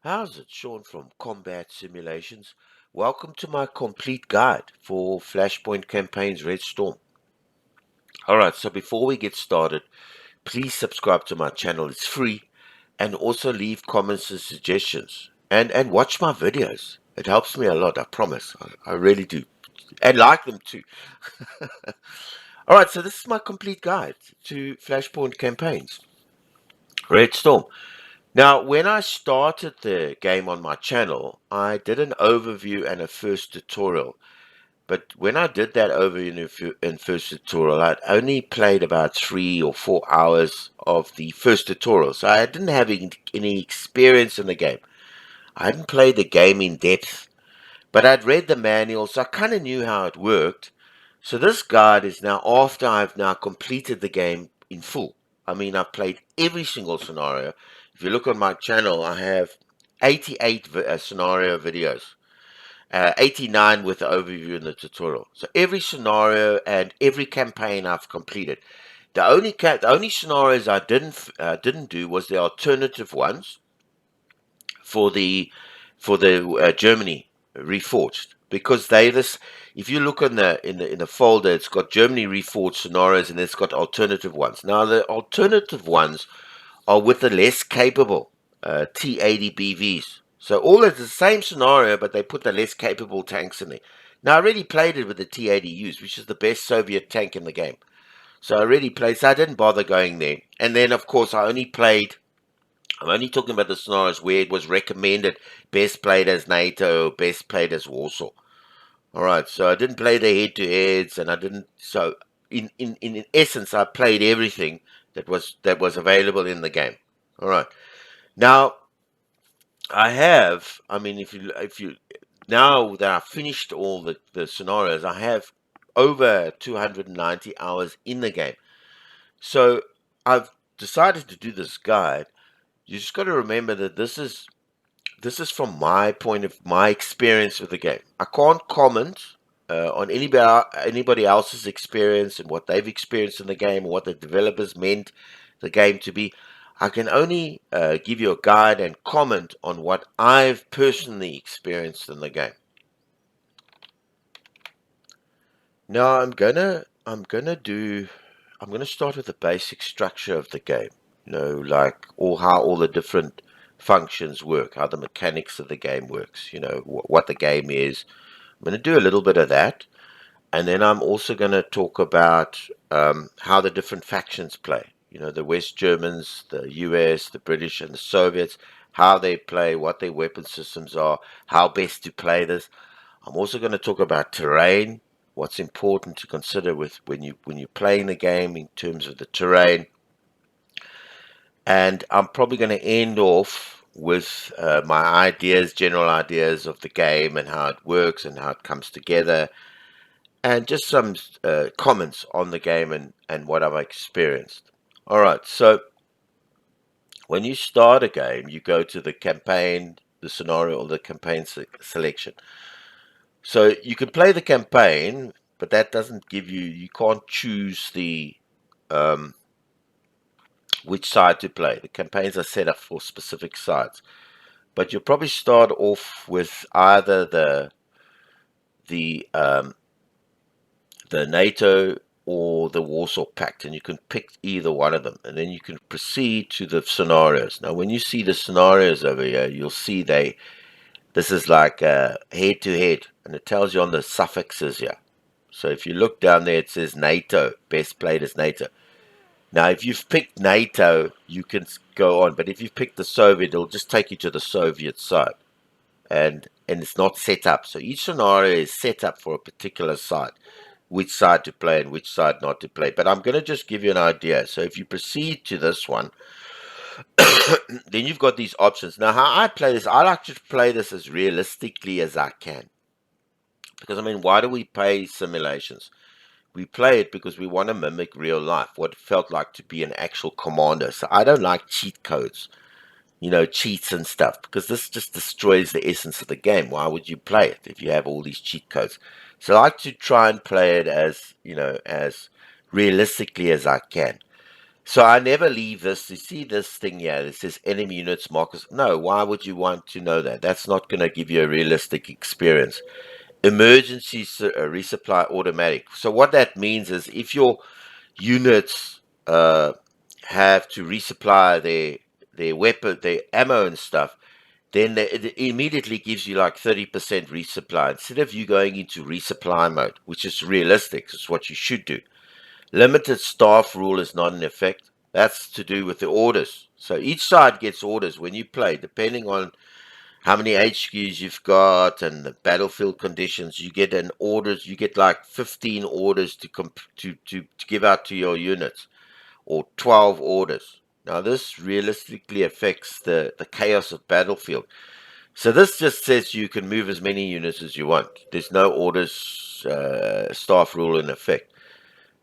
How's it, Sean from Combat Simulations? Welcome to my complete guide for Flashpoint Campaigns Red Storm. Alright, so before we get started, please subscribe to my channel, it's free, and also leave comments and suggestions. And watch my videos. It helps me a lot, I promise. I really do. And like them too. Alright, so this is my complete guide to Flashpoint Campaigns Red Storm. Now, when I started the game on my channel, I did an overview and a first tutorial. But when I did that overview and first tutorial, I'd only played about 3 or 4 hours of the first tutorial. So I didn't have any experience in the game. I hadn't played the game in depth, but I'd read the manual, so I kind of knew how it worked. So this guide is now after I've now completed the game in full. I mean, I've played every single scenario. If you look on my channel, I have 88 scenario videos, 89 with the overview and the tutorial. So every scenario and every campaign I've completed. The only scenarios I didn't do was the alternative ones for the Germany Reforged, because if you look in the folder, it's got Germany Reforged scenarios and it's got alternative ones. Now the alternative ones are with the less capable T-80 BVs. So all is the same scenario, but they put the less capable tanks in there. Now I already played it with the T-80Us, which is the best Soviet tank in the game. So I already played, so I didn't bother going there. And then of course I'm only talking about the scenarios where it was recommended best played as NATO, best played as Warsaw. All right, so I didn't play the head-to-heads, and I didn't. So in essence, I played everything that was available in the game. All right, now I have. I mean, if you now that I've finished all the scenarios, I have over 290 hours in the game. So I've decided to do this guide. You just got to remember that this is from my point of my experience with the game. I can't comment on anybody else's experience and what they've experienced in the game, or what the developers meant the game to be. I can only give you a guide and comment on what I've personally experienced in the game. Now I'm gonna start with the basic structure of the game. Like how all the different functions work, how the mechanics of the game works, what the game is. I'm going to do a little bit of that, and then I'm also going to talk about how the different factions play. The West Germans, the US, the British, and the Soviets, how they play, what their weapon systems are, how best to play this. I'm also going to talk about terrain, what's important to consider with when you're playing the game in terms of the terrain. And I'm probably going to end off with my general ideas of the game and how it works and how it comes together, and just some comments on the game and what I've experienced. All right, so when you start a game, you go to the campaign, the scenario, or the campaign selection. So you can play the campaign, but that doesn't you can't choose the which side to play. The campaigns are set up for specific sides. But you'll probably start off with either the NATO or the Warsaw Pact, and you can pick either one of them, and then you can proceed to the scenarios. Now, when you see the scenarios over here, you'll see this is like head to head, and it tells you on the suffixes here. So if you look down there, it says NATO, best played as NATO. Now, if you've picked NATO, you can go on, but if you've picked the Soviet, it'll just take you to the Soviet side, and it's not set up. So each scenario is set up for a particular side, which side to play and which side not to play. But I'm going to just give you an idea. So if you proceed to this one, then you've got these options. Now, how I play this, I like to play this as realistically as I can. Because, I mean, why do we play simulations? We play it because we want to mimic real life, what it felt like to be an actual commander. So I don't like cheat codes, cheats and stuff, because this just destroys the essence of the game. Why would you play it if you have all these cheat codes? So I like to try and play it as realistically as I can. So I never leave this. You see this thing here that says enemy units markers. No, why would you want to know that? That's not going to give you a realistic experience. Emergency resupply automatic. So what that means is if your units have to resupply their weapon, their ammo and stuff, then it immediately gives you like 30% resupply instead of you going into resupply mode, which is realistic. It's what you should do. Limited staff rule is not in effect. That's to do with the orders. So each side gets orders when you play, depending on how many HQs you've got and the battlefield conditions. You get an orders. You get like 15 orders to give out to your units, or 12 orders. Now this realistically affects the chaos of battlefield. So this just says you can move as many units as you want. There's no orders staff rule in effect.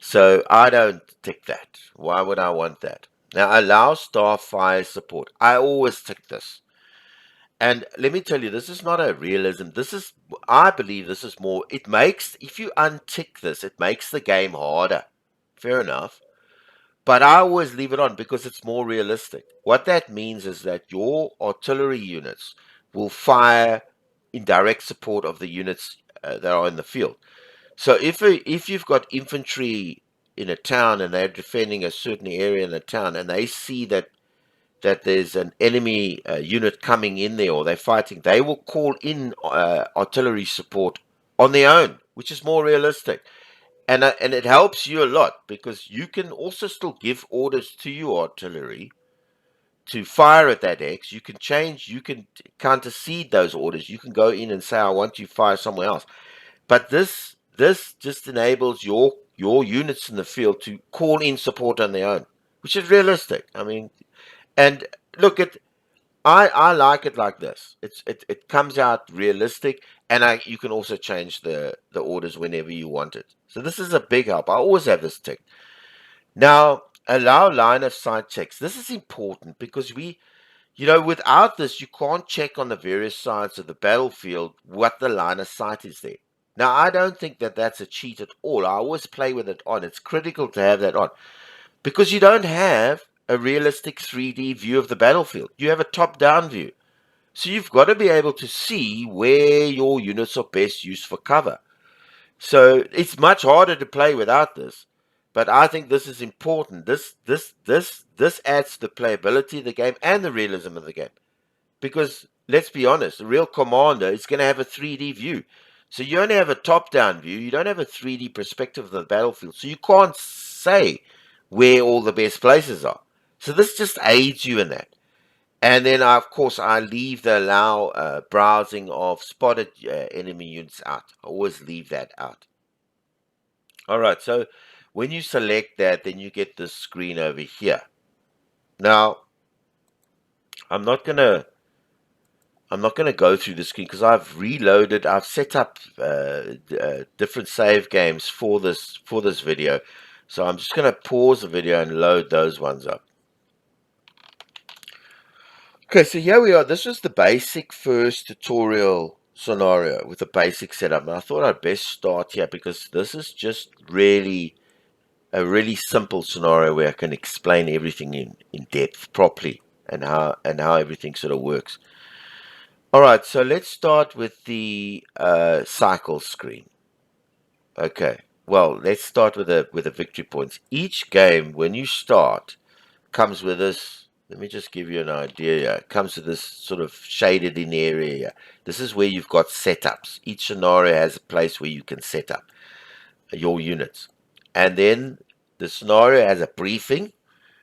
So I don't tick that. Why would I want that? Now allow staff fire support. I always tick this. And let me tell you, this is not a realism. This is, I believe this is more, it makes, if you untick this, it makes the game harder. Fair enough. But I always leave it on because it's more realistic. What that means is that your artillery units will fire in direct support of the units that are in the field. So if you've got infantry in a town and they're defending a certain area in the town and they see that there's an enemy unit coming in there or they're fighting, they will call in artillery support on their own, which is more realistic. And it helps you a lot because you can also still give orders to your artillery to fire at that X. You can change, you can counterseed those orders. You can go in and say, I want you to fire somewhere else. But this just enables your units in the field to call in support on their own, which is realistic. I mean, and look at I like it like this. It comes out realistic, and you can also change the orders whenever you want it. So this is a big help. I always have this tick. Now allow line of sight checks. This is important because without this, you can't check on the various sides of the battlefield what the line of sight is there. Now, I don't think that that's a cheat at all. I always play with it on. It's critical to have that on because you don't have a realistic 3D view of the battlefield. You have a top-down view. So you've got to be able to see where your units are best used for cover. So it's much harder to play without this. But I think this is important. This adds to the playability of the game and the realism of the game. Because let's be honest, a real commander is going to have a 3D view. So you only have a top-down view. You don't have a 3D perspective of the battlefield. So you can't say where all the best places are. So this just aids you in that. And then, of course, I leave the allow browsing of spotted enemy units out. I always leave that out. All right, so when you select that, then you get this screen over here. Now, I'm not gonna go through the screen because I've reloaded. I've set up different save games for this video, so I'm just gonna pause the video and load those ones up. Okay, so here we are. This was the basic first tutorial scenario with the basic setup, and I thought I'd best start here because this is just really a really simple scenario where I can explain everything in depth properly and how everything sort of works. All right, so let's start with the cycle screen. Okay, well, let's start with the victory points. Each game, when you start, comes with this. Let me just give you an idea here. It comes with this sort of shaded in area here. This is where you've got setups. Each scenario has a place where you can set up your units. And then the scenario has a briefing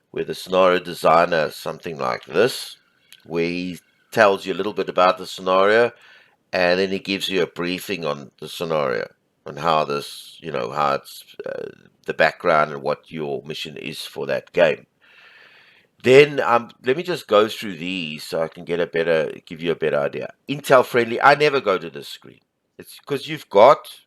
where the scenario designer is something like this, where he tells you a little bit about the scenario, and then he gives you a briefing on the scenario, on how this, how it's the background and what your mission is for that game. Then let me just go through these so I can give you a better idea. Intel friendly. I never go to this screen. It's because you've got.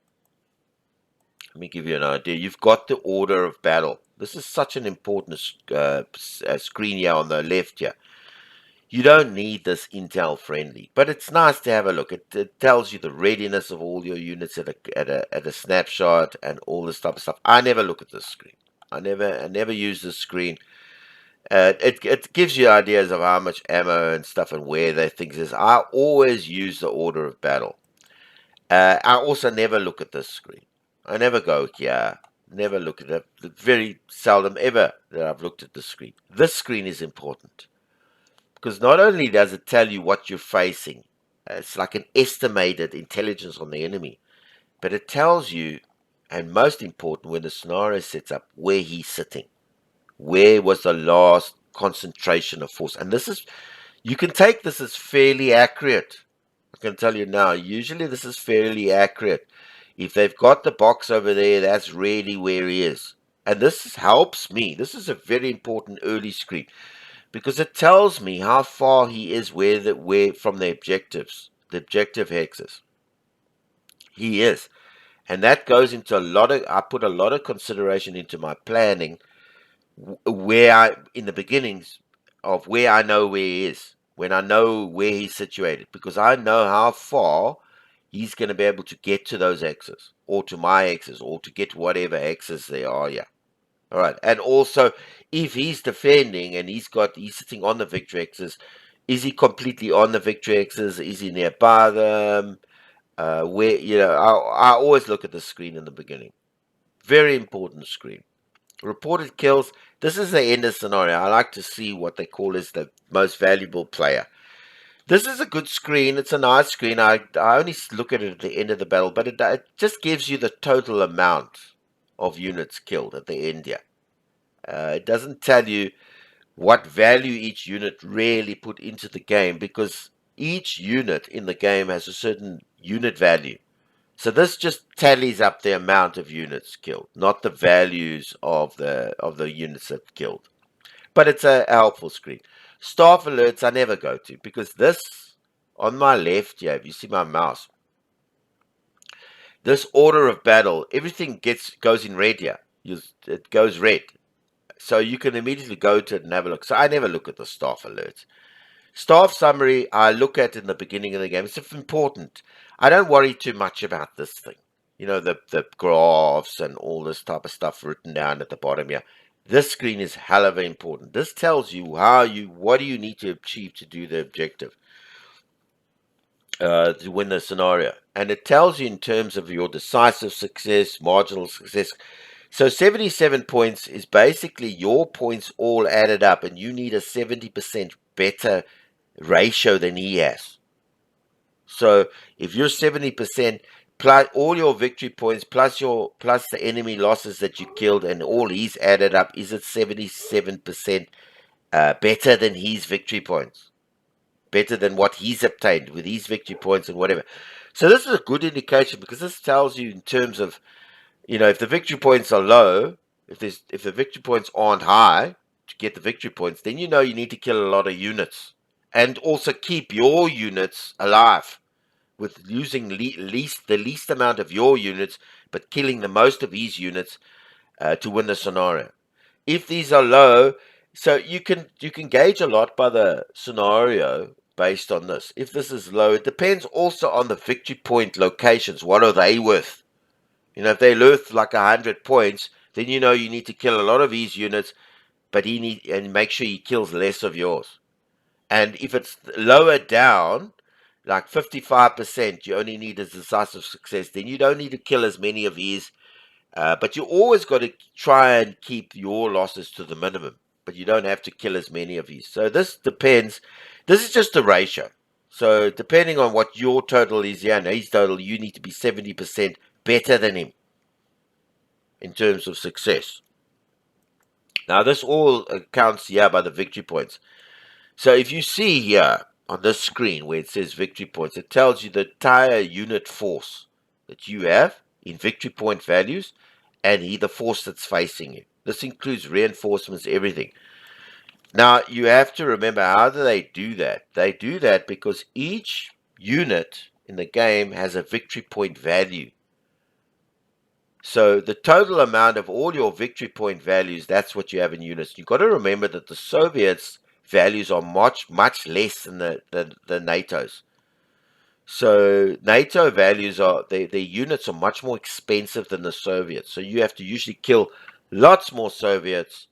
Let me give you an idea. You've got the order of battle. This is such an important screen here on the left here. You don't need this Intel friendly, but it's nice to have a look. It tells you the readiness of all your units at a snapshot and all this type of stuff. I never look at this screen. I never use this screen. It gives you ideas of how much ammo and stuff and where that things is. I always use the order of battle. I also never look at this screen. I never go here. Never look at it. Very seldom ever that I've looked at the screen. This screen is important because not only does it tell you what you're facing, it's like an estimated intelligence on the enemy, but it tells you, and most important, when the scenario sets up, where he's sitting. Where was the last concentration of force? And this is, you can take this as fairly accurate. I can tell you now, usually this is fairly accurate. If they've got the box over there, that's really where he is. And this helps me. This is a very important early screen because it tells me how far he is where from the objectives, the objective hexes. He is. And that goes into I put a lot of consideration into my planning where in the beginnings of where I know where he is, when I know where he's situated, because I know how far he's going to be able to get to those X's, or to my X's, or to get whatever X's there are. Yeah. All right. And also, if he's defending and he's sitting on the victory X's, is he completely on the victory X's? Is he nearby them? Where, I always look at the screen in the beginning. Very important screen. Reported kills. This is the end of scenario. I like to see what they call is the most valuable player. This is a good screen. It's a nice screen. I only look at it at the end of the battle, but it just gives you the total amount of units killed at the end here. It doesn't tell you what value each unit really put into the game, because each unit in the game has a certain unit value. So this just tallies up the amount of units killed, not the values of the units that killed. But it's a helpful screen. Staff alerts I never go to, because this on my left here, if you see my mouse, this order of battle, everything goes in red here. It goes red. So you can immediately go to it and have a look. So I never look at the staff alerts. Staff summary, I look at in the beginning of the game. It's important. I don't worry too much about this thing. The graphs and all this type of stuff written down at the bottom here. This screen is hell of important. This tells you what do you need to achieve to do the objective, to win the scenario. And it tells you in terms of your decisive success, marginal success. So 77 points is basically your points all added up, and you need a 70% better ratio than he has. So if you're 70% plus all your victory points plus the enemy losses that you killed, and all he's added up is at 77% better than his victory points, better than what he's obtained with his victory points and whatever. So this is a good indication, because this tells you in terms of, if the victory points are low, if the victory points aren't high to get the victory points, then you need to kill a lot of units, and also keep your units alive with using the least amount of your units, but killing the most of his units to win the scenario. If these are low, so you can gauge a lot by the scenario based on this. If this is low, it depends also on the victory point locations. What are they worth? If they're worth like 100 points, then you need to kill a lot of his units, but and make sure he kills less of yours. And if it's lower down, like 55%, you only need a decisive success, then you don't need to kill as many of his. But you always got to try and keep your losses to the minimum, but you don't have to kill as many of his. So this depends. This is just a ratio. So depending on what your total is, and his total, you need to be 70% better than him in terms of success. Now this all counts here by the victory points. So if you see here on this screen where it says victory points, it tells you the entire unit force that you have in victory point values, and the force that's facing you. This includes reinforcements, everything. Now you have to remember, how do they do that? They do that because each unit in the game has a victory point value. So the total amount of all your victory point values, that's what you have in units. You've got to remember that the Soviets' values are much less than the NATO's. So NATO values their units are much more expensive than the Soviets. So you have to usually kill lots more Soviets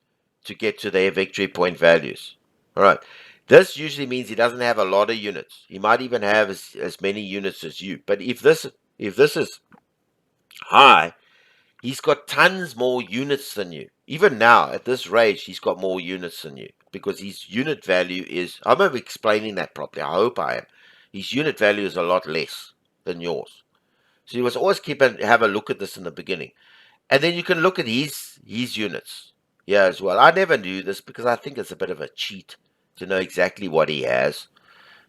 to get to their victory point values. All right. This usually means he doesn't have a lot of units. He might even have as many units as you. But if this is high, he's got tons more units than you. Even now, at this range, he's got more units than you because his unit value is. I'm explaining that properly. I hope I am. His unit value is a lot less than yours. So you must always have a look at this in the beginning. And then you can look at his units here as well. I never knew this because I think it's a bit of a cheat to know exactly what he has.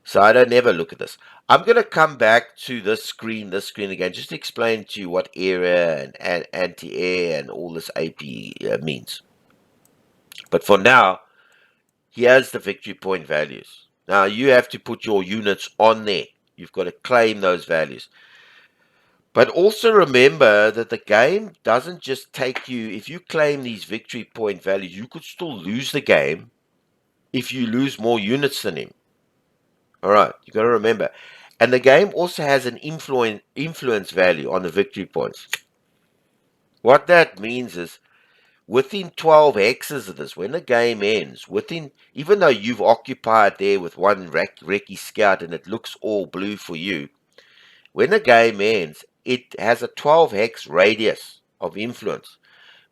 So I don't never look at this. I'm going to come back to this screen again, just to explain to you what area and anti-air and all this AP means. But for now, here's the victory point values. Now you have to put your units on there. You've got to claim those values. But also remember that the game doesn't just take you, if you claim these victory point values, you could still lose the game if you lose more units than him. All right, you got to remember. And the game also has an influence value on the victory points. What that means is within 12 hexes of this, when the game ends, even though you've occupied there with one recce scout and it looks all blue for you, when the game ends, it has a 12 hex radius of influence,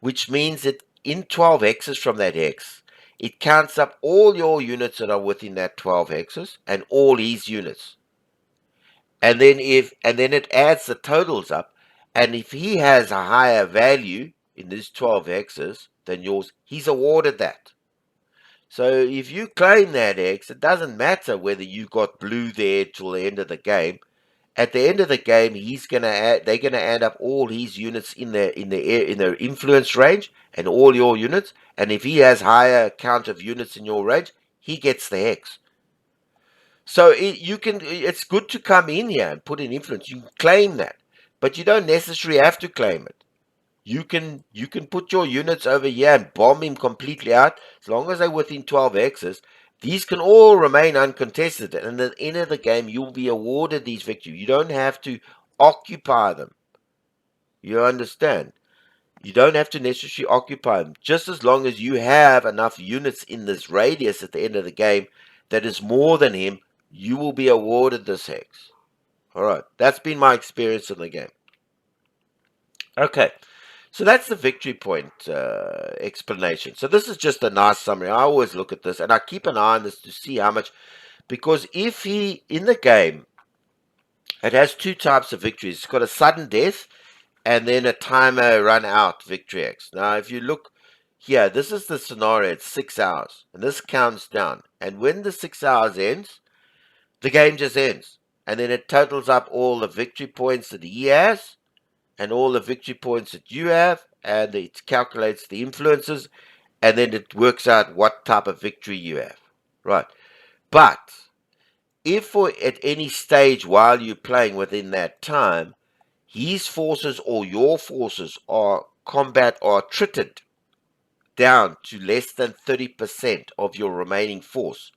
which means that in 12 hexes from that hex, it counts up all your units that are within that 12 hexes and all his units. And then it adds the totals up, and if he has a higher value in these 12 hexes than yours, he's awarded that. So if you claim that hex, it doesn't matter whether you got blue there till the end of the game. At the end of the game, they're gonna add up all his units in their influence range and all your units. And if he has higher count of units in your range, he gets the hex. So it's good to come in here and put in influence. You can claim that, but you don't necessarily have to claim it. You can put your units over here and bomb him completely out as long as they're within 12 hexes. These can all remain uncontested, and at the end of the game, you'll be awarded these victories. You don't have to occupy them. You understand? You don't have to necessarily occupy them. Just as long as you have enough units in this radius at the end of the game that is more than him, you will be awarded this hex. All right. That's been my experience in the game. Okay. So that's the victory point explanation. So this is just a nice summary. I always look at this, and I keep an eye on this to see how much, because if he, in the game, it has two types of victories. It's got a sudden death and then a timer run out victory X. Now, if you look here, this is the scenario. It's 6 hours, and this counts down. And when the 6 hours ends, the game just ends. And then it totals up all the victory points that he has and all the victory points that you have, and it calculates the influences, and then it works out what type of victory you have. Right. But if at any stage while you're playing within that time, his forces or your forces are attrited down to less than 30% of your remaining force,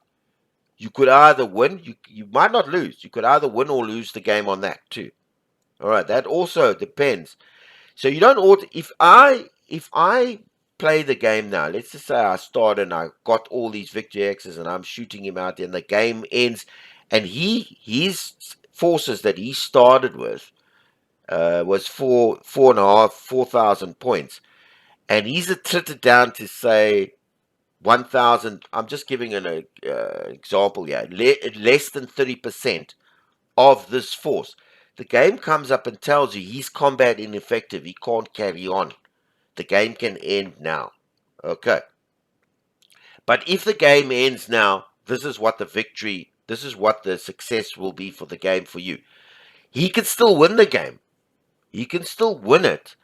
you could either win, you might not lose, you could either win or lose the game on that too. All right, that also depends. So you don't if I play the game now, let's just say I start and I got all these victory X's and I'm shooting him out and the game ends, and his forces that he started with was 4,500 points, and he's attrited down to say 1,000. I'm just giving an example here. Less than 30% of this force. The game comes up and tells you he's combat ineffective. He can't carry on. The game can end now. Okay. But if the game ends now, this is what the success will be for the game for you. He can still win the game. He can still win it,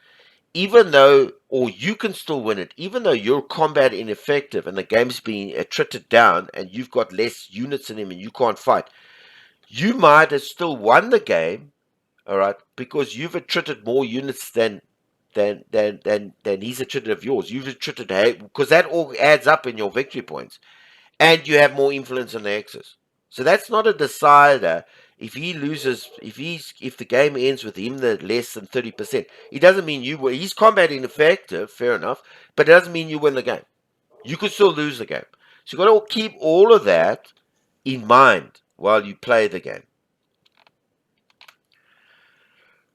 or you can still win it, even though you're combat ineffective and the game's being attrited down and you've got less units in him and you can't fight. You might have still won the game, all right, because you've attrited more units than he's attrited of yours. You've attrited, because that all adds up in your victory points, and you have more influence on the X's. So that's not a decider. If he loses, if the game ends with him the less than 30%, it doesn't mean you win. He's combat ineffective, fair enough, but it doesn't mean you win the game. You could still lose the game. So you've got to keep all of that in mind while you play the game.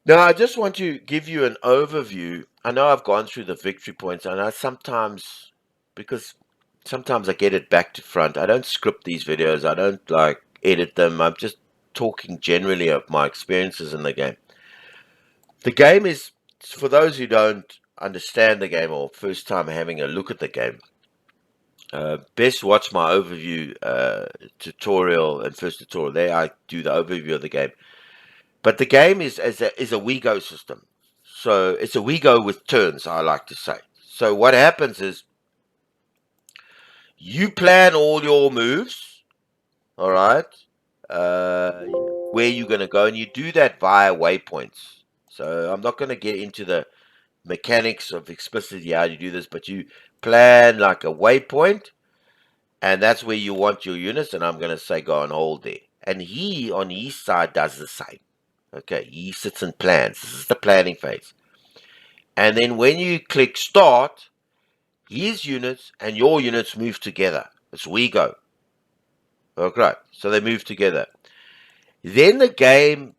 Now, I just want to give you an overview. I know I've gone through the victory points, and because sometimes I get it back to front. I don't script these videos. I don't edit them. I'm just talking generally of my experiences in the game. The game is, for those who don't understand the game or first time having a look at the game, best watch my overview tutorial and first tutorial. There I do the overview of the game. But the game is a WeGo system. So it's a WeGo with turns, I like to say. So what happens is you plan all your moves, all right, where you're going to go, and you do that via waypoints. So I'm not going to get into the mechanics of explicitly how you do this, but you plan like a waypoint, and that's where you want your units, and I'm going to say go and hold there. And he, on his side, does the same. Okay, he sits and plans. This is the planning phase. And then when you click start, his units and your units move together. It's WeGo. Okay, so they move together. Then the game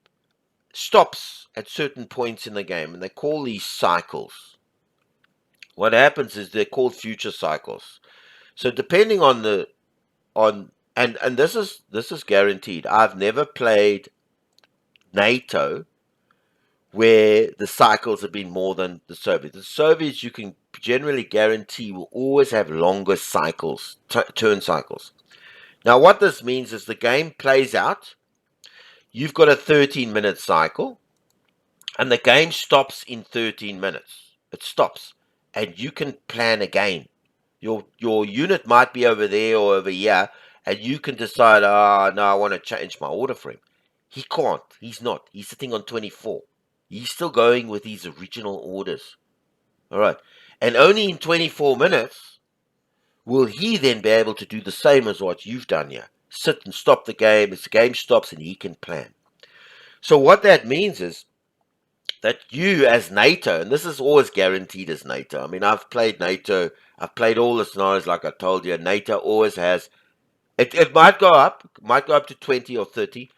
stops at certain points in the game, and they call these cycles. What happens is they're called future cycles. So depending on and this is guaranteed. I've never played NATO where the cycles have been more than the Soviets. The Soviets, you can generally guarantee, will always have longer cycles, turn cycles. Now, what this means is the game plays out. You've got a 13-minute cycle, and the game stops in 13 minutes. It stops, and you can plan again. Your unit might be over there or over here, and you can decide, no, I want to change my order for him. He can't. He's not. He's sitting on 24. He's still going with his original orders. All right. And only in 24 minutes will he then be able to do the same as what you've done here. Sit and stop the game. As the game stops, and he can plan. So what that means is that you as NATO, and this is always guaranteed as NATO. I mean, I've played NATO. I've played all the scenarios like I told you. NATO always has. It might go up to 20 or 30,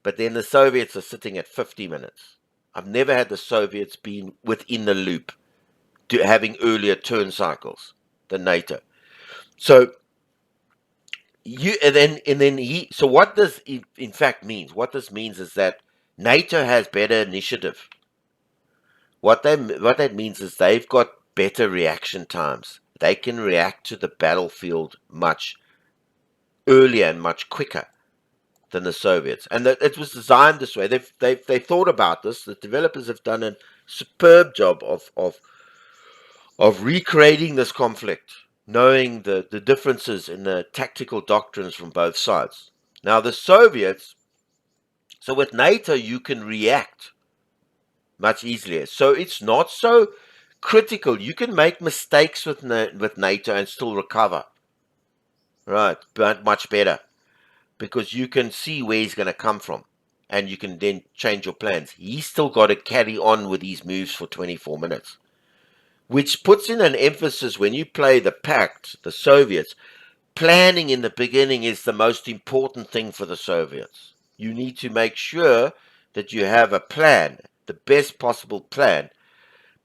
but then the Soviets are sitting at 50 minutes. I've never had the Soviets being within the loop to having earlier turn cycles than NATO. So so what this in fact means? What this means is that NATO has better initiative. What that means is they've got better reaction times. They can react to the battlefield much earlier and much quicker than the Soviets, and that it was designed this way. They thought about this. The developers have done a superb job of recreating this conflict, knowing the differences in the tactical doctrines from both sides. Now the Soviets, so with NATO you can react much easier. So it's not so critical. You can make mistakes with NATO and still recover, right? But much better, because you can see where he's going to come from, and you can then change your plans. He's still got to carry on with these moves for 24 minutes, which puts in an emphasis when you play the Pact, the Soviets. Planning in the beginning is the most important thing for the Soviets. You need to make sure that you have a plan, the best possible plan,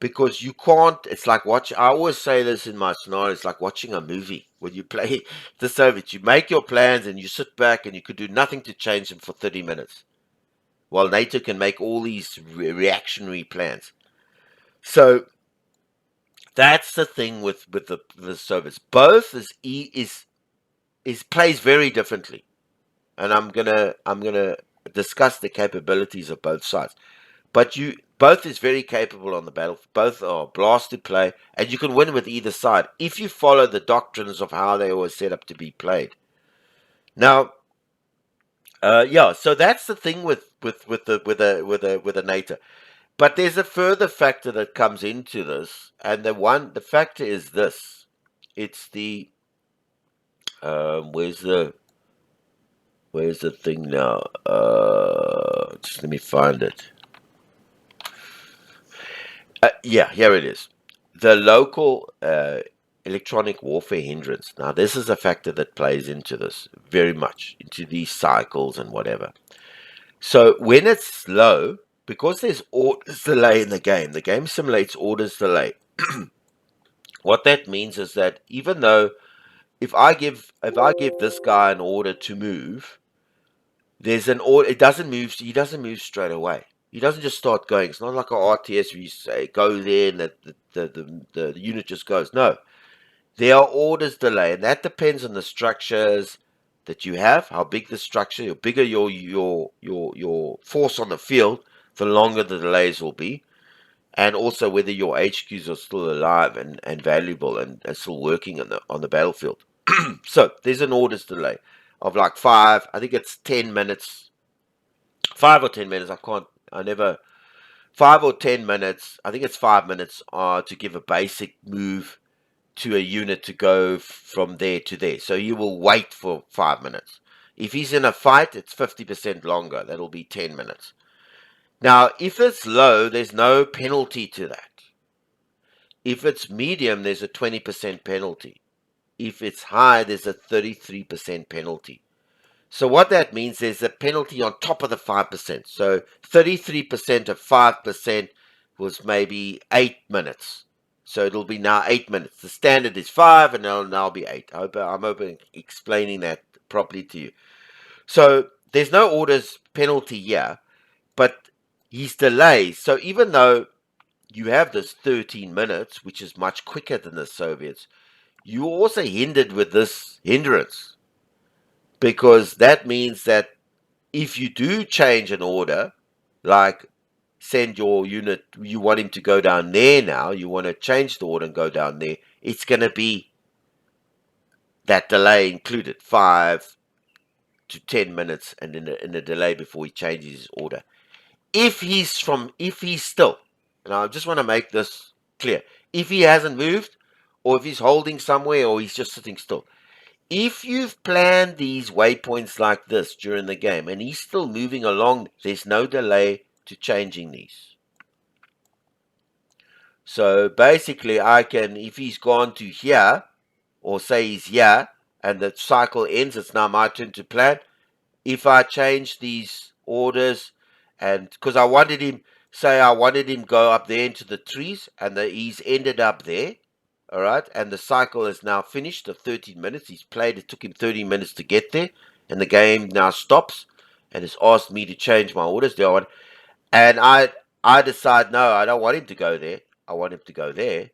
because you can't. It's like I always say this in my scenario, it's like watching a movie. When you play the Soviets, you make your plans and you sit back and you could do nothing to change them for 30 minutes, while NATO can make all these reactionary plans. So that's the thing with the Soviets. Both plays very differently, and I'm gonna discuss the capabilities of both sides. But both is very capable on the battlefield. Both are blast to play, and you can win with either side if you follow the doctrines of how they were set up to be played. Now, so that's the thing with the NATO. But there's a further factor that comes into this, and the factor is this: it's the where's the thing now? Just let me find it. Yeah, here it is. The local electronic warfare hindrance. Now, this is a factor that plays into this very much, into these cycles and whatever. So when it's low, because there's orders delay in the game simulates orders delay. What that means is that even though if I give this guy an order to move, there's an order. It doesn't move. He doesn't move straight away. He doesn't just start going. It's not like a RTS where you say go there and the unit just goes. No, there are orders delay, and that depends on the structures that you have, how big the structure, the bigger your force on the field, the longer the delays will be, and also whether your HQs are still alive and valuable and still working on the battlefield. So there's an orders delay of like I think it's 10 minutes, 5 or 10 minutes. I never 5 or 10 minutes. I think it's 5 minutes to give a basic move to a unit to go from there to there. So you will wait for 5 minutes. If he's in a fight, it's 50% longer. That'll be 10 minutes. Now, if it's low, there's no penalty to that. If it's medium, there's a 20% penalty. If it's high, there's a 33% penalty. So what that means, there's a penalty on top of the 5%. So 33% of 5% was maybe 8 minutes. So it'll be now 8 minutes. The standard is 5 and it'll now be 8. I'm hoping explaining that properly to you. So there's no orders penalty here, but he's delayed. So even though you have this 13 minutes, which is much quicker than the Soviets, you're also hindered with this hindrance. Because that means that if you do change an order, like send your unit, you want him to go down there now, you want to change the order and go down there, it's going to be that delay included, 5 to 10 minutes and in a delay before he changes his order. If he's still, and I just want to make this clear, if he hasn't moved, or if he's holding somewhere, or he's just sitting still, if you've planned these waypoints like this during the game and he's still moving along, there's no delay to changing these. So basically, if he's gone to here, or say he's here, and the cycle ends, it's now my turn to plan. If I change these orders, and because I wanted him go up there into the trees, and he's ended up there. All right, and the cycle is now finished. The 13 minutes he's played, it took him 30 minutes to get there, and the game now stops, and it's asked me to change my orders. And I decide no, I don't want him to go there. I want him to go there.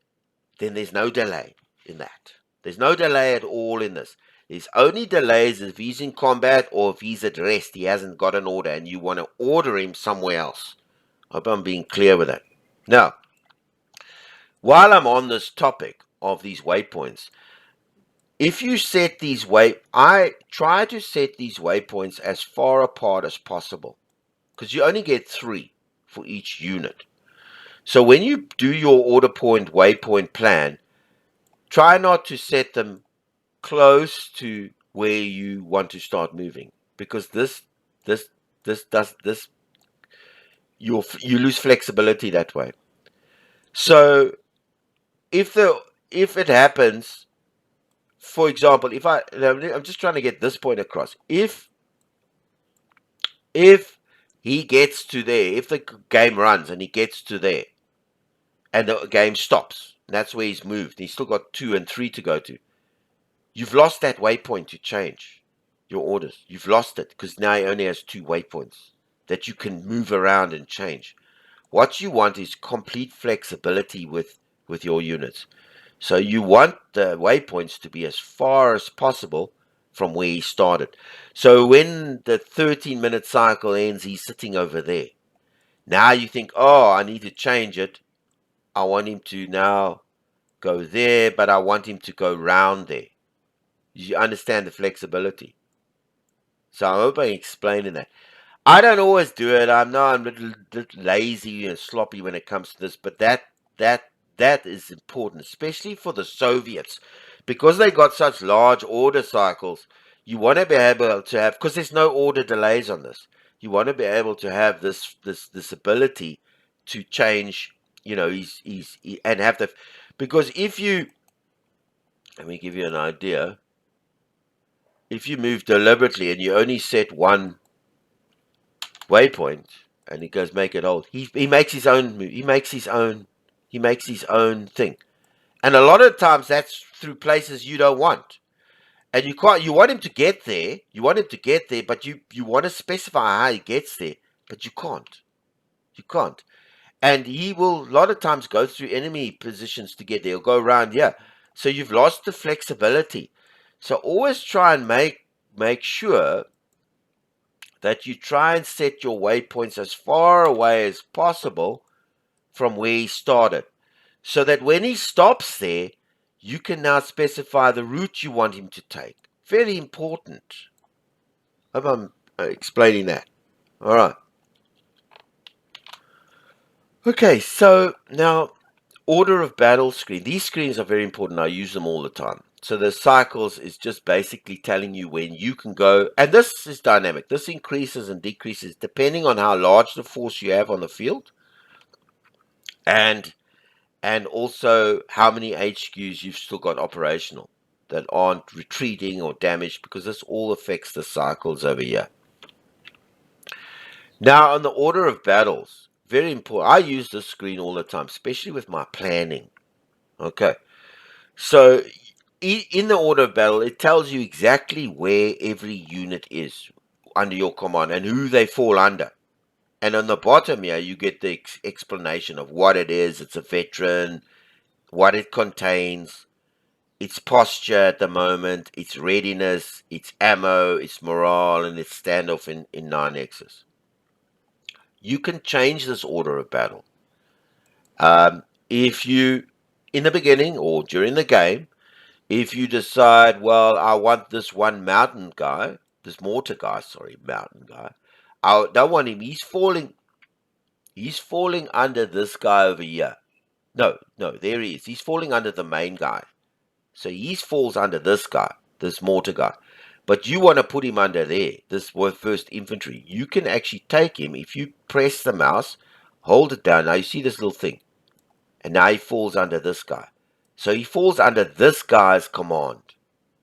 Then there's no delay in that. There's no delay at all in this. There's only delays if he's in combat or if he's at rest. He hasn't got an order, and you want to order him somewhere else. I hope I'm being clear with that. Now, while I'm on this topic of these waypoints, if you set these I try to set these waypoints as far apart as possible, because you only get 3 for each unit. So when you do your order point waypoint plan, try not to set them close to where you want to start moving, because you lose flexibility that way. So if it happens, for example, I'm just trying to get this point across. If he gets to there, if the game runs and he gets to there, and the game stops, and that's where he's moved, he's still got 2 and 3 to go to, you've lost that waypoint to change your orders. You've lost it because now he only has 2 waypoints that you can move around and change. What you want is complete flexibility with your units. So you want the waypoints to be as far as possible from where he started. So when the 13-minute cycle ends, he's sitting over there. Now you think, oh, I need to change it. I want him to now go there, but I want him to go round there. You understand the flexibility. So I hope I'm explaining that. I don't always do it. I'm a little lazy and sloppy when it comes to this, but that is important, especially for the Soviets, because they got such large order cycles. You want to be able to have, because there's no order delays on this. You want to be able to have this ability to change. And have the, because if you let me give you an idea. If you move deliberately and you only set one waypoint, and he goes make it hold, he makes his own move. He makes his own thing. And a lot of times that's through places you don't want. And you can't. You want him to get there. You want him to get there, but you want to specify how he gets there, but you can't. You can't. And he will a lot of times go through enemy positions to get there. He'll go around here. So you've lost the flexibility. So always try and make sure that you try and set your waypoints as far away as possible from where he started. So that when he stops there, you can now specify the route you want him to take. Very important. Hope I'm explaining that. All right. Okay, so now order of battle screen. These screens are very important. I use them all the time. So the cycles is just basically telling you when you can go, and this is dynamic. This increases and decreases depending on how large the force you have on the field, and also how many HQs you've still got operational that aren't retreating or damaged, because this all affects the cycles over here. Now, on the order of battles, very important. I use this screen all the time, especially with my planning. Okay, so in the order of battle, it tells you exactly where every unit is under your command and who they fall under. And on the bottom here, you get the explanation of what it is. It's a veteran, what it contains, its posture at the moment, its readiness, its ammo, its morale, and its standoff in 9Xs. You can change this order of battle. If you, in the beginning or during the game, if you decide, well, I want this one mountain guy, this mortar guy, sorry, mountain guy, I don't want him. He's falling under this guy over here. No, there he is. He's falling under the main guy. So he falls under this guy, this mortar guy. But you want to put him under there, this first infantry. You can actually take him if you press the mouse, hold it down. Now you see this little thing. And now he falls under this guy. So he falls under this guy's command.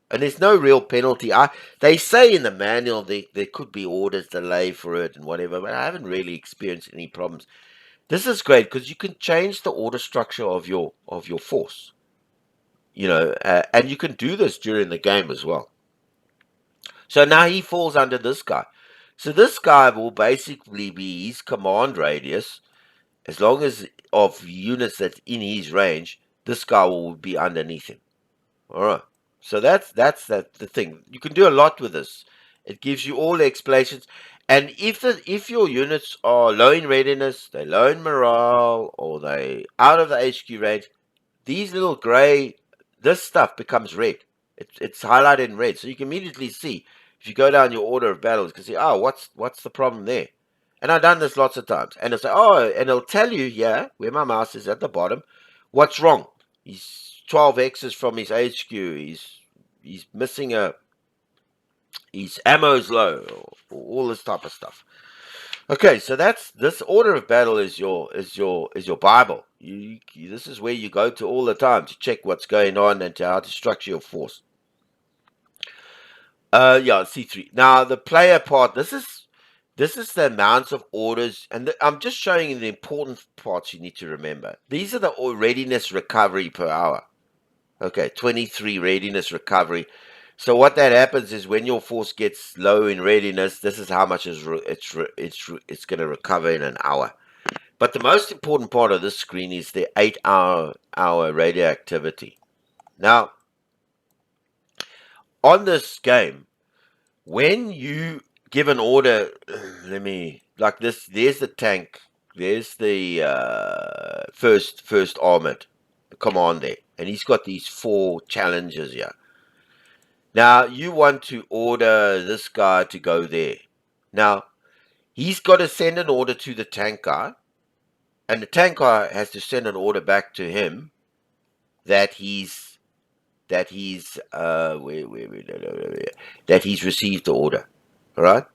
And there's no real penalty. They say in the manual there could be orders delay for it and whatever, but I haven't really experienced any problems. This is great because you can change the order structure of your force, and you can do this during the game as well. So now he falls under this guy. So this guy will basically be his command radius, as long as of units that's in his range. This guy will be underneath him. All right. So that's the thing. You can do a lot with this. It gives you all the explanations. And if your units are low in readiness, they're low in morale, or they out of the HQ range, these little grey, this stuff becomes red. It's highlighted in red, so you can immediately see if you go down your order of battles. You can see, oh, what's the problem there? And I've done this lots of times. And it'll say, oh, and it'll tell you, yeah, where my mouse is at the bottom, what's wrong. He's 12 X's from his HQ. He's missing his ammo's low, or all this type of stuff. Okay, so that's this order of battle is your Bible. This is where you go to all the time to check what's going on and to how to structure your force. Yeah, C3. Now the player part. This is the amounts of orders, and I'm just showing you the important parts you need to remember. These are the readiness recovery per hour. Okay, 23 readiness recovery. So what that happens is when your force gets low in readiness, this is how much it's going to recover in an hour. But the most important part of this screen is the 8-hour radioactivity. Now, on this game, when you give an order, like this, there's the tank, there's the first armored command there, and he's got these 4 challenges here. Now, you want to order this guy to go there. Now, he's got to send an order to the tank guy, and the tank guy has to send an order back to him that he's that he's received the order. All right?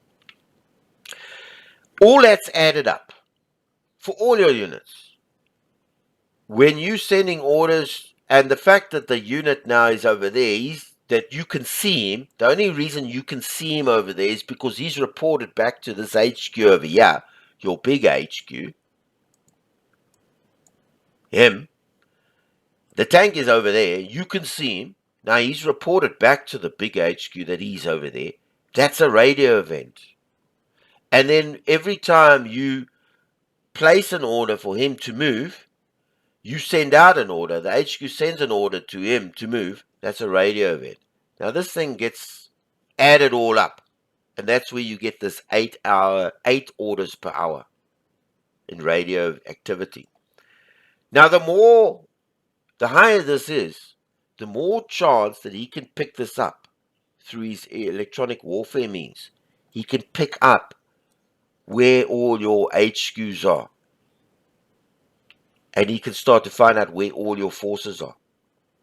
All that's added up for all your units. When you're sending orders And the fact that the unit now is over there, that you can see him, the only reason you can see him over there is because he's reported back to this HQ over here, your big HQ, him. The tank is over there, you can see him. Now he's reported back to the big HQ that he's over there. That's a radio event. And then every time you place an order for him to move, you send out an order. The HQ sends an order to him to move. That's a radio event. Now this thing gets added all up. And that's where you get this 8 orders per hour in radio activity. Now the higher this is, the more chance that he can pick this up through his electronic warfare means. He can pick up where all your HQs are. And he can start to find out where all your forces are.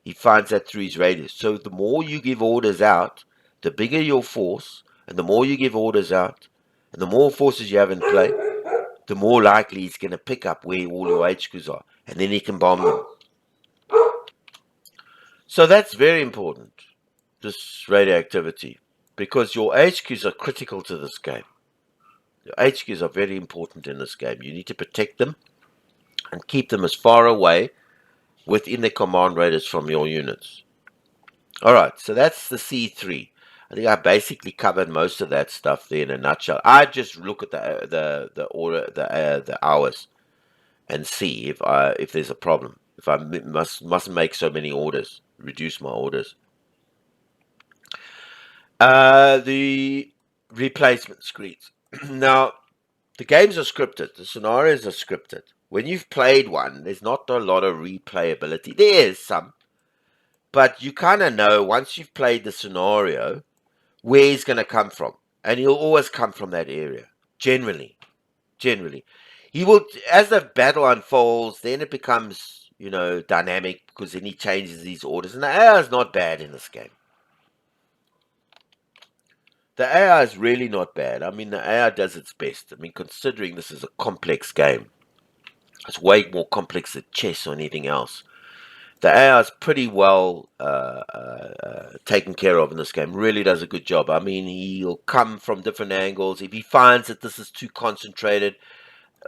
He finds that through his radios. So the more you give orders out, the bigger your force, and the more you give orders out, and the more forces you have in play, the more likely he's going to pick up where all your HQs are. And then he can bomb them. So that's very important, this radioactivity, because your HQs are critical to this game. Your HQs are very important in this game. You need to protect them and keep them as far away within the command radius from your units. Alright, so that's the C3. I think I basically covered most of that stuff there in a nutshell. I just look at the hours and see if there's a problem. If I mustn't make so many orders, reduce my orders. The replacement screens. Now, the games are scripted. The scenarios are scripted. When you've played one, there's not a lot of replayability. There is some, but you kind of know once you've played the scenario where he's going to come from, and he'll always come from that area. Generally, he will, as the battle unfolds. Then it becomes, dynamic, because then he changes these orders, and the AI is not bad in this game. The AI is really not bad. I mean, the AI does its best. I mean, considering this is a complex game, it's way more complex than chess or anything else. The AI is pretty well taken care of in this game. Really does a good job. I mean, he'll come from different angles. If he finds that this is too concentrated,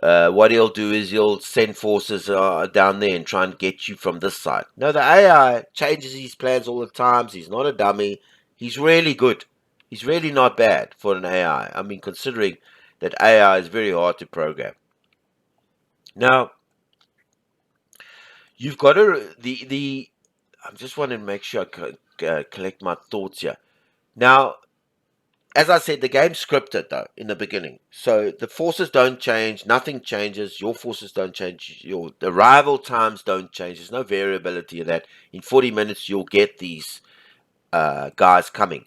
what he'll do is he'll send forces down there and try and get you from this side. No, the AI changes his plans all the time. He's not a dummy. He's really good. He's really not bad for an AI. I mean, considering that AI is very hard to program. Now, you've got to I just want to make sure I collect my thoughts here. Now, as I said, the game's scripted though in the beginning, so the forces don't change. Nothing changes. Your forces don't change. Your arrival times don't change. There's no variability in that. In 40 minutes, you'll get these guys coming.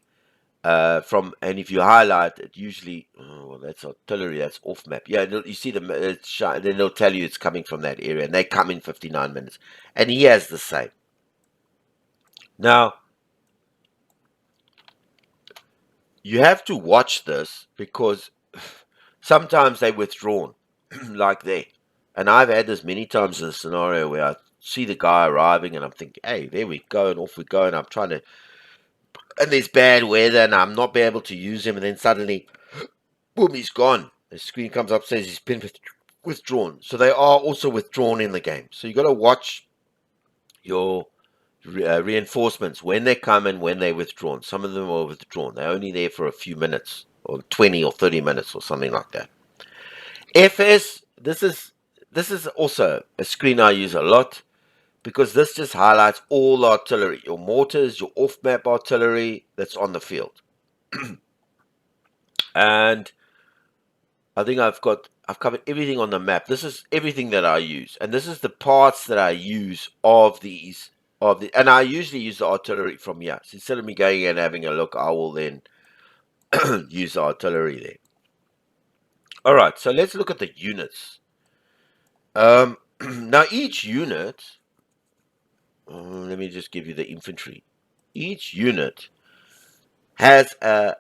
And if you highlight it, usually, that's artillery, that's off map. Yeah, you see them, then they'll tell you it's coming from that area, and they come in 59 minutes. And he has the same. Now, you have to watch this because sometimes they're withdrawn, like there. And I've had this many times in a scenario where I see the guy arriving, and I'm thinking, hey, there we go, and off we go, and I'm trying to, and there's bad weather, and I'm not be able to use him, and then suddenly, boom, he's gone. The screen comes up, says he's been withdrawn. So they are also withdrawn in the game. So you got to watch your reinforcements when they come and when they're withdrawn. Some of them are withdrawn. They're only there for a few minutes, or 20 or 30 minutes, or something like that. FS, this is also a screen I use a lot, because this just highlights all artillery, your mortars, your off-map artillery that's on the field. And I think I've covered everything on the map. This is everything that I use, and this is the parts that I use and I usually use the artillery from here. So instead of me going and having a look, I will then use the artillery there. All right, so let's look at the units. Now each unit, let me just give you the infantry. Each unit has a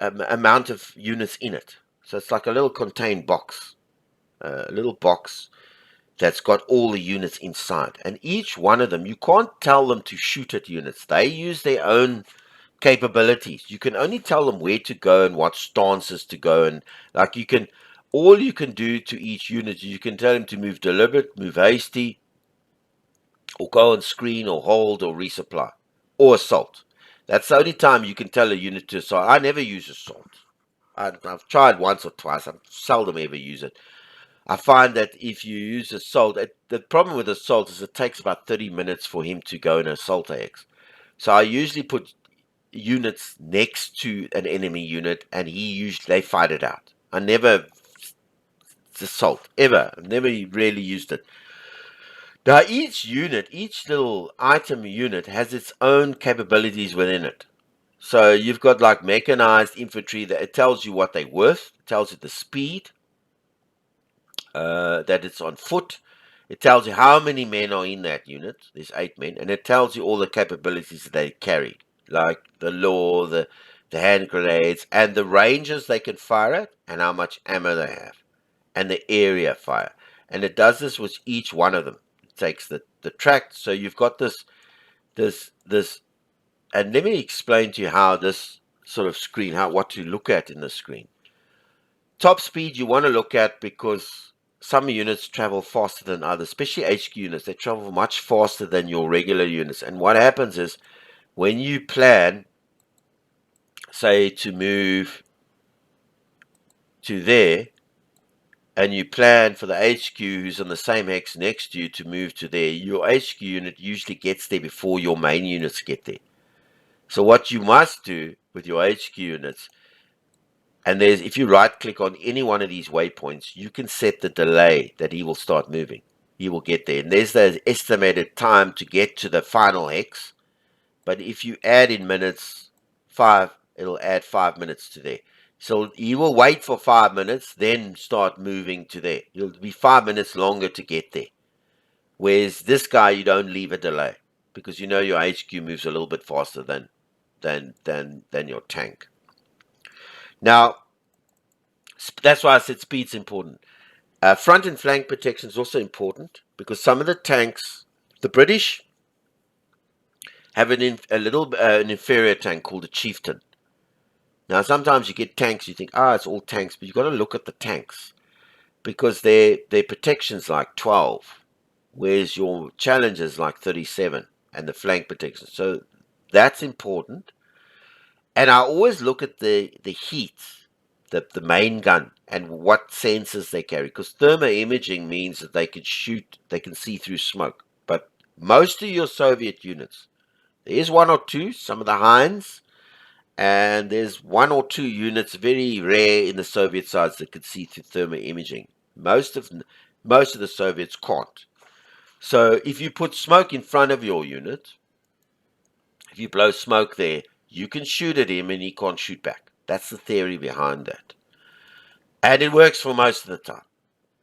amount of units in it. So it's like a little contained box, a little box that's got all the units inside. And each one of them, you can't tell them to shoot at units. They use their own capabilities. You can only tell them where to go and what stances to go. And like all you can do to each unit is you can tell them to move deliberate, move hasty, or go on screen, or hold, or resupply, or assault. That's the only time you can tell a unit to assault. I never use assault. I've tried once or twice. I seldom ever use it. I find that if you use assault, the problem with assault is it takes about 30 minutes for him to go and assault AX. So I usually put units next to an enemy unit, and they fight it out. I never assault ever. I've never really used it. Now each little item unit has its own capabilities within it. So you've got like mechanized infantry that it tells you what they're worth, it tells you the speed, that it's on foot. It tells you how many men are in that unit. There's 8 men, and it tells you all the capabilities that they carry, like the law, the hand grenades, and the ranges they can fire at, and how much ammo they have, and the area fire. And it does this with each one of them. It takes the track. So you've got this, and let me explain to you how this sort of screen, what to look at in the screen. Top speed you want to look at because some units travel faster than others, especially HQ units. They travel much faster than your regular units. And what happens is when you plan, say, to move to there, and you plan for the HQ who's on the same hex next to you to move to there, your HQ unit usually gets there before your main units get there. So what you must do with your HQ units, and if you right click on any one of these waypoints, you can set the delay that he will start moving. He will get there. And there's the estimated time to get to the final hex. But if you add in minutes, it'll add 5 minutes to there. So he will wait for 5 minutes, then start moving to there. It'll be 5 minutes longer to get there. Whereas this guy, you don't leave a delay because you know your HQ moves a little bit faster than your tank. Now, that's why I said speed's important. Front and flank protection is also important because some of the tanks, the British have an inferior tank called a chieftain. Now, sometimes you get tanks, you think, it's all tanks, but you've got to look at the tanks because their protection's like 12, whereas your challenge is like 37, and the flank protection. So that's important. And I always look at the heat, the main gun, and what sensors they carry, because thermal imaging means that they can see through smoke. But most of your Soviet units, there is one or two, some of the Heinz, and there's one or two units, very rare in the Soviet sides, that can see through thermal imaging. Most of the Soviets can't. So if you put smoke in front of your unit, if you blow smoke there, you can shoot at him and he can't shoot back. That's the theory behind that. And it works for most of the time.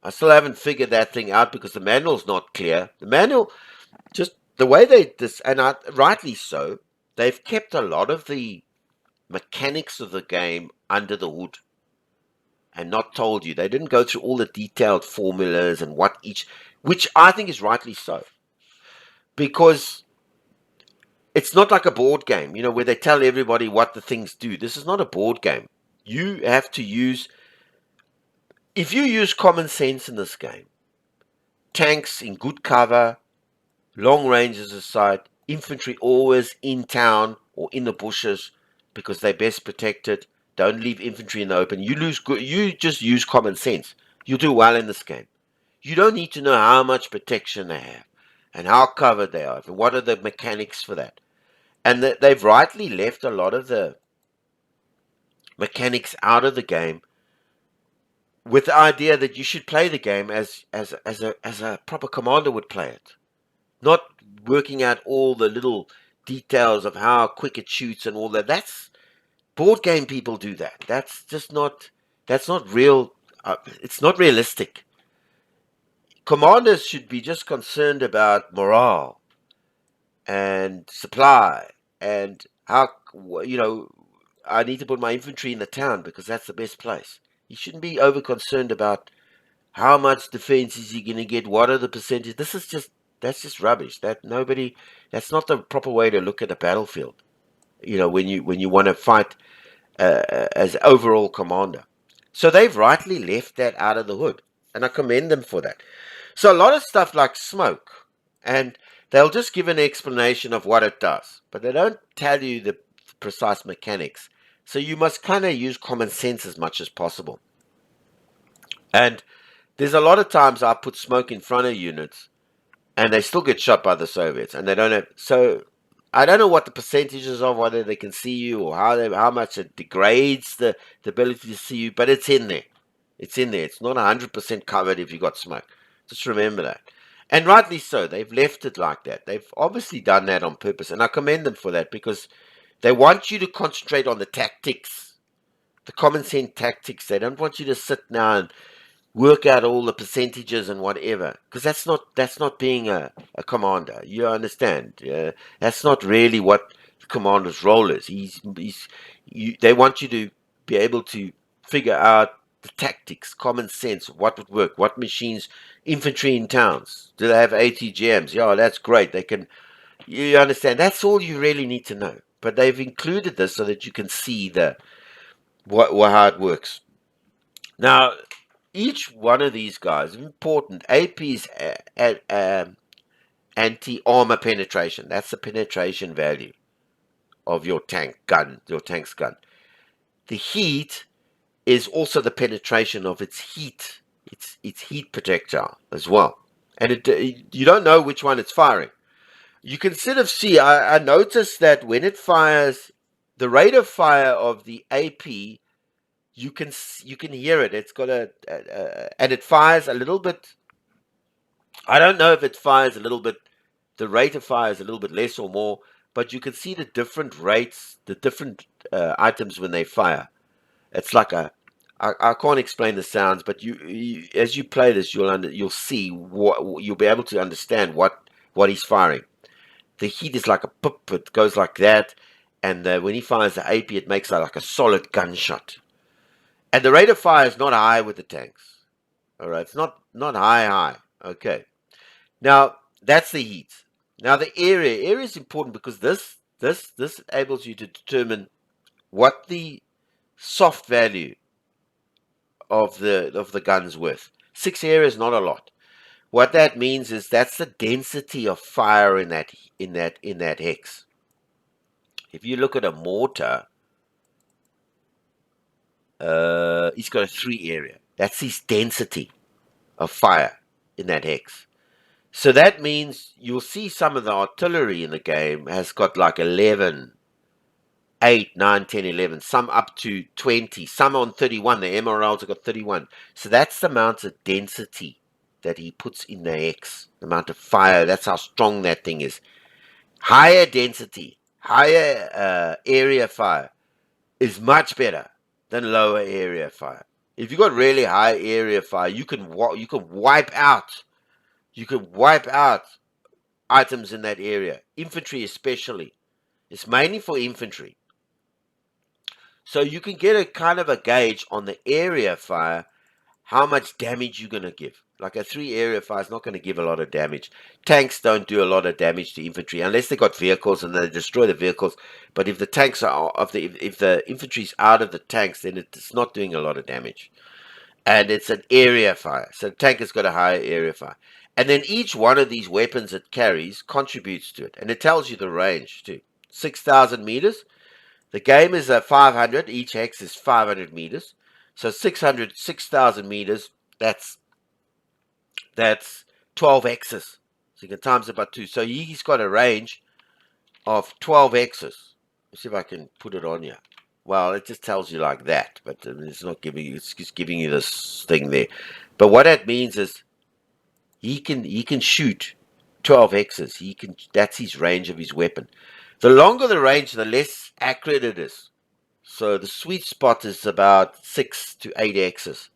I still haven't figured that thing out because the manual's not clear. The manual, just the way rightly so, they've kept a lot of the mechanics of the game under the hood and not told you. They didn't go through all the detailed formulas and which I think is rightly so. Because it's not like a board game, where they tell everybody what the things do. This is not a board game. You have to if you use common sense in this game, tanks in good cover, long ranges of sight, infantry always in town or in the bushes because they're best protected. Don't leave infantry in the open. You just use common sense. You'll do well in this game. You don't need to know how much protection they have and how covered they are and what are the mechanics for that. And they've rightly left a lot of the mechanics out of the game with the idea that you should play the game as a proper commander would play it. Not working out all the little details of how quick it shoots and all that. That's board game people do that. That's not real. It's not realistic. Commanders should be just concerned about morale and supply and how, I need to put my infantry in the town because that's the best place. You shouldn't be over concerned about How much defense is he going to get? What are the percentages? That's just rubbish. That's not the proper way to look at a battlefield. When you want to fight as overall commander. So they've rightly left that out of the hood, and I commend them for that. So a lot of stuff like smoke, and they'll just give an explanation of what it does, but they don't tell you the precise mechanics. So you must kind of use common sense as much as possible. And there's a lot of times I put smoke in front of units, and they still get shot by the Soviets, and they don't have. So I don't know what the percentages of whether they can see you or how much it degrades the ability to see you, but it's in there. It's in there. It's not 100% covered if you got smoke. Just remember that. And rightly so. They've left it like that. They've obviously done that on purpose, and I commend them for that because they want you to concentrate on the tactics, the common sense tactics. They don't want you to sit now and work out all the percentages and whatever, because that's not being a commander. You understand? That's not really what the commander's role is. They want you to be able to figure out the tactics, common sense, what would work, what machines, infantry in towns. Do they have ATGMs? Yeah, that's great. They can. You understand? That's all you really need to know. But they've included this so that you can see how it works. Now, each one of these guys is important. AP is anti-armor penetration. That's the penetration value of your tank's gun. The heat is also the penetration of its heat, its heat projectile as well. And you don't know which one it's firing. You can sort of see. I noticed that when it fires, the rate of fire of the AP. You can hear it. It's got and it fires a little bit. I don't know if it fires a little bit. The rate of fire is a little bit less or more, but you can see the different rates, the different items when they fire. It's like I can't explain the sounds, but as you play this, you'll see you'll be able to understand what he's firing. The heat is like a pip. It goes like that, and when he fires the AP, it makes like a solid gunshot. And the rate of fire is not high with the tanks. All right, it's not high. Okay. Now that's the heat. Now the area is important because this enables you to determine what the soft value of the gun's worth. 6 area is not a lot. What that means is that's the density of fire in that hex. If you look at a mortar, he's got a 3 area. That's his density of fire in that hex. So that means you'll see some of the artillery in the game has got like 11, 8, 9, 10, 11, some up to 20, some on 31. The MRLs have got 31. So that's the amount of density that he puts in the hex, the amount of fire. That's how strong that thing is. Higher density, higher area fire is much better than lower area fire. If you've got really high area fire, you can wipe out items in that area. Infantry especially. It's mainly for infantry. So you can get a kind of a gauge on the area fire, how much damage you're going to give. Like a 3 area fire is not going to give a lot of damage. Tanks don't do a lot of damage to infantry unless they got vehicles and they destroy the vehicles. But if the tanks are if the infantry's out of the tanks, then it's not doing a lot of damage. And it's an area fire. So the tank has got a higher area fire. And then each one of these weapons it carries contributes to it. And it tells you the range too. 6,000 meters. The game is 500. Each hex is 500 meters. So 6,000 meters, that's 12 hexes. So you can times it by 2. So he's got a range of 12 hexes. Let's see if I can put it on you. Well, it just tells you like that, but it's not giving you. It's just giving you this thing there. But what that means is he can shoot 12 hexes. That's his range of his weapon. The longer the range, the less accurate it is. So the sweet spot is about 6 to 8 hexes.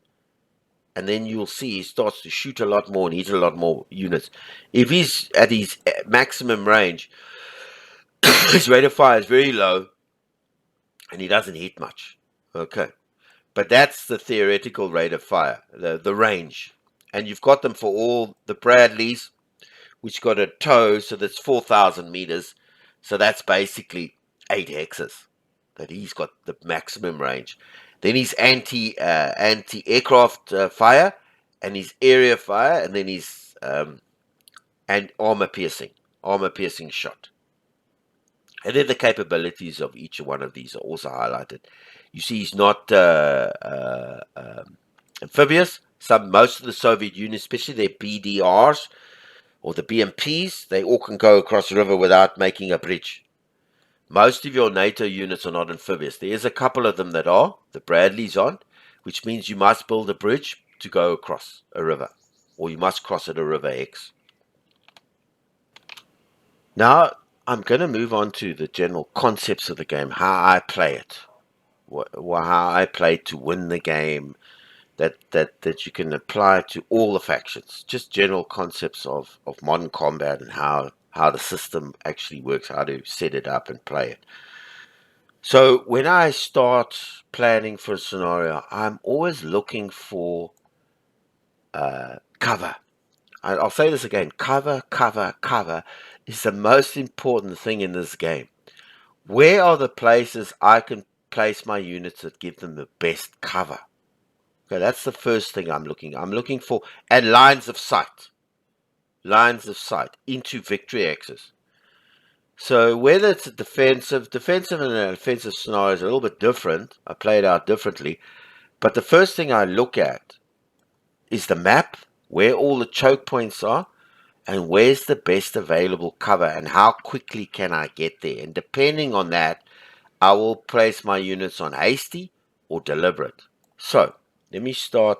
And then you'll see he starts to shoot a lot more and hit a lot more units. If he's at his maximum range, his rate of fire is very low and he doesn't hit much. Okay. But that's the theoretical rate of fire, the range. and you've got them for all the Bradleys, which got a tow, so that's 4,000 meters. So that's basically 8 hexes that he's got the maximum range. Then his anti-aircraft fire, and his area fire, and then his and armor piercing shot. And then the capabilities of each one of these are also highlighted. You see, he's not amphibious. Most of the Soviet Union, especially their BDRs or the BMPs, they all can go across the river without making a bridge. Most of your NATO units are not amphibious. There is a couple of them that are. The Bradleys aren't, which means you must build a bridge to go across a river, or you must cross at a river X. Now, I'm going to move on to the general concepts of the game, how I play it, how I play to win the game, that you can apply to all the factions. Just general concepts of modern combat and how the system actually works, how to set it up and play it. So when I start planning for a scenario, I'm always looking for cover. I'll say this again, cover is the most important thing in this game. Where are the places I can place my units that give them the best cover? Okay, that's the first thing I'm looking for, and lines of sight into victory axes. So whether it's a defensive and an offensive scenario is a little bit different. I play it out differently. But the first thing I look at is the map, where all the choke points are, and where's the best available cover, and how quickly can I get there. And depending on that, I will place my units on hasty or deliberate. So let me start.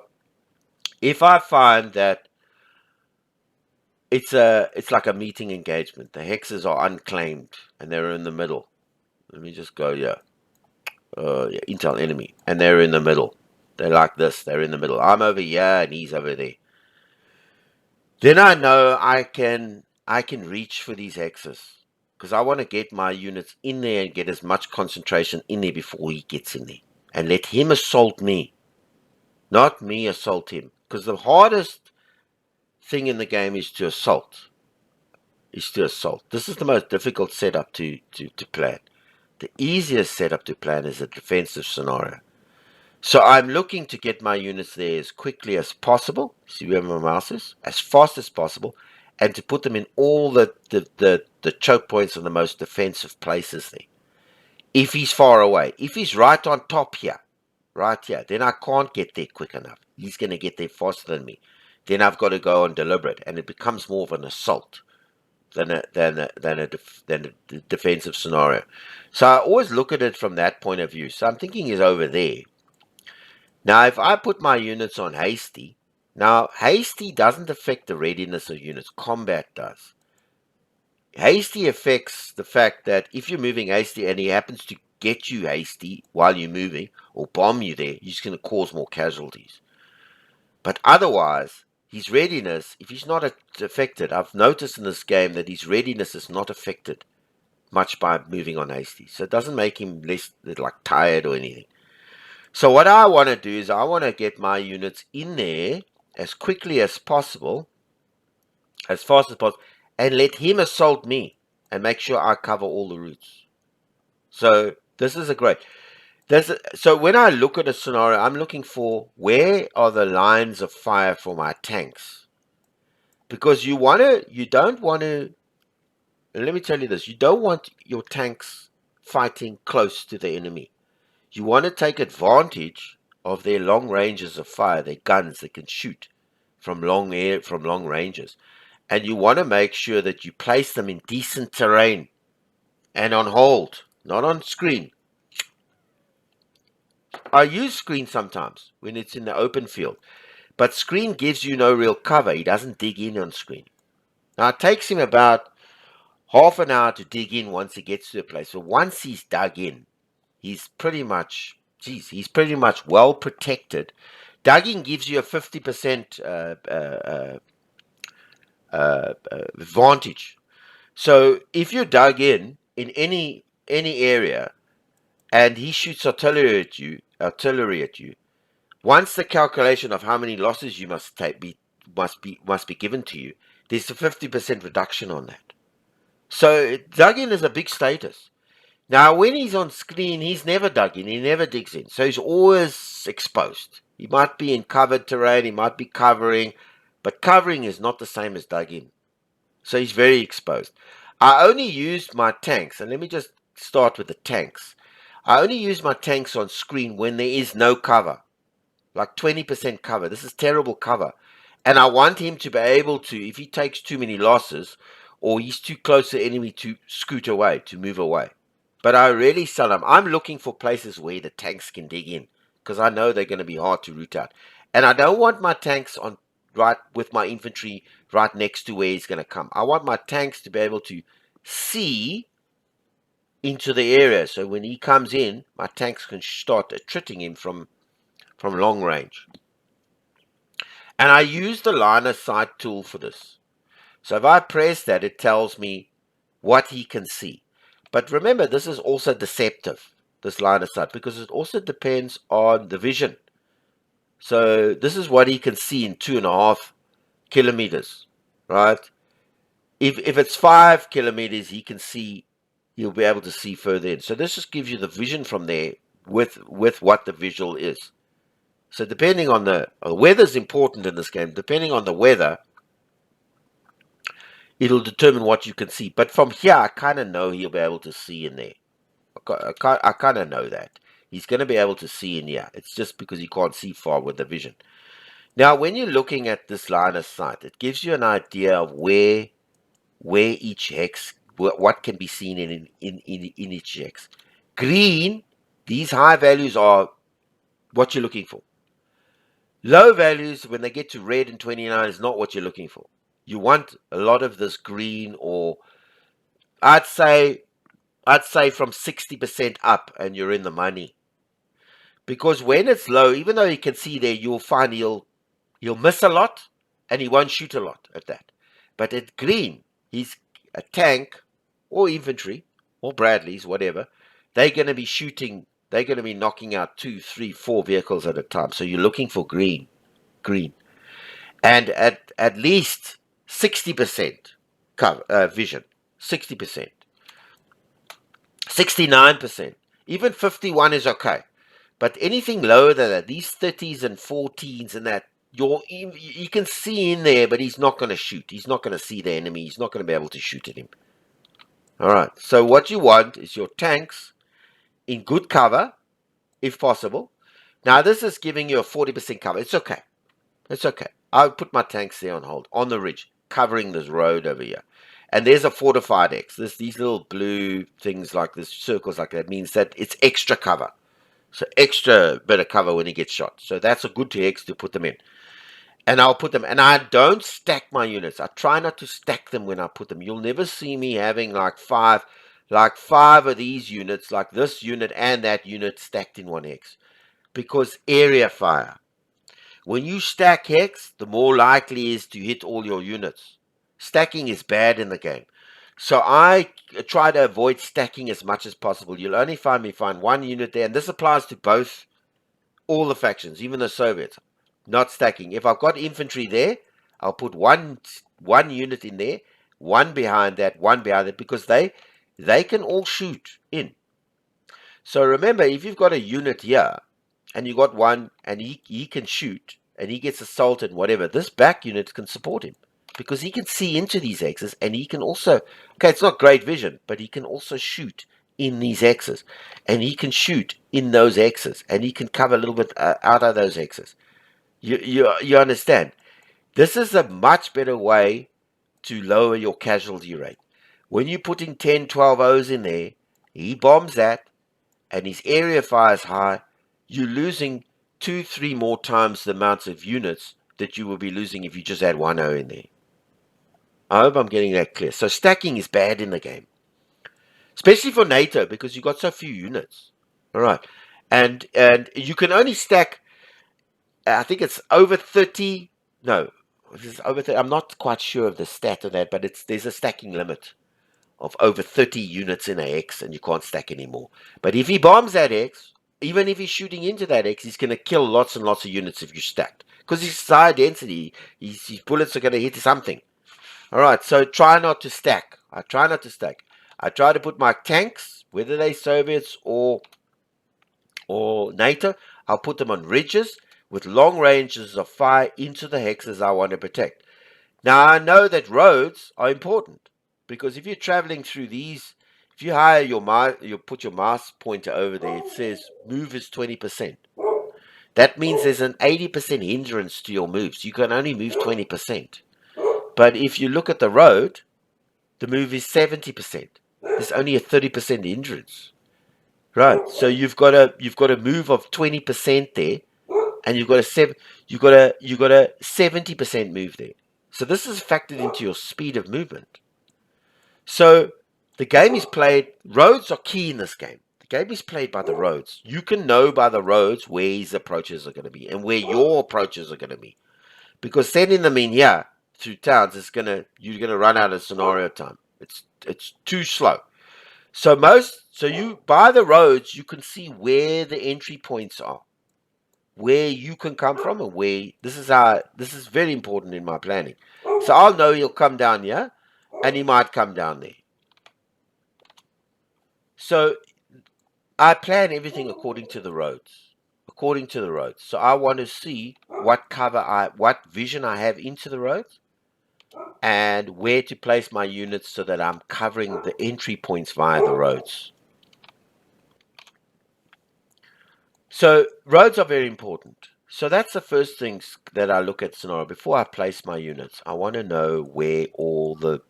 If I find that it's like a meeting engagement, the hexes are unclaimed and they're in the middle. Let me just go here. Intel enemy, and they're in the middle. They're like this. They're in the middle. I'm over here and he's over there. Then I know I can reach for these hexes, because I want to get my units in there and get as much concentration in there before he gets in there, and let him assault me, not me assault him. Because the hardest thing in the game is to assault. This is the most difficult setup to plan. The easiest setup to plan is a defensive scenario. So I'm looking to get my units there as quickly as possible. See where my mouse is? As fast as possible. And to put them in all the choke points and the most defensive places there. If he's far away. If he's right on top here, then I can't get there quick enough. He's going to get there faster than me. Then I've got to go on deliberate. And it becomes more of an assault than a defensive scenario. So I always look at it from that point of view. So I'm thinking he's over there. Now, if I put my units on hasty, now hasty doesn't affect the readiness of units. Combat does. Hasty affects the fact that if you're moving hasty and he happens to get you hasty while you're moving or bomb you there, you're just going to cause more casualties. But otherwise, his readiness, if he's not affected, I've noticed in this game that his readiness is not affected much by moving on hasty. So it doesn't make him less like tired or anything. So what I want to do is I want to get my units in there as quickly as possible, as fast as possible, and let him assault me and make sure I cover all the routes. So this is a great. So when I look at a scenario, I'm looking for where are the lines of fire for my tanks. Because you don't want to, let me tell you this, you don't want your tanks fighting close to the enemy. You want to take advantage of their long ranges of fire, their guns that can shoot from long ranges. And you want to make sure that you place them in decent terrain and on hold, not on screen. I use screen sometimes when it's in the open field, but screen gives you no real cover. He doesn't dig in on screen. Now it takes him about half an hour to dig in once he gets to a place. So once he's dug in, he's pretty much well protected. Dugging gives you a 50% advantage. So if you dug in any area and he shoots artillery at you, once the calculation of how many losses you must take must be given to you, there's a 50% reduction on that. So dug in is a big status. Now, when he's on screen, he's never dug in. He never digs in. So he's always exposed. He might be in covered terrain. He might be covering. But covering is not the same as dug in. So he's very exposed. I only used my tanks. And let me just start with the tanks. I only use my tanks on screen when there is no cover. Like 20% cover. This is terrible cover. And I want him to be able to, if he takes too many losses, or he's too close to the enemy, to scoot away, to move away. But I really seldom. I'm looking for places where the tanks can dig in, because I know they're going to be hard to root out. And I don't want my tanks on right with my infantry right next to where he's going to come. I want my tanks to be able to see into the area, so when he comes in, my tanks can start attriting him from long range. And I use the line of sight tool for this. So if I press that, it tells me what he can see. But remember, this is also deceptive, this line of sight, because it also depends on the vision. So this is what he can see in 2.5 kilometers, right? If it's 5 kilometers, he'll be able to see further in. So this just gives you the vision from there with what the visual is. So depending on the weather is important in this game. Depending on the weather, it'll determine what you can see. But from here, I kind of know he'll be able to see in there. I kind of know that. He's going to be able to see in here. It's just because he can't see far with the vision. Now, when you're looking at this line of sight, it gives you an idea of where each hex, what can be seen in each hex. Green, these high values are what you're looking for. Low values, when they get to red and 29, is not what you're looking for. You want a lot of this green, or I'd say from 60% up, and you're in the money. Because when it's low, even though you can see there, you'll find he'll miss a lot, and he won't shoot a lot at that. But at green, he's a tank or infantry or Bradleys, whatever. They're going to be shooting. They're going to be knocking out 2, 3, 4 vehicles at a time. So you're looking for green, and at least 60% cover vision, 60%, 69%, even 51 is okay. But anything lower than that, these 30s and 14s and that, you can see in there, but he's not going to shoot. He's not going to see the enemy. He's not going to be able to shoot at him. All right. So what you want is your tanks in good cover, if possible. Now, this is giving you a 40% cover. It's okay. It's okay. I'll put my tanks there on hold, on the ridge, covering this road over here. And there's a fortified X. These little blue things like this, circles like that, means that it's extra cover. So extra bit of cover when he gets shot. So that's a good X to put them in. And I'll put them, and I don't stack my units. I try not to stack them when I put them. You'll never see me having like five of these units, like this unit and that unit stacked in one X. Because area fire. When you stack hex, the more likely is to hit all your units. Stacking is bad in the game. So I try to avoid stacking as much as possible. You'll only find me find one unit there, and this applies to all the factions, even the Soviets. Not stacking. If I've got infantry there, I'll put one unit in there, one behind that, because they can all shoot in. So remember, if you've got a unit here, and you got one, and he can shoot, and he gets assaulted, whatever, this back unit can support him. Because he can see into these X's, and he can also, okay, it's not great vision, but he can also shoot in these X's. And he can shoot in those X's, and he can cover a little bit out of those X's. You understand? This is a much better way to lower your casualty rate. When you're putting 10, 12 O's in there, he bombs that, and his area fire is high, you're losing 2, 3 more times the amounts of units that you will be losing if you just had 1 O in there. I hope I'm getting that clear. So stacking is bad in the game. Especially for NATO, because you've got so few units. All right. And you can only stack, I think it's over 30. No, it's over 30. I'm not quite sure of the stat of that, but there's a stacking limit of over 30 units in a X, and you can't stack anymore. But if he bombs that X, even if he's shooting into that X, he's going to kill lots and lots of units if you stacked, because he's high density. His bullets are going to hit something. All right, so try not to stack. I try not to stack. I try to put my tanks, whether they're Soviets or NATO, I'll put them on ridges with long ranges of fire into the hexes I want to protect. Now, I know that roads are important because if you're traveling through these, if you hire you put your mouse pointer over there, it says move is 20%. That means there's an 80% hindrance to your moves. You can only move 20%. But if you look at the road, the move is 70%. There's only a 30% hindrance. Right. So you've got a move of 20% there, and you've got a 70% move there. So this is factored into your speed of movement. So the game is played. Roads are key in this game. The game is played by the roads. You can know by the roads where his approaches are going to be and where your approaches are going to be. Because sending them in here through towns you're gonna run out of scenario time. It's too slow. So you by the roads you can see where the entry points are, where you can come from, and where this is very important in my planning. So I'll know he'll come down here, and he might come down there. So I plan everything according to the roads. According to the roads. So I want to see what vision I have into the roads, and where to place my units so that I'm covering the entry points via the roads. So roads are very important. So that's the first things that I look at scenario. Before I place my units, I want to know where all the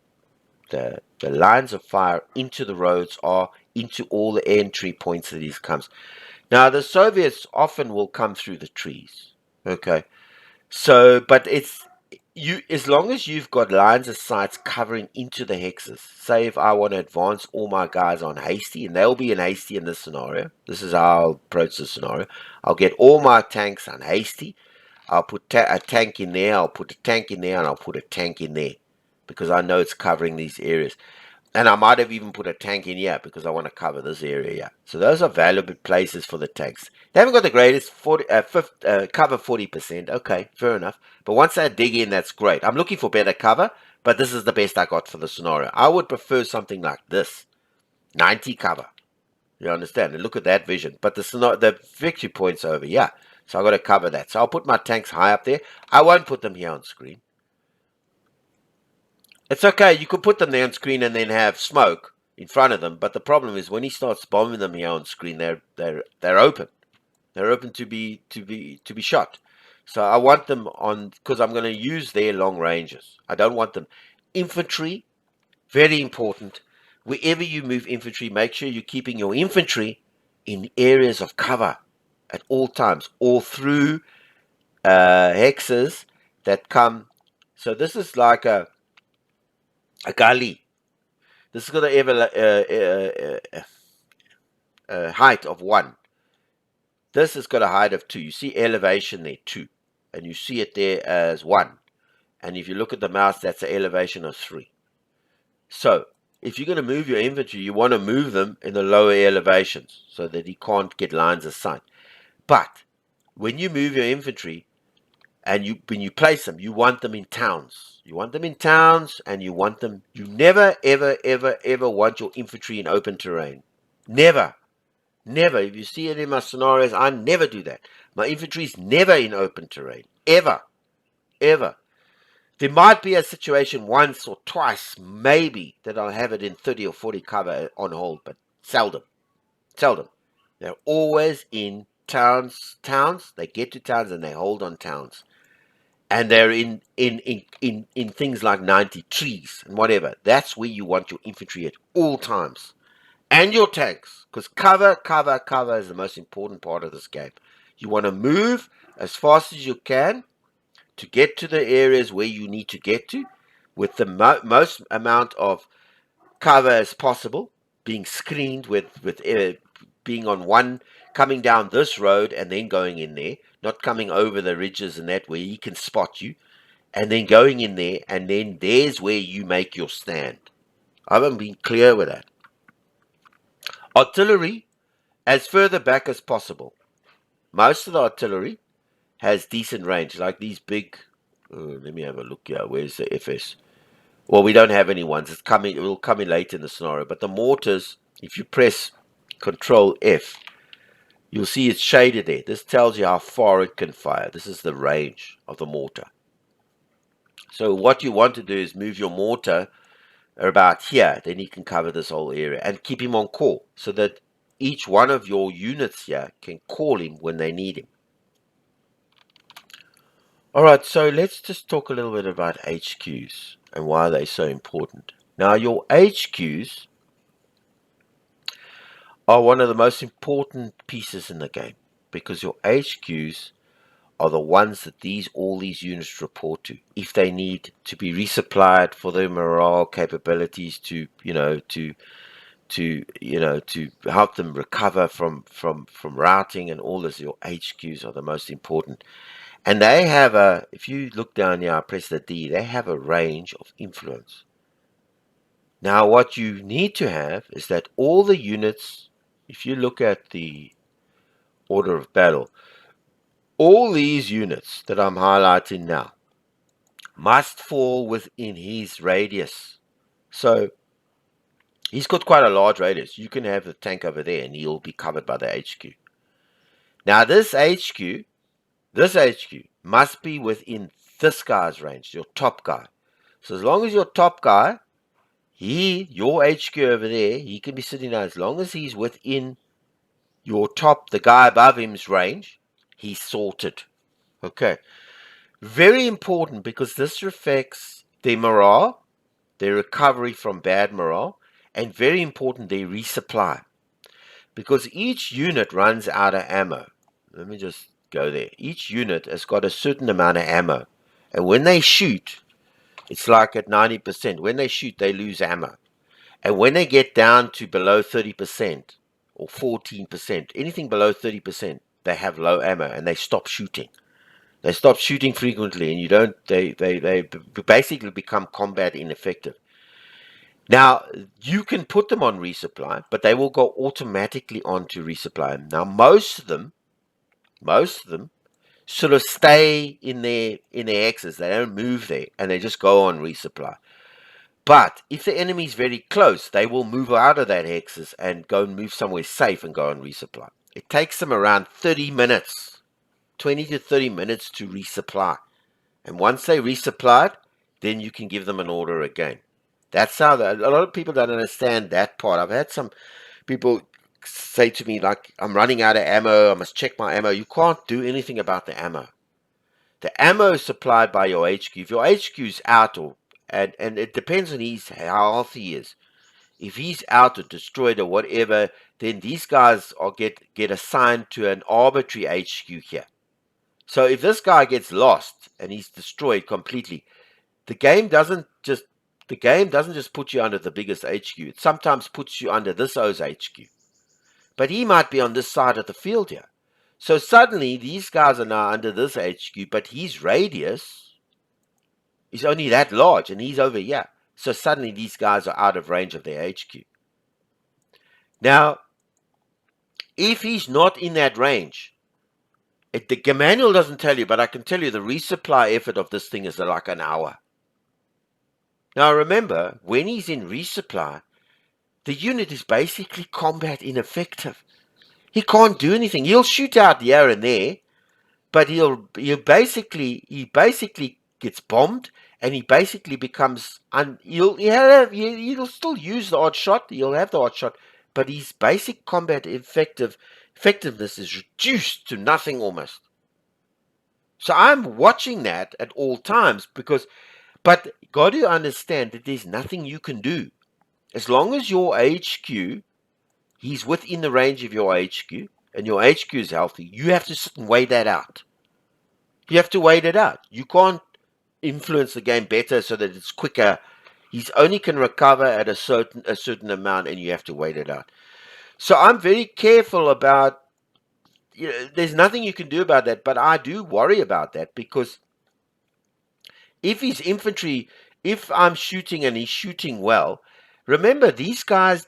lines of fire into the roads are, into all the entry points that he comes. Now, the Soviets often will come through the trees. Okay. So, but as long as you've got lines of sights covering into the hexes. Say if I want to advance all my guys on hasty, and they'll be in hasty in this scenario. This is how I'll approach the scenario. I'll get all my tanks on hasty. I'll put a tank in there. I'll put a tank in there, and I'll put a tank in there because I know it's covering these areas. And I might have even put a tank in here because I want to cover this area here. So those are valuable places for the tanks. They haven't got the greatest cover 40%. Okay, fair enough. But once they dig in, that's great. I'm looking for better cover, but this is the best I got for the scenario. I would prefer something like this. 90 cover. You understand? And look at that vision. But the victory point's over here. So I've got to cover that. So I'll put my tanks high up there. I won't put them here on screen. It's okay. You could put them there on screen and then have smoke in front of them. But the problem is when he starts bombing them here on screen, they're open. They're open to be shot. So I want them on because I'm going to use their long ranges. I don't want them. Infantry, very important. Wherever you move infantry, make sure you're keeping your infantry in areas of cover at all times, all through hexes that come. So this is like a gully. This has got a height of 1. This has got a height of 2. You see elevation there, 2. And you see it there as 1. And if you look at the mouse, that's an elevation of 3. So, if you're going to move your infantry, you want to move them in the lower elevations so that he can't get lines of sight. But, when you move your infantry, and when you place them, you want them in towns. You want them in towns, and you never, ever, ever, ever want your infantry in open terrain. Never. Never. If you see it in my scenarios, I never do that. My infantry is never in open terrain. Ever. Ever. There might be a situation once or twice, maybe, that I'll have it in 30 or 40 cover on hold, but seldom. Seldom. They're always in towns. They get to towns and they hold on towns. And they're in things like 90 trees and whatever. That's where you want your infantry at all times. And your tanks. Because cover is the most important part of this game. You want to move as fast as you can to get to the areas where you need to get to with the most amount of cover as possible, being screened with being on one, coming down this road and then going in there, not coming over the ridges and that where he can spot you, and then going in there, and then there's where you make your stand. I haven't been clear with that. Artillery, as further back as possible. Most of the artillery has decent range, like these big. Let me have a look here. Where's the FS? Well, we don't have any ones. It's coming. It will come in late in the scenario. But the mortars, if you press Control F, you'll see it's shaded there. This tells you how far it can fire. This is the range of the mortar. So what you want to do is move your mortar about here. Then you can cover this whole area and keep him on call so that each one of your units here can call him when they need him. All right, so let's just talk a little bit about HQs and why they're so important. Now, your HQs are one of the most important pieces in the game because your HQs are the ones that all these units report to. If they need to be resupplied for their morale capabilities to help them recover from routing and all this, your HQs are the most important. And they have if you look down here, I press the D, they have a range of influence. Now, what you need to have is that all the units, if you look at the order of battle, all these units that I'm highlighting now must fall within his radius. So he's got quite a large radius. You can have the tank over there and he'll be covered by the HQ. Now, this HQ must be within this guy's range, your top guy. So as long as your top guy, your HQ over there, he can be sitting there. As long as he's within your top, the guy above him's range, he's sorted. Okay. Very important because this affects their morale, their recovery from bad morale, and very important, their resupply. Because each unit runs out of ammo. Let me just go there. Each unit has got a certain amount of ammo. And when they shoot, it's like at 90%. When they shoot, they lose ammo. And when they get down to below 30% or 14%, anything below 30%, they have low ammo and they stop shooting. They stop shooting frequently, and they basically become combat ineffective. Now, you can put them on resupply, but they will go automatically on to resupply. Now, most of them sort of stay in their X's. They don't move there, and they just go on resupply. But if the enemy's very close, they will move out of that hexes and go and move somewhere safe and go on resupply. It takes them around 30 minutes, 20 to 30 minutes to resupply. And once they resupplied, then you can give them an order again. That's how a lot of people don't understand that part. I've had some people say to me, like, I'm running out of ammo, I must check my ammo. You can't do anything about the ammo. The ammo is supplied by your HQ. If your HQ is out, and it depends on how healthy he is. If he's out or destroyed or whatever, then these guys get assigned to an arbitrary HQ here. So if this guy gets lost and he's destroyed completely, the game doesn't just put you under the biggest HQ. It sometimes puts you under this O's HQ. But he might be on this side of the field here. So suddenly these guys are now under this HQ, but his radius is only that large and he's over here. So suddenly these guys are out of range of their HQ. Now, if he's not in that range, the manual doesn't tell you, but I can tell you the resupply effort of this thing is like an hour. Now remember, when he's in resupply, the unit is basically combat ineffective. He can't do anything. He'll shoot out here and there, but he basically gets bombed, and he basically becomes he'll still use the odd shot. He'll have the odd shot, but his basic combat effectiveness is reduced to nothing almost. So I'm watching that at all times but got to understand that there's nothing you can do. As long as your HQ, he's within the range of your HQ, and your HQ is healthy, you have to sit and wait that out. You have to wait it out. You can't influence the game better so that it's quicker. He's only can recover at a certain amount, and you have to wait it out. So I'm very careful about, there's nothing you can do about that, but I do worry about that because if he's infantry, if I'm shooting and he's shooting well, remember these guys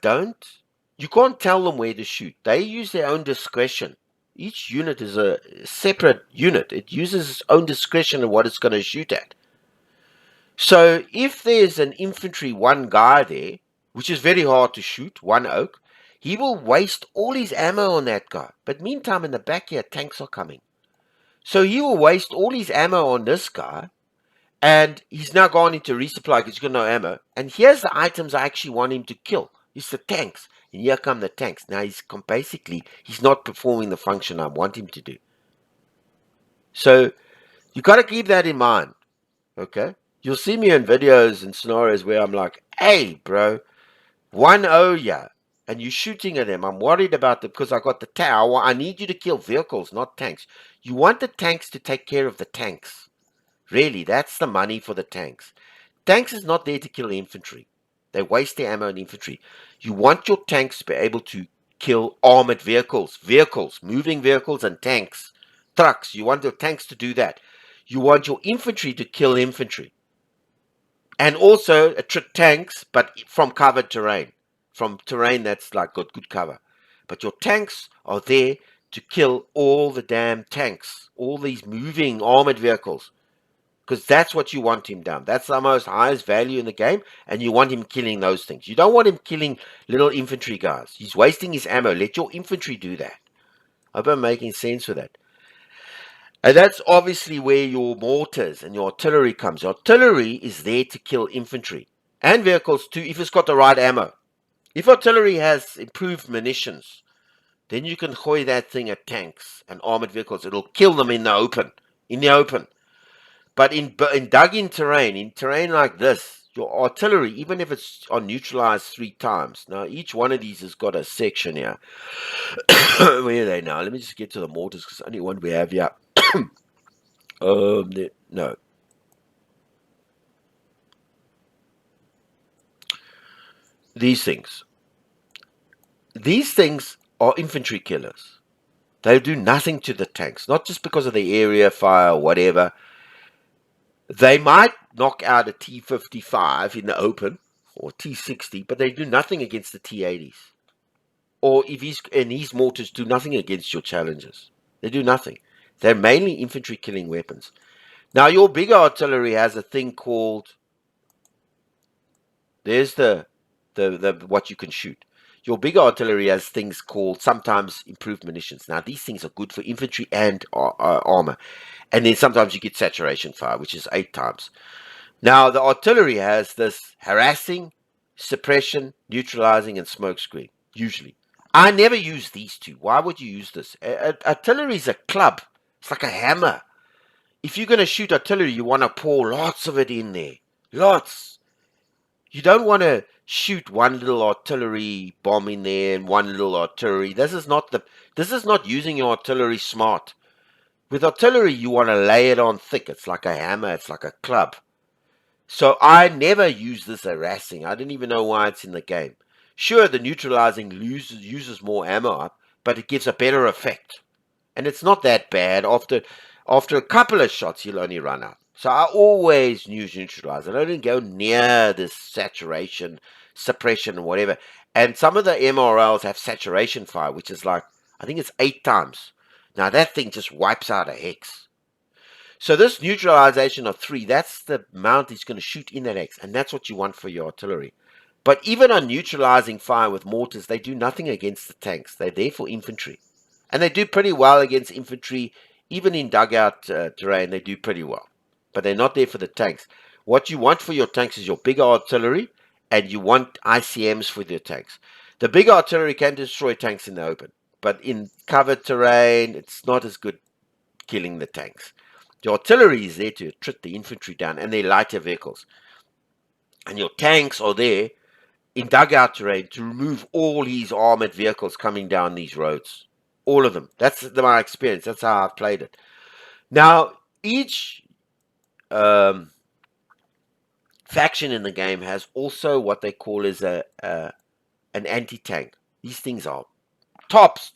you can't tell them where to shoot. They use their own discretion. Each unit is a separate unit. It uses its own discretion of what it's going to shoot at. So if there's an infantry one guy there, which is very hard to shoot, one oak, he will waste all his ammo on that guy. But meantime, in the back here, tanks are coming. So he will waste all his ammo on this guy, and he's now gone into resupply because he's got no ammo. And here's the items I actually want him to kill. It's the tanks. And here come the tanks. Now he's not performing the function I want him to do. So you got to keep that in mind. Okay? You'll see me in videos and scenarios where I'm like, hey, bro, 1-0 yeah. And you're shooting at them. I'm worried about them because I got the tower. I need you to kill vehicles, not tanks. You want the tanks to take care of the tanks. Really, that's the money for the tanks. Tanks is not there to kill infantry. They waste their ammo on infantry. You want your tanks to be able to kill armored vehicles, moving vehicles and tanks, trucks. You want your tanks to do that. You want your infantry to kill infantry. And also tanks, but from covered terrain, from terrain that's like got good cover. But your tanks are there to kill all the damn tanks, all these moving armored vehicles. Because that's what you want him down. That's the most highest value in the game, and you want him killing those things. You don't want him killing little infantry guys. He's wasting his ammo. Let your infantry do that. I hope I'm making sense with that. And that's obviously where your mortars and your artillery comes. Your artillery is there to kill infantry and vehicles too, if it's got the right ammo. If artillery has improved munitions, then you can hoy that thing at tanks and armored vehicles. It'll kill them in the open. But in dug-in terrain like this, your artillery, even if it's on neutralized 3 times, now each one of these has got a section here. Where are they now? Let me just get to the mortars because only one we have here. No. These things. These things are infantry killers. They do nothing to the tanks, not just because of the area fire or whatever. They might knock out a T-55 in the open or T-60, but they do nothing against the T-80s. Or if these mortars do nothing against your Challengers. They do nothing. They're mainly infantry killing weapons. Now your bigger artillery has a thing called, there's the what you can shoot. Your bigger artillery has things called sometimes improved munitions. Now these things are good for infantry and armor. And then sometimes you get saturation fire, which is 8 times. Now the artillery has this harassing, suppression, neutralizing, and smokescreen, usually. I never use these two. Why would you use this? Artillery is a club. It's like a hammer. If you're going to shoot artillery, you want to pour lots of it in there. Lots. You don't want to shoot one little artillery bomb in there and one little artillery. This is not using your artillery smart. With artillery, you want to lay it on thick. It's like a hammer. It's like a club. So I never use this harassing. I didn't even know why it's in the game. Sure, the neutralizing uses more ammo up, but it gives a better effect. And it's not that bad. After a couple of shots, you'll only run out. So I always use neutralizer. I don't go near this saturation, suppression, and whatever. And some of the MRLs have saturation fire, which is like, I think it's 8 times. Now that thing just wipes out a hex. So this neutralization of 3, that's the amount he's going to shoot in that hex. And that's what you want for your artillery. But even on neutralizing fire with mortars, they do nothing against the tanks. They're there for infantry. And they do pretty well against infantry. Even in dugout terrain, they do pretty well. But they're not there for the tanks. What you want for your tanks is your bigger artillery, and you want ICMs for your tanks. The bigger artillery can destroy tanks in the open. But in covered terrain, it's not as good killing the tanks. The artillery is there to trit the infantry down, and they're lighter vehicles. And your tanks are there in dugout terrain to remove all these armored vehicles coming down these roads. All of them. That's my experience. That's how I've played it. Now, each faction in the game has also what they call is an anti-tank. These things are tops.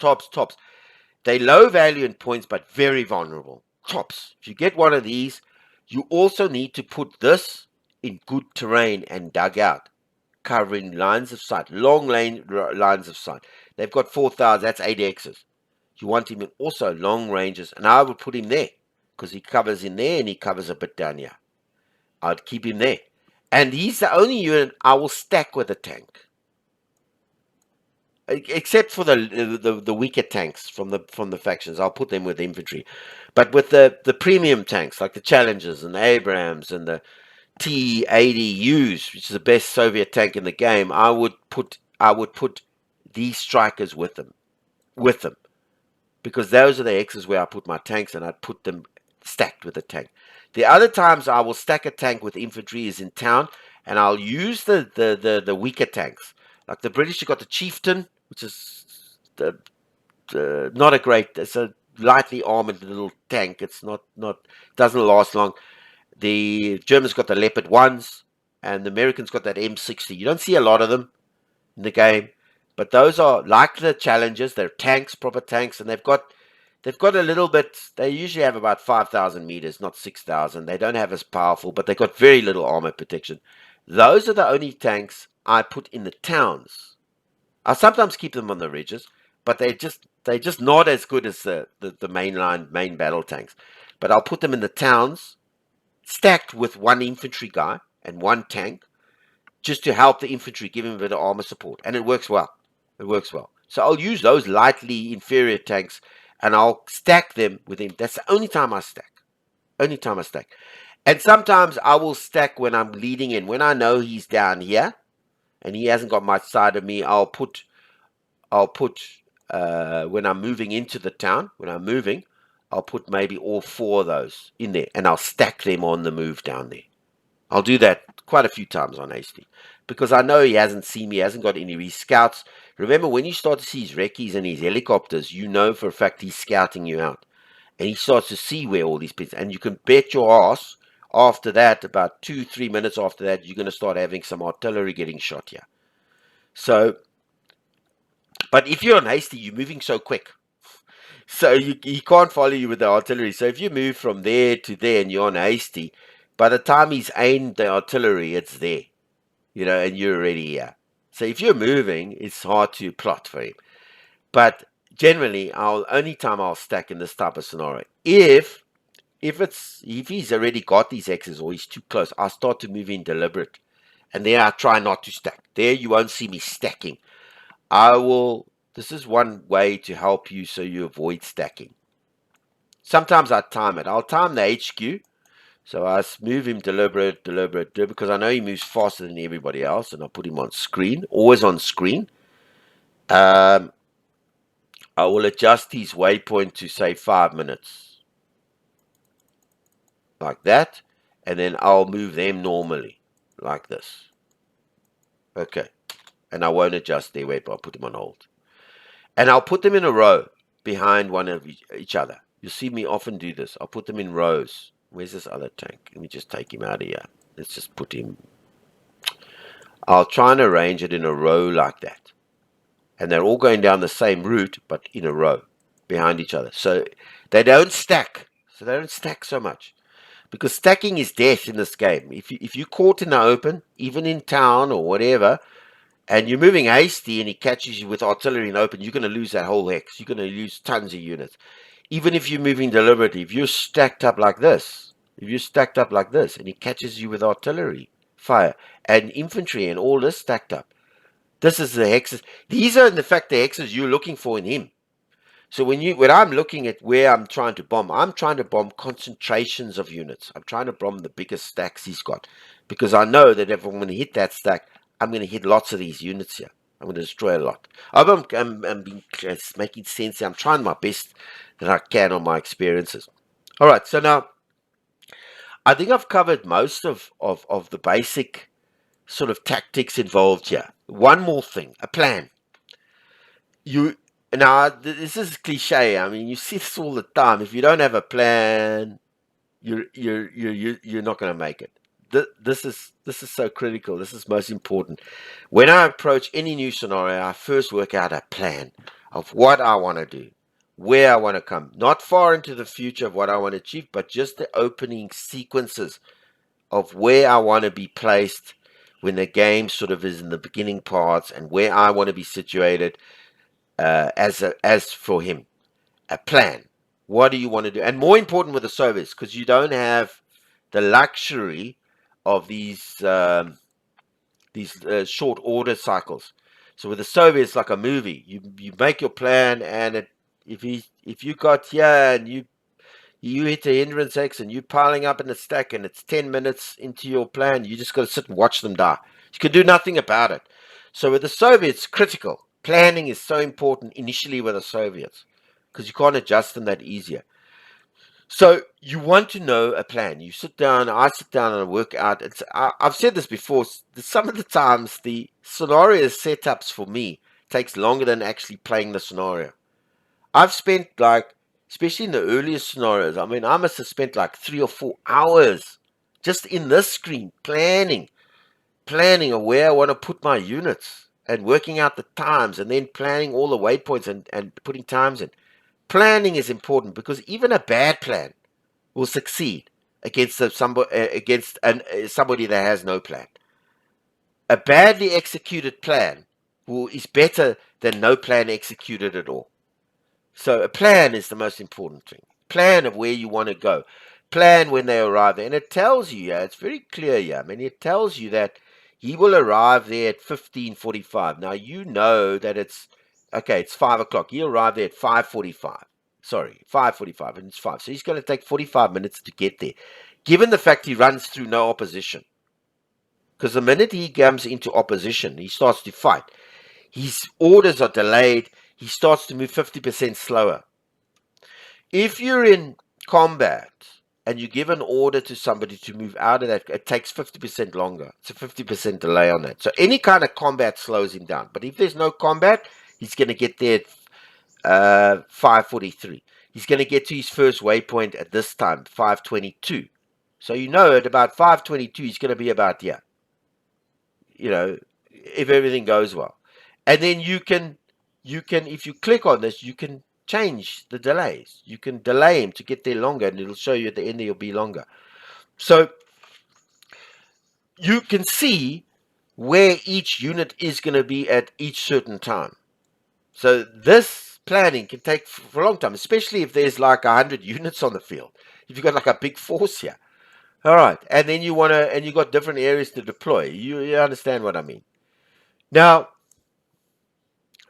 They're low value in points, but very vulnerable. Tops. If you get one of these, you also need to put this in good terrain and dugout, covering lines of sight, long lines of sight. They've got 4,000, that's 8 X's. You want him in also long ranges, and I would put him there because he covers in there and he covers a bit down here. I'd keep him there. And he's the only unit I will stack with a tank. Except for the weaker tanks from the factions. I'll put them with infantry. But with the premium tanks, like the Challengers and the Abrams and the T-80Us, which is the best Soviet tank in the game, I would put these strikers with them. Because those are the X's where I put my tanks, and I'd put them stacked with a tank. The other times I will stack a tank with infantry is in town, and I'll use the weaker tanks. Like the British have got the Chieftain, which is not a great. It's a lightly armored little tank. It's not doesn't last long. The Germans got the Leopard 1s, and the Americans got that M60. You don't see a lot of them in the game, but those are like the Challengers. They're tanks, proper tanks, and they've got a little bit. They usually have about 5,000 meters, not 6,000. They don't have as powerful, but they've got very little armor protection. Those are the only tanks I put in the towns. I sometimes keep them on the ridges, but they're just not as good as the main battle tanks. But I'll put them in the towns, stacked with one infantry guy and one tank, just to help the infantry, give him a bit of armor support, and it works well. So I'll use those lightly inferior tanks, and I'll stack them with him. That's the only time I stack. And sometimes I will stack when I'm leading in. When I know he's down here and he hasn't got much side of me, I'll put when I'm moving into the town, I'll put maybe all 4 of those in there, and I'll stack them on the move down there. I'll do that quite a few times on Hasty, because I know he hasn't seen me, he hasn't got any of his scouts. Remember, when you start to see his recce's and his helicopters, you know for a fact he's scouting you out. And he starts to see where all these bits, and you can bet your ass after that, about 2-3 minutes after that, you're going to start having some artillery getting shot here. So, but if you're on Hasty, you're moving so quick. So he can't follow you with the artillery. So if you move from there to there and you're on Hasty, by the time he's aimed the artillery, it's there. And you're already here. So if you're moving, it's hard to plot for him. But generally, only time I'll stack in this type of scenario, if he's already got these X's or he's too close, I'll start to move in deliberate. And there I try not to stack. There you won't see me stacking. This is one way to help you so you avoid stacking. Sometimes I time it. I'll time the HQ. So I move him deliberate, because I know he moves faster than everybody else, and I'll put him on screen, always on screen. I will adjust his waypoint to, say, 5 minutes. Like that. And then I'll move them normally, like this. Okay. And I won't adjust their waypoint. I'll put them on hold. And I'll put them in a row behind one of each other. You'll see me often do this. I'll put them in rows. Where's this other tank? Let me just take him out of here. Let's just put him. I'll try and arrange it in a row like that. And they're all going down the same route, but in a row behind each other. So they don't stack. So much. Because stacking is death in this game. If you're caught in the open, even in town or whatever, and you're moving Hasty and he catches you with artillery in open, you're going to lose that whole hex. You're going to lose tons of units. Even if you're moving deliberately, if you're stacked up like this, and he catches you with artillery fire and infantry and all this stacked up, this is the hexes. These are, in fact, the hexes you're looking for in him. So when I'm looking at where I'm trying to bomb concentrations of units. I'm trying to bomb the biggest stacks he's got, because I know that if I'm going to hit that stack, I'm going to hit lots of these units here. I'm going to destroy a lot. I'm making sense here. I'm trying my best that I can on my experiences. All right, so now I think I've covered most of the basic sort of tactics involved here. One more thing, a plan. Now this is cliche. I mean, you see this all the time. If you don't have a plan, you're not going to make it. This is so critical. This is most important. When I approach any new scenario, I first work out a plan of what I want to do, where I want to come. Not far into the future of what I want to achieve, but just the opening sequences of where I want to be placed when the game sort of is in the beginning parts, and where I want to be situated as for him. a plan. What do you want to do? And more important with the Soviets, because you don't have the luxury of these short order cycles. So with the Soviets, like a movie, you make your plan, and if you got here and you hit the hindrance X and you're piling up in the stack, and it's 10 minutes into your plan, you just got to sit and watch them die. You can do nothing about it. So with the Soviets, critical planning is so important initially with the Soviets, because you can't adjust them that easier. So you want to know a plan. You sit down, I sit down and work out. I've said this before. Some of the times the scenario setups for me takes longer than actually playing the scenario. I've spent especially in the earliest scenarios, I mean, I must have spent like 3 or 4 hours just in this screen planning of where I want to put my units and working out the times, and then planning all the waypoints and putting times in. Planning is important, because even a bad plan will succeed against somebody that has no plan. A badly executed plan is better than no plan executed at all. So a plan is the most important thing. Plan of where you want to go. Plan when they arrive there. And it tells you, yeah, it's very clear, yeah. I mean, it tells you that he will arrive there at 15:45. Now, you know that it's 5 o'clock. He'll arrive there at 5:45. Sorry, 5:45, and it's 5. So he's going to take 45 minutes to get there, given the fact he runs through no opposition. Because the minute he comes into opposition, he starts to fight. His orders are delayed. He starts to move 50% slower. If you're in combat and you give an order to somebody to move out of that, it takes 50% longer. It's a 50% delay on that. So any kind of combat slows him down. But if there's no combat, he's going to get there at 5:43. He's going to get to his first waypoint at this time, 5:22. So you know at about 5:22, he's going to be about here. If everything goes well. And then you can, if you click on this, you can change the delays. You can delay him to get there longer, and it'll show you at the end he'll be longer. So you can see where each unit is going to be at each certain time. So this planning can take for a long time, especially if there's like 100 units on the field. If you've got like a big force here. All right. And then you've got different areas to deploy. You understand what I mean? Now,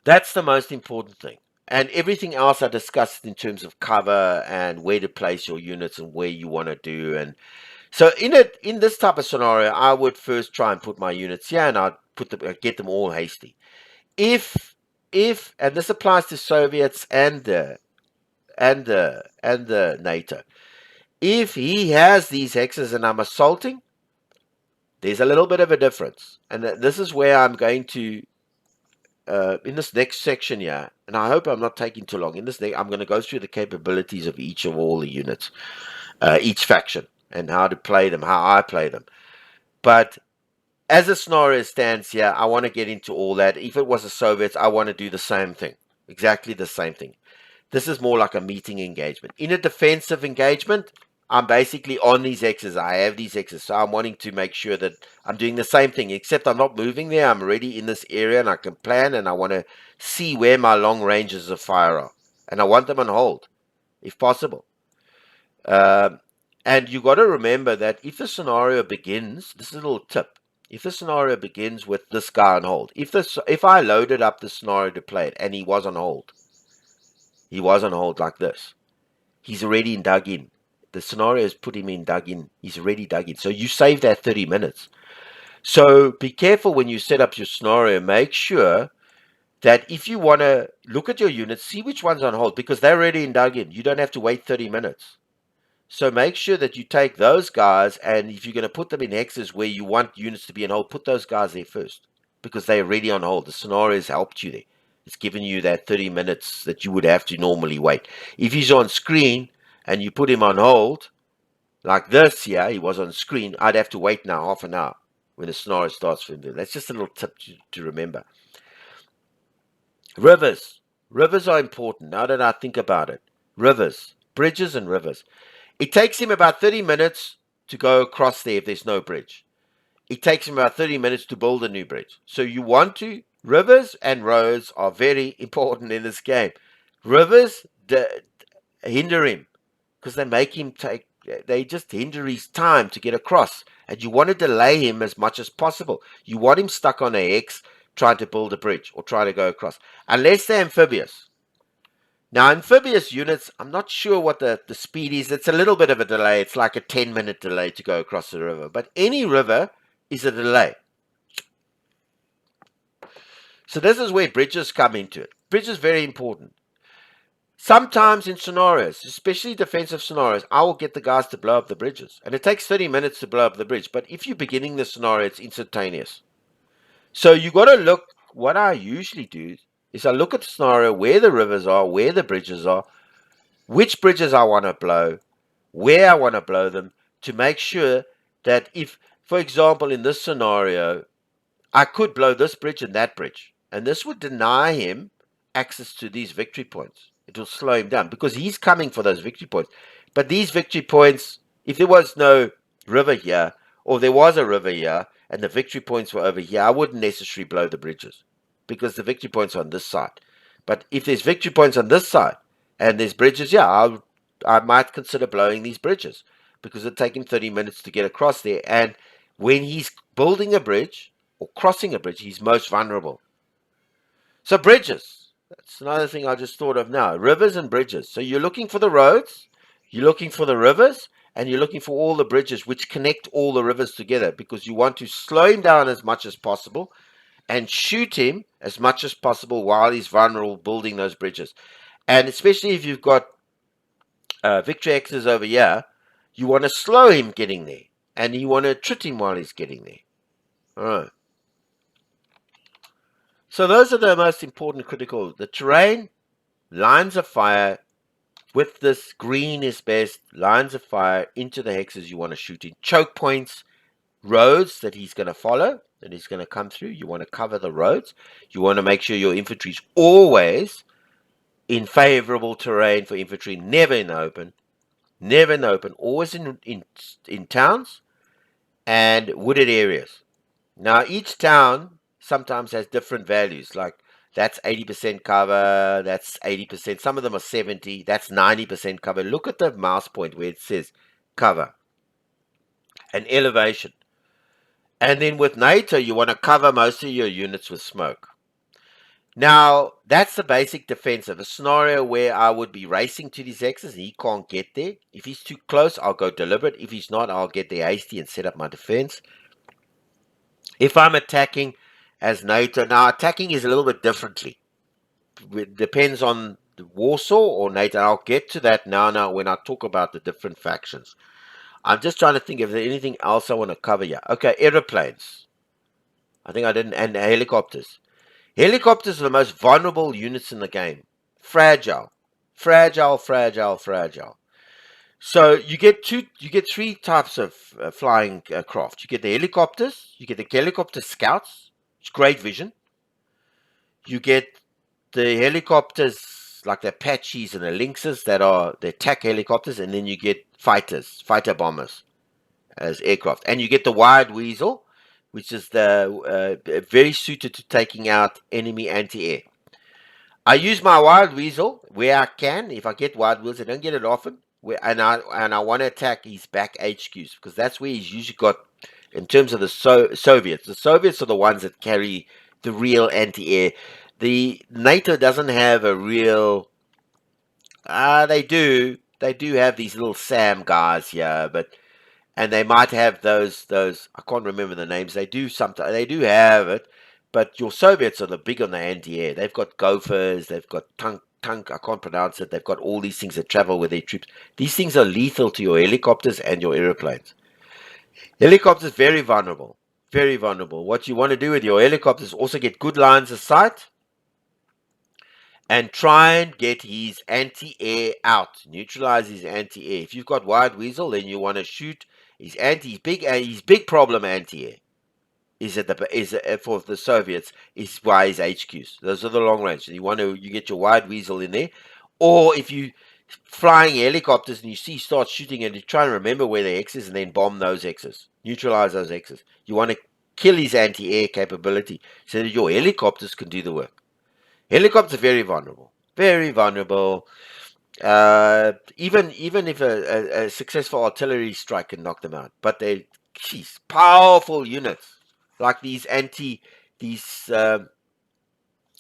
that's the most important thing. And everything else I discussed in terms of cover and where to place your units and where you want to do. And so in this type of scenario, I would first try and put my units here, and I'd get them all hasty. If and this applies to Soviets and the NATO. If he has these hexes and I'm assaulting, there's a little bit of a difference. And this is where I'm going to in this next section here, and I hope I'm not taking too long. I'm going to go through the capabilities of each of all the units, each faction, and how to play them, how I play them. But as a scenario stands here, I want to get into all that. If it was the Soviets, I want to do the same thing, exactly the same thing. This is more like a meeting engagement. In a defensive engagement, I'm basically on these X's. I have these X's. So I'm wanting to make sure that I'm doing the same thing, except I'm not moving there. I'm already in this area and I can plan, and I want to see where my long ranges of fire are. And I want them on hold, if possible. And you got to remember that if the scenario begins, this is a little tip. If the scenario begins with this guy on hold, if I loaded up the scenario to play it and he was on hold like this, he's already dug in. The scenario has put him in, dug in. He's already dug in. So you save that 30 minutes. So be careful when you set up your scenario. Make sure that if you want to look at your units, see which one's on hold, because they're already dug in. You don't have to wait 30 minutes. So make sure that you take those guys, and if you're going to put them in hexes where you want units to be on hold, put those guys there first, because they're already on hold. The scenario has helped you there. It's given you that 30 minutes that you would have to normally wait. If he's on screen and you put him on hold, like this here, he was on screen, I'd have to wait now half an hour when the scenario starts for him. That's just a little tip to remember. Rivers. Rivers are important. Now that I think about it. Rivers. Bridges and rivers. It takes him about 30 minutes to go across there if there's no bridge. It takes him about 30 minutes to build a new bridge. So you want to, rivers and roads are very important in this game. Rivers hinder him, because they just hinder his time to get across. And you want to delay him as much as possible. You want him stuck on a X trying to build a bridge or trying to go across. Unless they're amphibious. Now, amphibious units, I'm not sure what the speed is. It's a little bit of a delay. It's like a 10-minute delay to go across the river. But any river is a delay. So this is where bridges come into it. Bridge is very important. Sometimes in scenarios, especially defensive scenarios, I will get the guys to blow up the bridges. And it takes 30 minutes to blow up the bridge. But if you're beginning the scenario, it's instantaneous. So you got to look, what I usually do is I look at the scenario, where the rivers are, where the bridges are, which bridges I want to blow, where I want to blow them, to make sure that if, for example, in this scenario, I could blow this bridge and that bridge. And this would deny him access to these victory points. It will slow him down because he's coming for those victory points. But these victory points, if there was no river here, or there was a river here, and the victory points were over here, I wouldn't necessarily blow the bridges because the victory points are on this side. But if there's victory points on this side and there's bridges, yeah, I might consider blowing these bridges because it'll take him 30 minutes to get across there. And when he's building a bridge or crossing a bridge, he's most vulnerable. So bridges, that's another thing I just thought of now. Rivers and bridges. So you're looking for the roads, you're looking for the rivers, and you're looking for all the bridges which connect all the rivers together, because you want to slow him down as much as possible and shoot him as much as possible while he's vulnerable building those bridges. And especially if you've got victory X's over here, you want to slow him getting there, and you want to trick him while he's getting there. All right. So those are the most important critical. The terrain, lines of fire. With this, green is best. Lines of fire into the hexes you want to shoot in. Choke points, roads that he's going to follow, that he's going to come through. You want to cover the roads. You want to make sure your infantry is always in favorable terrain for infantry, never in the open. Never in the open. Always in towns and wooded areas. Now, each town sometimes has different values, like that's 80% cover, that's 80%, some of them are 70, that's 90% cover. Look at the mouse point where it says cover and elevation. And then with NATO, you want to cover most of your units with smoke. Now, that's the basic defensive. A scenario where I would be racing to these X's and he can't get there. If he's too close, I'll go deliberate. If he's not, I'll get there hasty and set up my defense. If I'm attacking as NATO, now attacking is a little bit differently. It depends on the Warsaw or NATO. I'll get to that now when I talk about the different factions. I'm just trying to think if there's anything else I want to cover here. Okay, aeroplanes. I think I didn't, and helicopters. Helicopters are the most vulnerable units in the game. Fragile. Fragile, fragile, fragile. So you get three types of flying craft. You get the helicopters, you get the helicopter scouts, it's great vision. You get the helicopters like the Apaches and the Lynxes that are the attack helicopters, and then you get fighters, fighter bombers as aircraft. And you get the Wild Weasel, which is the very suited to taking out enemy anti-air. I use my Wild Weasel where I can. If I get Wild Weasel, I don't get it often. And I want to attack his back HQs, because that's where he's usually got, in terms of the Soviets. The Soviets are the ones that carry the real anti-air. The NATO doesn't have a real. They do have these little SAM guys here, and they might have those. I can't remember the names. They do sometimes. They do have it, but your Soviets are the big on the anti-air. They've got Gophers. They've got tank. I can't pronounce it. They've got all these things that travel with their troops. These things are lethal to your helicopters and your aeroplanes. Helicopters very vulnerable. Very vulnerable. What you want to do with your helicopters is also get good lines of sight and try and get his anti-air out. Neutralize his anti-air. If you've got Wild Weasel, then you want to shoot his big problem anti-air. For the Soviets is by his HQs. Those are the long range. You get your Wild Weasel in there, or if you flying helicopters and you start shooting and you try and remember where the X is and then bomb those X's, neutralize those X's. You want to kill his anti-air capability so that your helicopters can do the work. Helicopters are very vulnerable, very vulnerable. Even if a successful artillery strike can knock them out, but they, geez, powerful units like these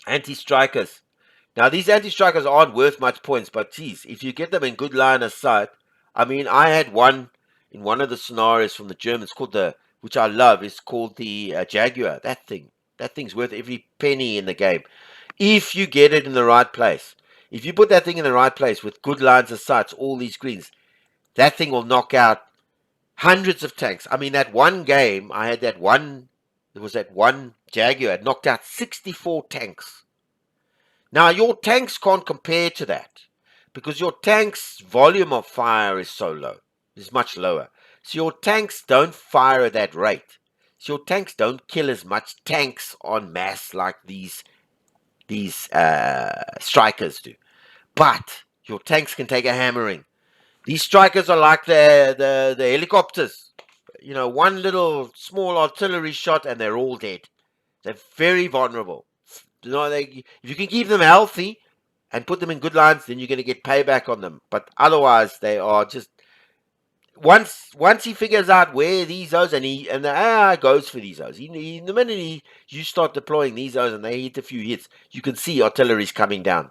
anti-strikers. Now these anti-strikers aren't worth much points, but geez, if you get them in good line of sight, I mean, I had one in one of the scenarios from the Germans called which I love, is called the Jaguar. That thing's worth every penny in the game if you get it in the right place. If you put that thing in the right place with good lines of sight, all these greens, that thing will knock out hundreds of tanks. I mean, that one game, I had that one, there was that one Jaguar, it knocked out 64 tanks. Now, your tanks can't compare to that because your tank's volume of fire is so low, is much lower. So your tanks don't fire at that rate. So your tanks don't kill as much tanks en masse like these strikers do. But your tanks can take a hammering. These strikers are like the helicopters. You know, one little small artillery shot and they're all dead. They're very vulnerable. You know, if you can keep them healthy and put them in good lines, then you're going to get payback on them. But otherwise, they are just once he figures out where these zones, and the AI goes for these zones. The minute you start deploying these zones and they hit a few hits, you can see artillery's coming down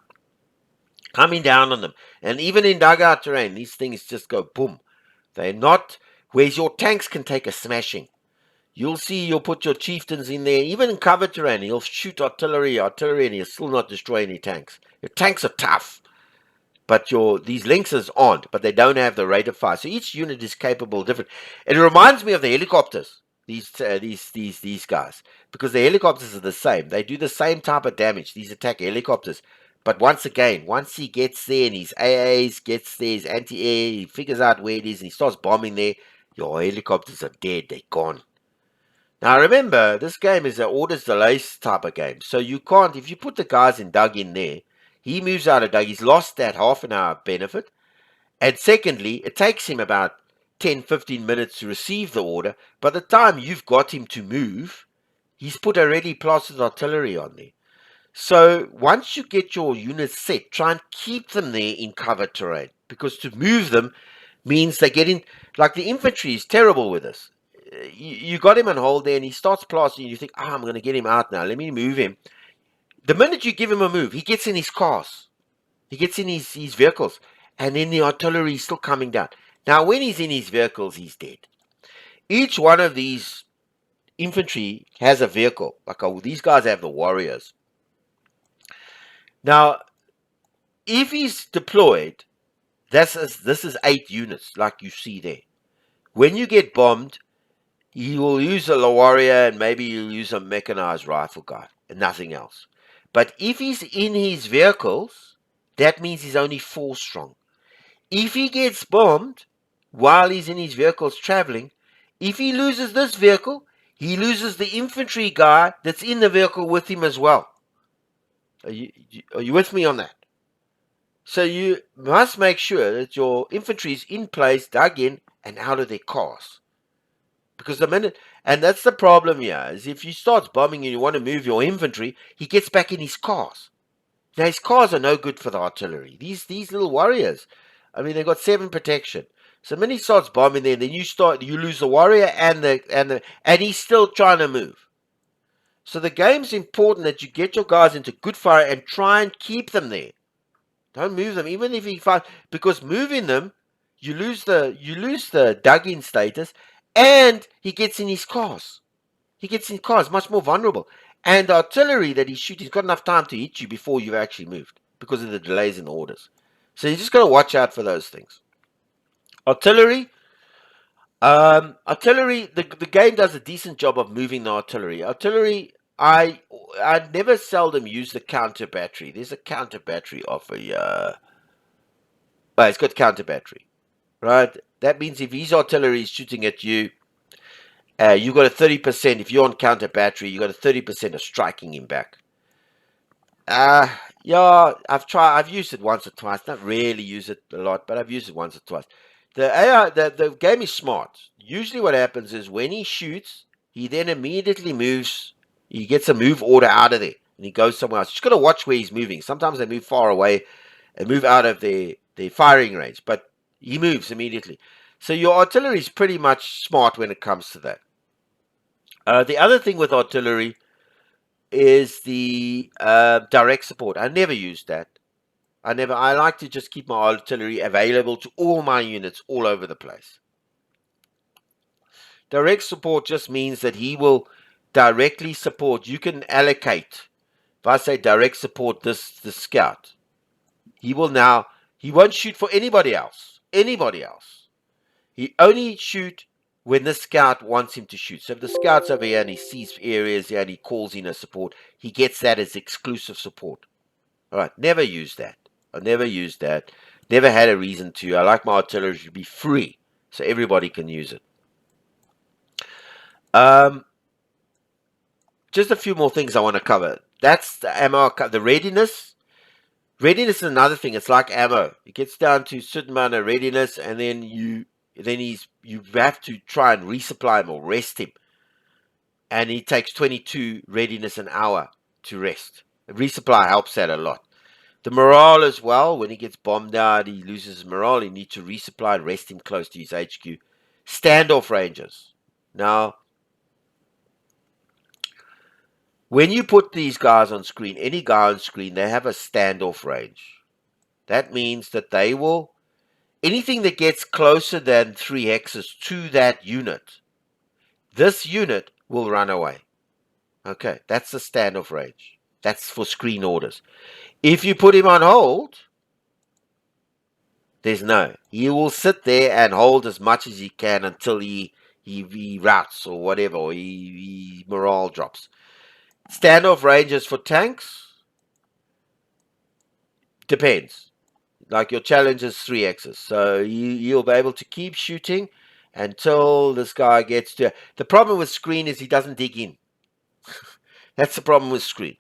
on them. And even in dugout terrain, these things just go boom. They're not, whereas your tanks can take a smashing. You'll put your chieftains in there, even in cover terrain, he'll shoot artillery, and he'll still not destroy any tanks. Your tanks are tough, but these Lynxes aren't, but they don't have the rate of fire. So each unit is capable of different. It reminds me of the helicopters, these guys, because the helicopters are the same. They do the same type of damage, these attack helicopters. But once he gets there and his AAs gets there, his anti-air, he figures out where it is and he starts bombing there, your helicopters are dead, they're gone. Now remember, this game is an orders delays type of game. So you can't, if you put the guys in Doug in there, he moves out of Doug, he's lost that half an hour benefit. And secondly, it takes him about 10-15 minutes to receive the order. By the time you've got him to move, he's put already plastered artillery on there. So once you get your units set, try and keep them there in cover terrain, because to move them means they get in. Like the infantry is terrible with this. You got him on hold there, and he starts plastering. You think, I'm going to get him out now. Let me move him. The minute you give him a move, he gets in his cars, he gets in his vehicles, and then the artillery is still coming down. Now, when he's in his vehicles, he's dead. Each one of these infantry has a vehicle. Like these guys have the warriors. Now, if he's deployed, this is 8 units, like you see there. When you get bombed, he will use a warrior and maybe he'll use a mechanized rifle guy and nothing else. But if he's in his vehicles, that means he's only 4 strong. If he gets bombed while he's in his vehicles traveling, if he loses this vehicle, he loses the infantry guy that's in the vehicle with him as well. Are you with me on that? So you must make sure that your infantry is in place, dug in, and out of their cars. Because and that's the problem here, is if you start bombing and you want to move your infantry, he gets back in his cars. Now his cars are no good for the artillery. These little warriors, I mean, they've got 7 protection. So when he starts bombing there, then you lose the warrior and he's still trying to move. So the game's important that you get your guys into good fire and try and keep them there. Don't move them, even if he fights, because moving them, you lose the dug-in status, and he gets in his cars. He gets in cars, much more vulnerable. And the artillery that he's shooting, he's got enough time to hit you before you've actually moved, because of the delays in the orders. So you just got to watch out for those things. Artillery. The game does a decent job of moving the artillery. I never seldom use the counter battery. There's a counter battery offer. It's got counter battery, right? That means if his artillery is shooting at you, you got a 30%. If you're on counter battery, you got a 30% of striking him back. Yeah, I've used it once or twice. Not really use it a lot, but I've used it once or twice. The game is smart. Usually what happens is when he shoots, he then immediately moves. He gets a move order out of there, and he goes somewhere else. You just got to watch where he's moving. Sometimes they move far away and move out of their their firing range, but he moves immediately. So your artillery is pretty much smart when it comes to that. The other thing with artillery is the direct support. I never use that. I like to just keep my artillery available to all my units all over the place. Direct support just means that he will directly support. You can allocate. If I say direct support the scout, he won't shoot for anybody else. Anybody else. He only shoot when the scout wants him to shoot. So if the scout's over here and he sees areas here and he calls in a support, he gets that as exclusive support. All right, never use that. I've never used that. Never had a reason to. I like my artillery to be free so everybody can use it. Just a few more things I want to cover. That's the ammo, the readiness. Readiness is another thing. It's like ammo. It gets down to a certain amount of readiness, and then you have to try and resupply him or rest him. And he takes 22 readiness an hour to rest. Resupply helps that a lot. The morale as well. When he gets bombed out, he loses his morale. You need to resupply and rest him close to his HQ. Standoff ranges. Now, when you put these guys on screen, any guy on screen, they have a standoff range. That means that they will, anything that gets closer than 3 hexes to that unit, this unit will run away. Okay, that's the standoff range. That's for screen orders. If you put him on hold, there's no. He will sit there and hold as much as he can until he routs or whatever, or he morale drops. Standoff ranges for tanks depends. Like your challenge is 3 X's. So you'll be able to keep shooting until this guy gets to. The problem with screen is he doesn't dig in. That's the problem with screen.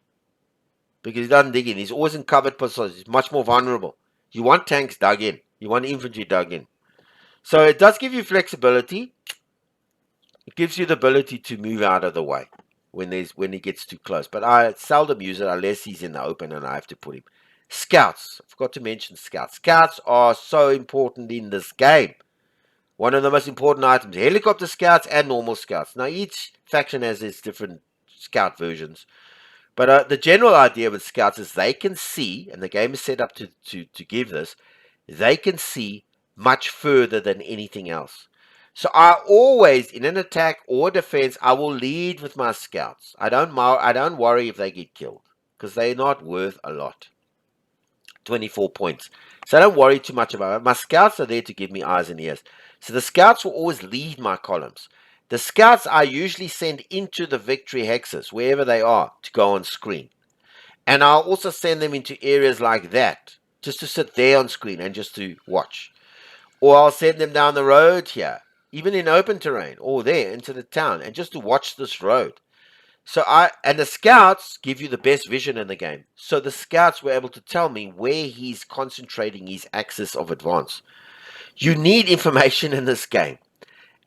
Because he doesn't dig in. He's always in covered positions. He's much more vulnerable. You want tanks dug in. You want infantry dug in. So it does give you flexibility. It gives you the ability to move out of the way when he gets too close. But I seldom use it unless he's in the open and I have to put him. Scouts. I forgot to mention scouts. Scouts are so important in this game. One of the most important items. Helicopter scouts and normal scouts. Now each faction has its different scout versions. But the general idea with scouts is they can see, and the game is set up to give this, they can see much further than anything else. So I always, in an attack or defense, I will lead with my scouts. I don't worry if they get killed, because they're not worth a lot. 24 points. So I don't worry too much about it. My scouts are there to give me eyes and ears. So the scouts will always lead my columns. The scouts I usually send into the victory hexes, wherever they are, to go on screen. And I'll also send them into areas like that, just to sit there on screen and just to watch. Or I'll send them down the road here, even in open terrain, or there into the town, and just to watch this road. And the scouts give you the best vision in the game. So the scouts were able to tell me where he's concentrating his axis of advance. You need information in this game.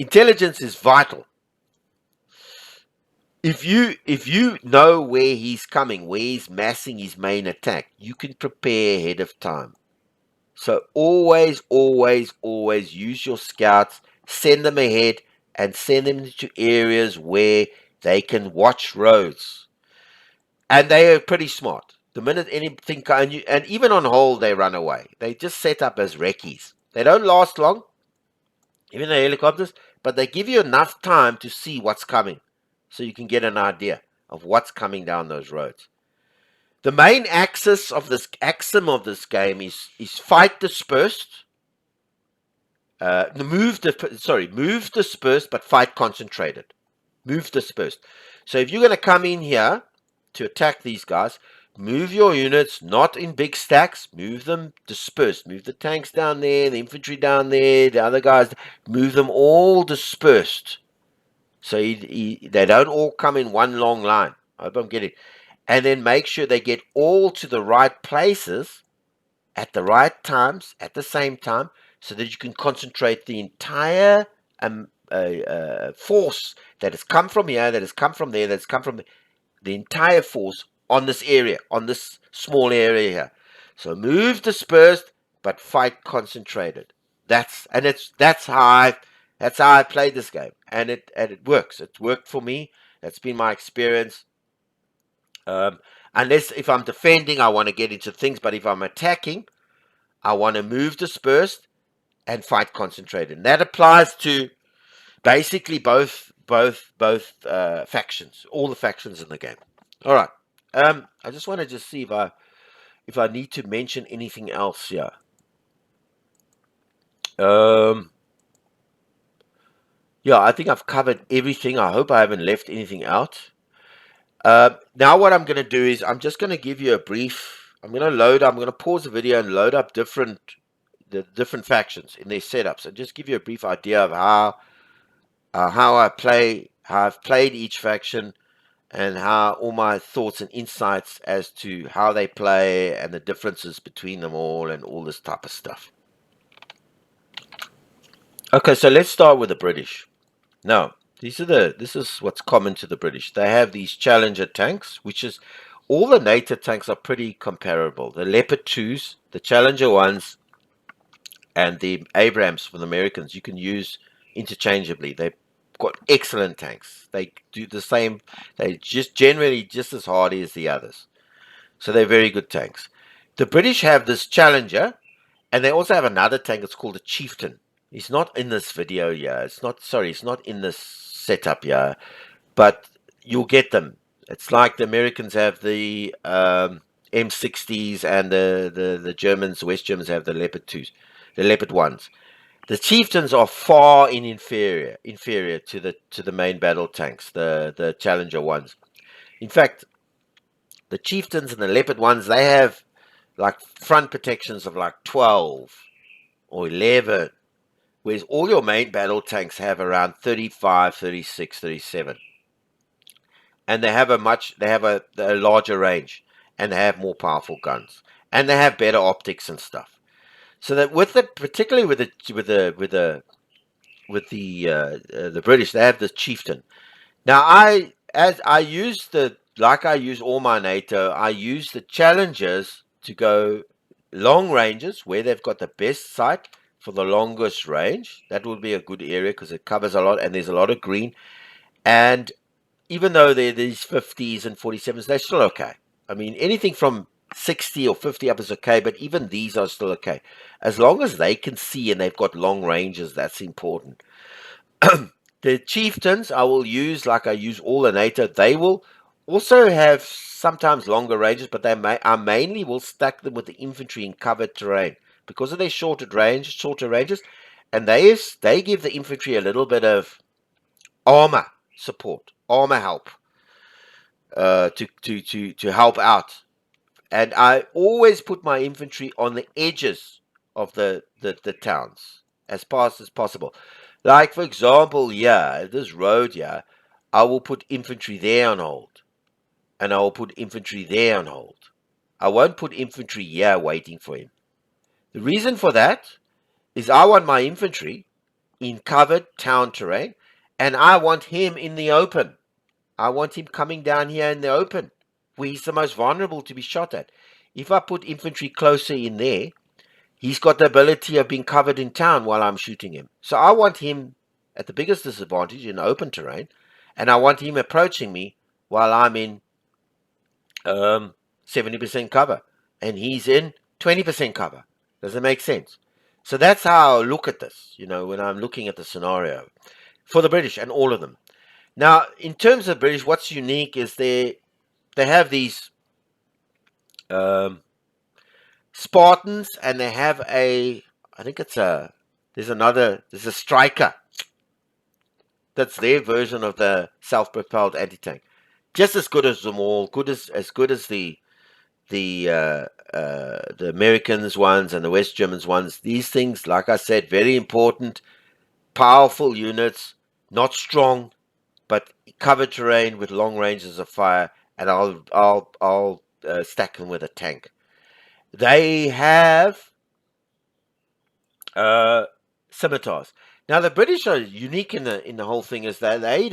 Intelligence is vital. If you know where he's coming, where he's massing his main attack, you can prepare ahead of time. So always, always, always use your scouts, send them ahead, and send them into areas where they can watch roads. And they are pretty smart. The minute anything and even on hold, they run away. They just set up as recce's. They don't last long, even the helicopters, but they give you enough time to see what's coming, so you can get an idea of what's coming down those roads. The main axis of this axiom of this game is fight dispersed. Move dispersed, but fight concentrated. Move dispersed. So if you're going to come in here to attack these guys, move your units not in big stacks. Move them dispersed. Move the tanks down there, the infantry down there, the other guys. Move them all dispersed. So they don't all come in one long line. I hope I'm getting it. And then make sure they get all to the right places at the right times, at the same time, so that you can concentrate the entire force that has come from here, that has come from there, that's come from the entire force on this area, on this small area here. So move dispersed, but fight concentrated. That's how I played this game, and it works. It worked for me. That's been my experience. Um, Unless if I'm defending, I want to get into things, but if I'm attacking, I want to move dispersed and fight concentrated. And that applies to basically both factions, all the factions in the game. All right. I just want to just see if I need to mention anything else here. Yeah, I think I've covered everything. I hope I haven't left anything out. Now what I'm going to do is I'm just going to give you a brief. I'm going to pause the video and load up the different factions in their setups, and just give you a brief idea of how I've played each faction, and how all my thoughts and insights as to how they play and the differences between them all and all this type of stuff. Okay, so let's start with the British. Now, this is what's common to the British. They have these Challenger tanks, which is all the NATO tanks are pretty comparable. The Leopard 2s, the Challenger 1s, and the Abrams for the Americans, you can use interchangeably. They've got excellent tanks. They do the same. They just generally just as hardy as the others. So they're very good tanks. The British have this Challenger, and they also have another tank. It's called a Chieftain. It's not in this video here. It's not in this setup here, but you'll get them. It's like the Americans have the M60s, and the Germans, the West Germans have the Leopard 2s, the Leopard 1s. The Chieftains are far inferior to the main battle tanks, the Challenger 1s. In fact, the Chieftains and the Leopard 1s, they have like front protections of like 12 or 11, whereas all your main battle tanks have around 35, 36, 37. And they have a larger range, and they have more powerful guns, and they have better optics and stuff. So that particularly with the British, they have the Chieftain. Now I use all my NATO, I use the Challengers to go long ranges where they've got the best sight for the longest range. That would be a good area because it covers a lot and there's a lot of green. And even though they're these 50s and 47s, they're still okay. I mean, anything from 60 or 50 up is okay, but even these are still okay. As long as they can see and they've got long ranges, that's important. The Chieftains I will use like I use all the NATO. They will also have sometimes longer ranges, but I mainly will stack them with the infantry in covered terrain because of their shorter ranges, and they give the infantry a little bit of armor support, armor help, to help out. And I always put my infantry on the edges of the towns as fast as possible. Like, for example, this road here, I will put infantry there on hold. And I will put infantry there on hold. I won't put infantry here waiting for him. The reason for that is I want my infantry in covered town terrain, and I want him in the open. I want him coming down here in the open, where he's the most vulnerable to be shot at. If I put infantry closer in there, he's got the ability of being covered in town while I'm shooting him. So I want him at the biggest disadvantage in open terrain, and I want him approaching me while I'm in 70% cover, and he's in 20% cover. Does it make sense? So that's how I look at this, when I'm looking at the scenario for the British and all of them. Now, in terms of British, what's unique is they have these Spartans, and they have there's a striker. That's their version of the self-propelled anti-tank. Just as good as them all, as good as the Americans ones and the West Germans ones. These things, like I said, very important, powerful units, not strong, but covered terrain with long ranges of fire, and I'll stack them with a tank. They have scimitars. Now the British are unique in the whole thing, is that they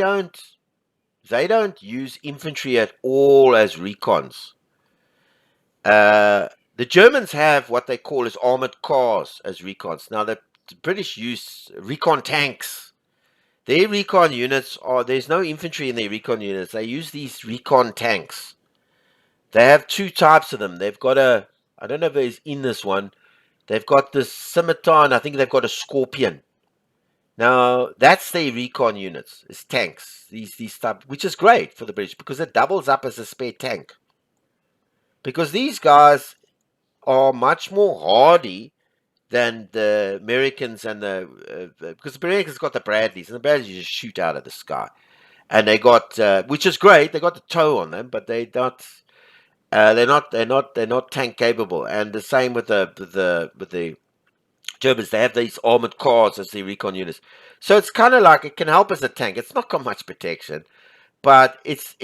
don't use infantry at all as recons. The Germans have what they call as armored cars as recons. Now, the British use recon tanks. Their recon units there's no infantry in their recon units. They use these recon tanks. They have two types of them. They've got I don't know if it's in this one, they've got this scimitar, and I think they've got a scorpion. Now, that's their recon units, it's tanks. These type, which is great for the British because it doubles up as a spare tank. Because these guys are much more hardy than the Americans and because the Americans got the Bradleys, and the Bradleys just shoot out of the sky, and they got which is great. They got the tow on them, but they're not tank capable. And the same with the Germans. They have these armored cars as their recon units, so it's kind of like it can help as a tank. It's not got much protection, but it's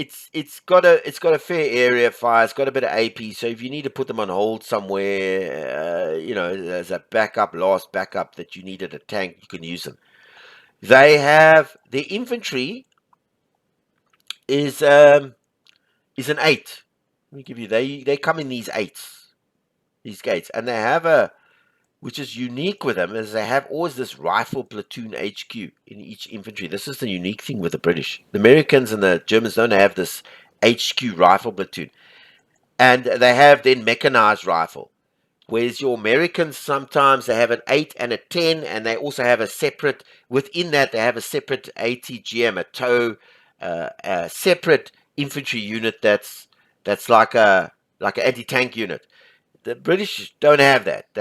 got a fair area fire. It's got a bit of AP. So if you need to put them on hold somewhere, as a backup, last backup that you needed a tank, you can use them. They have their infantry is an 8. Let me give you they come in these 8s, these gates, and they have which is unique with them, is they have always this rifle platoon HQ in each infantry. This is the unique thing with the British. The Americans and the Germans don't have this HQ rifle platoon. And they have then mechanized rifle. Whereas your Americans, sometimes they have an 8 and a 10, and they also have a separate, within that, they have a separate ATGM, a tow, a separate infantry unit that's like an anti-tank unit. The British don't have that.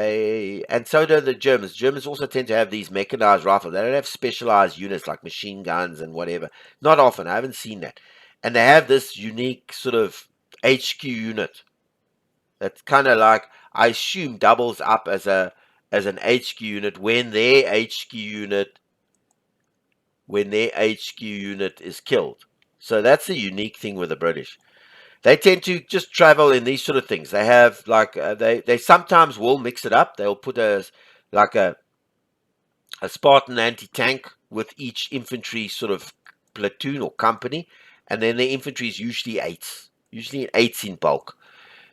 And so do the Germans. Germans also tend to have these mechanized rifles. They don't have specialized units like machine guns and whatever. Not often. I haven't seen that. And they have this unique sort of HQ unit that's kind of like, I assume, doubles up as an HQ unit when their HQ unit is killed. So that's the unique thing with the British. They tend to just travel in these sort of things. They have like they sometimes will mix it up. They'll put a Spartan anti-tank with each infantry sort of platoon or company, and then the infantry is usually 8s, in bulk.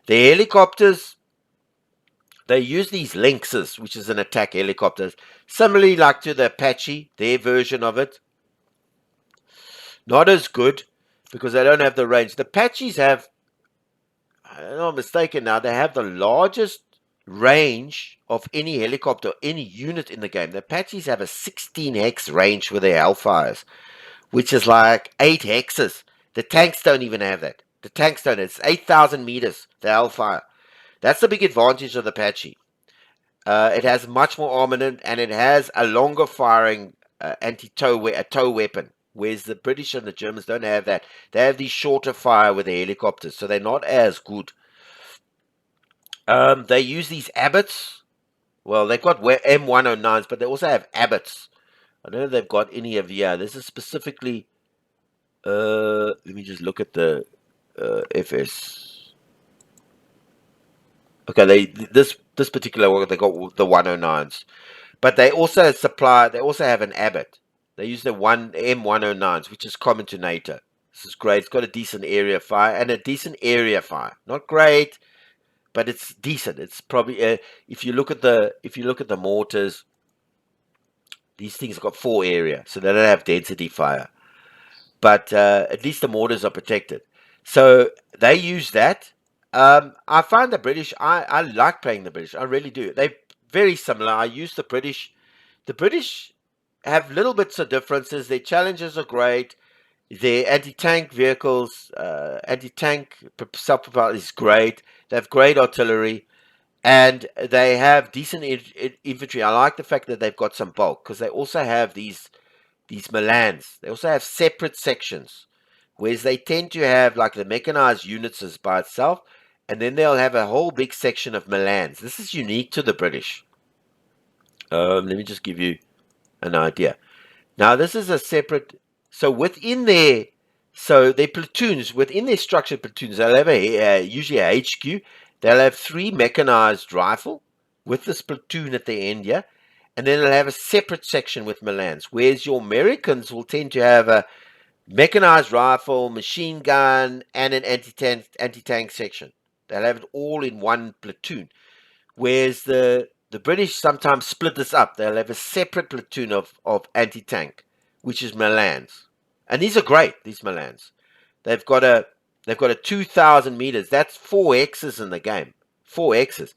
The helicopters, they use these Lynxes, which is an attack helicopter, similarly like to the Apache, their version of it. Not as good because they don't have the range. The Apaches have, I'm not mistaken now, they have the largest range of any helicopter, any unit in the game. The Apaches have a 16 hex range with their Hellfires, which is like 8 hexes. The tanks don't even have that. The tanks don't. It's 8,000 meters, the Hellfire. That's the big advantage of the Apache. It has much more armament, and it has a longer firing tow weapon. Whereas the British and the Germans don't have that. They have these shorter fire with the helicopters, so they're not as good. They use these Abbots. Well, they've got M109s, but they also have Abbots. I don't know if they've got any of this is specifically. Let me just look at the FS. Okay, this particular one, they got the 109s, but they also have an Abbot. They use the M109s, which is common to NATO. This is great. It's got a decent area fire and a decent area fire. Not great, but it's decent. It's probably if you look at the mortars, these things have got 4 area, so they don't have density fire. But at least the mortars are protected. So they use that. I find the British, I like playing the British. I really do. They're very similar. I use the British. The British have little bits of differences. Their challenges are great. Their anti-tank vehicles, anti-tank self-propelled is great. They have great artillery. And they have decent infantry. I like the fact that they've got some bulk, because they also have these Milans. They also have separate sections, whereas they tend to have like the mechanized units as by itself, and then they'll have a whole big section of Milans. This is unique to the British. Let me just give you an idea. Now, this is a separate. So within their platoons, within their structured platoons, they'll have usually a HQ. They'll have 3 mechanized rifle with this platoon at the end here. And then they'll have a separate section with Milans, whereas your Americans will tend to have a mechanized rifle, machine gun, and an anti-tank section. They'll have it all in one platoon. Whereas the British sometimes split this up. They'll have a separate platoon of anti-tank, which is Milans. And these are great, these Milans. They've got a 2,000 meters. That's 4 X's in the game. 4 X's.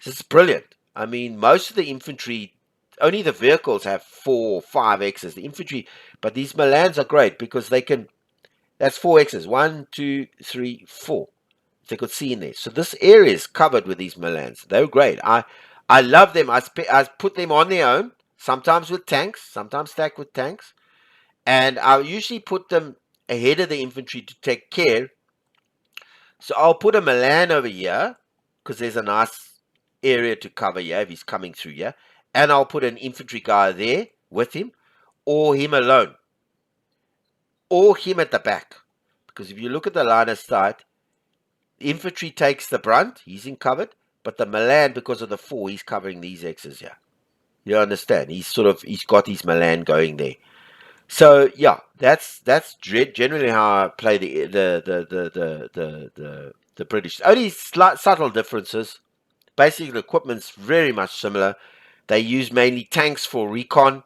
This is brilliant. I mean, most of the infantry, only the vehicles have 4 or 5 X's. The infantry, but these Milans are great because they can. That's 4 X's. 1, 2, 3, 4. They could see in there. So this area is covered with these Milans. They're great. I love them. I put them on their own. Sometimes with tanks. Sometimes stacked with tanks. And I usually put them ahead of the infantry to take care. So I'll put a Milan over here because there's a nice area to cover here if he's coming through here. And I'll put an infantry guy there with him, or him alone, or him at the back. Because if you look at the line of sight, the infantry takes the brunt, he's in covered, but the Milan, because of the 4, he's covering these X's here. You understand? He's got his Milan going there. So yeah, that's generally how I play the British. Only subtle differences. Basically, the equipment's very much similar. They use mainly tanks for recon.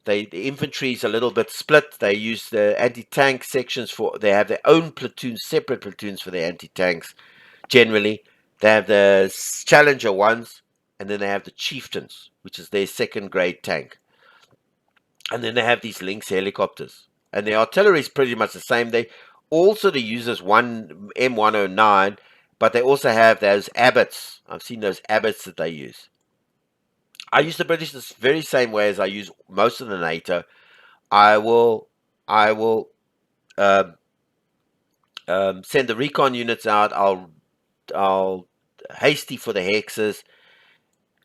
The infantry is a little bit split. They use the anti-tank sections for. They have their own platoons, separate platoons for their anti-tanks. Generally, they have the Challenger ones, and then they have the Chieftains, which is their second grade tank. And then they have these Lynx helicopters. And the artillery is pretty much the same. They also use this one M109, but they also have those Abbotts. I've seen those Abbotts that they use. I use the British the very same way as I use most of the NATO. I will send the recon units out. I'll hasty for the hexes.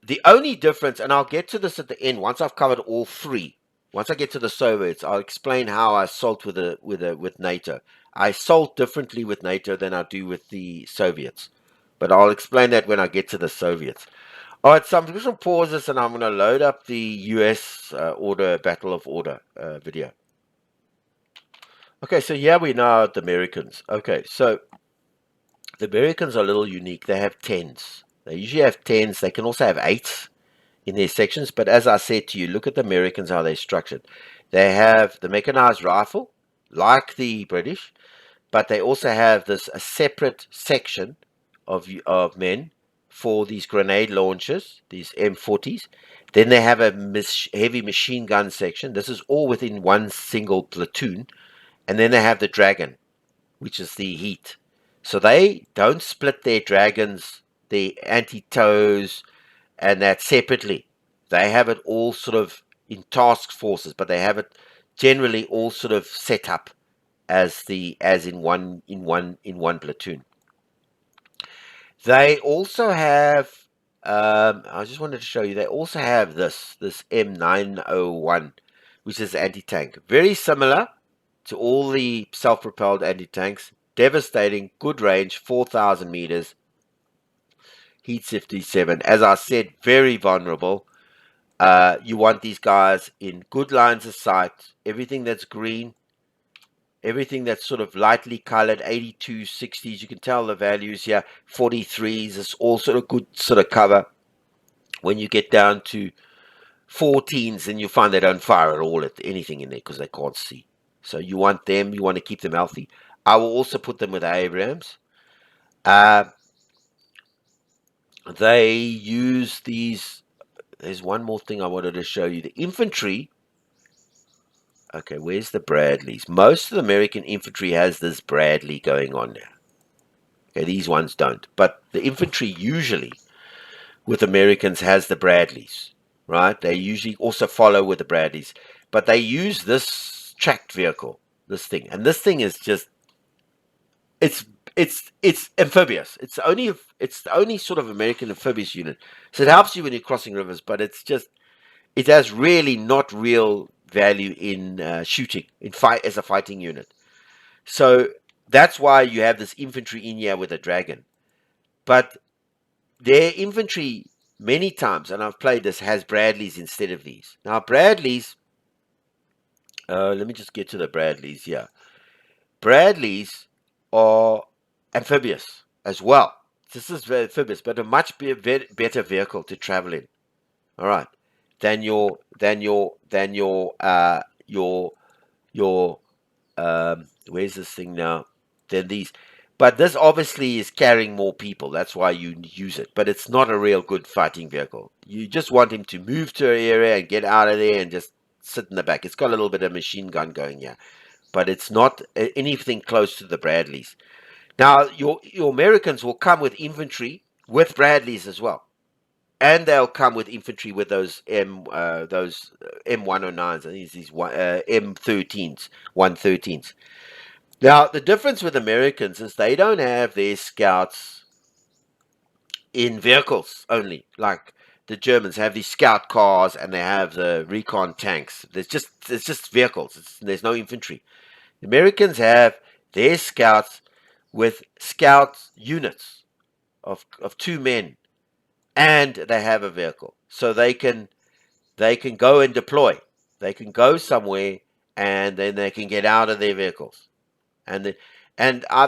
The only difference, and I'll get to this at the end once I've covered all 3. Once I get to the Soviets, I'll explain how I assault with NATO. I assault differently with NATO than I do with the Soviets, but I'll explain that when I get to the Soviets. All right, so I'm just going to pause this, and I'm going to load up the US Battle of Order video. Okay, so here we know the Americans. Okay, so the Americans are a little unique. They have 10s. They usually have 10s. They can also have 8s in their sections. But as I said to you, look at the Americans, how they're structured. They have the mechanized rifle, like the British, but they also have a separate section of men for these grenade launchers, these M40s. Then they have a heavy machine gun section. This is all within one single platoon. And then they have the Dragon, which is the heat. So they don't split their Dragons, the anti-tows, and that separately. They have it all sort of in task forces, but they have it generally all sort of set up as in one platoon. They also have. I just wanted to show you. They also have this M901, which is anti-tank, very similar to all the self-propelled anti-tanks. Devastating, good range, 4,000 meters. Heat 57. As I said, very vulnerable. You want these guys in good lines of sight. Everything that's green, everything that's sort of lightly colored, 82, 60s. You can tell the values here. 43s. It's all sort of good sort of cover. When you get down to 14s, then you find they don't fire at all at anything in there because they can't see. So you want them. You want to keep them healthy. I will also put them with Abrams. They use these. There's one more thing I wanted to show you. The infantry. Okay, where's the Bradleys? Most of the American infantry has this Bradley going on now. Okay, these ones don't. But the infantry usually with Americans has the Bradleys, right? They usually also follow with the Bradleys. But they use this tracked vehicle, this thing. And this thing is just, it's amphibious. It's the only sort of American amphibious unit. So it helps you when you're crossing rivers, but it has really not real value in shooting, in fight as a fighting unit. So that's why you have this infantry in here with a Dragon. But their infantry many times, and I've played this, has Bradleys instead of these. Now Bradleys, let me just get to the Bradleys here. Bradleys are amphibious as well. This is amphibious, but a much better vehicle to travel in. All right, than your where's this thing now? Than these. But this obviously is carrying more people. That's why you use it. But it's not a real good fighting vehicle. You just want him to move to an area and get out of there and just sit in the back. It's got a little bit of machine gun going here, but it's not anything close to the Bradleys. Now, your Americans will come with infantry with Bradleys as well, and they'll come with infantry with those M109s and these M13s, 113s. Now, the difference with Americans is they don't have their scouts in vehicles only, like the Germans have these scout cars and they have the recon tanks. It's just vehicles. There's no infantry. The Americans have their scouts with scout units of 2 men, and they have a vehicle, so they can go and deploy. They can go somewhere, and then they can get out of their vehicles. And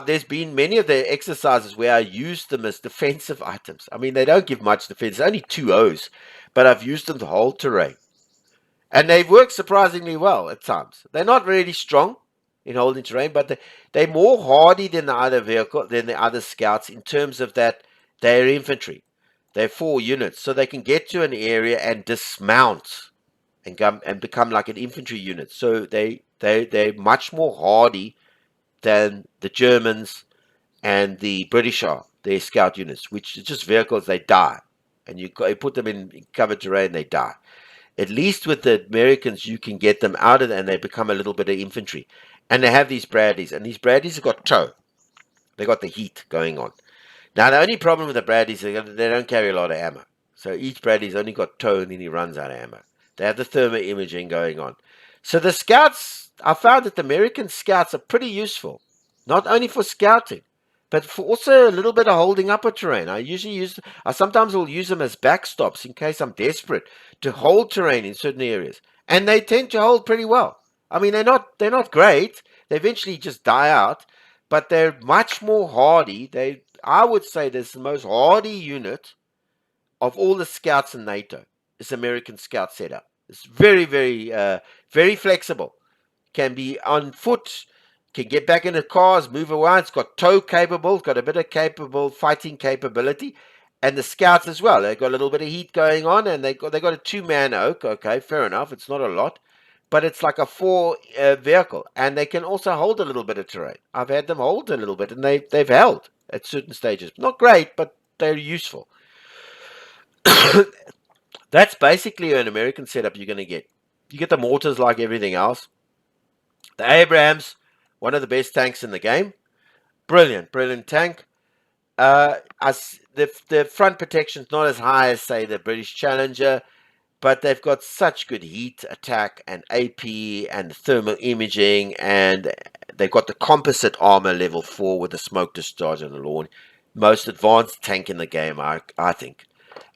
there's been many of the exercises where I used them as defensive items. I mean, they don't give much defense. It's only 2 O's, but I've used them to hold terrain. And they've worked surprisingly well at times. They're not really strong in holding terrain, but they're more hardy than the other scouts in terms of that they're infantry. They're 4 units, so they can get to an area and dismount and come and become like an infantry unit. So they're much more hardy than the Germans and the British are. Their scout units, which is just vehicles. They die, and you put them in covered terrain, they die. At least with the Americans, you can get them out of there and they become a little bit of infantry. And they have these Bradleys, and these Bradleys have got tow. They got the heat going on. Now, the only problem with the Bradleys is they don't carry a lot of ammo. So each Bradley's only got tow, and then he runs out of ammo. They have the thermal imaging going on. So the scouts, I found that the American scouts are pretty useful, not only for scouting, but for also a little bit of holding up a terrain. I sometimes will use them as backstops in case I'm desperate to hold terrain in certain areas, and they tend to hold pretty well. I mean, they're not great. They eventually just die out, but they're much more hardy. I would say there's the most hardy unit of all the scouts in NATO. This American scout setup. It's very, very, very flexible. Can be on foot, can get back in the cars, move around. It's got tow capable, it's got a bit of capable fighting capability, and the scouts as well. They've got a little bit of heat going on, and they got a 2-man oak. Okay, fair enough. It's not a lot, but it's like a 4 vehicle, and they can also hold a little bit of terrain. I've had them hold a little bit, and they've held at certain stages. Not great, but they're useful. That's basically an American setup you're going to get. You get the mortars like everything else. The Abrams, one of the best tanks in the game. Brilliant, brilliant tank. The front protection's not as high as, say, the British Challenger, but they've got such good heat, attack, and AP, and thermal imaging, and they've got the composite armor level 4 with the smoke discharge and the lawn. Most advanced tank in the game, I think,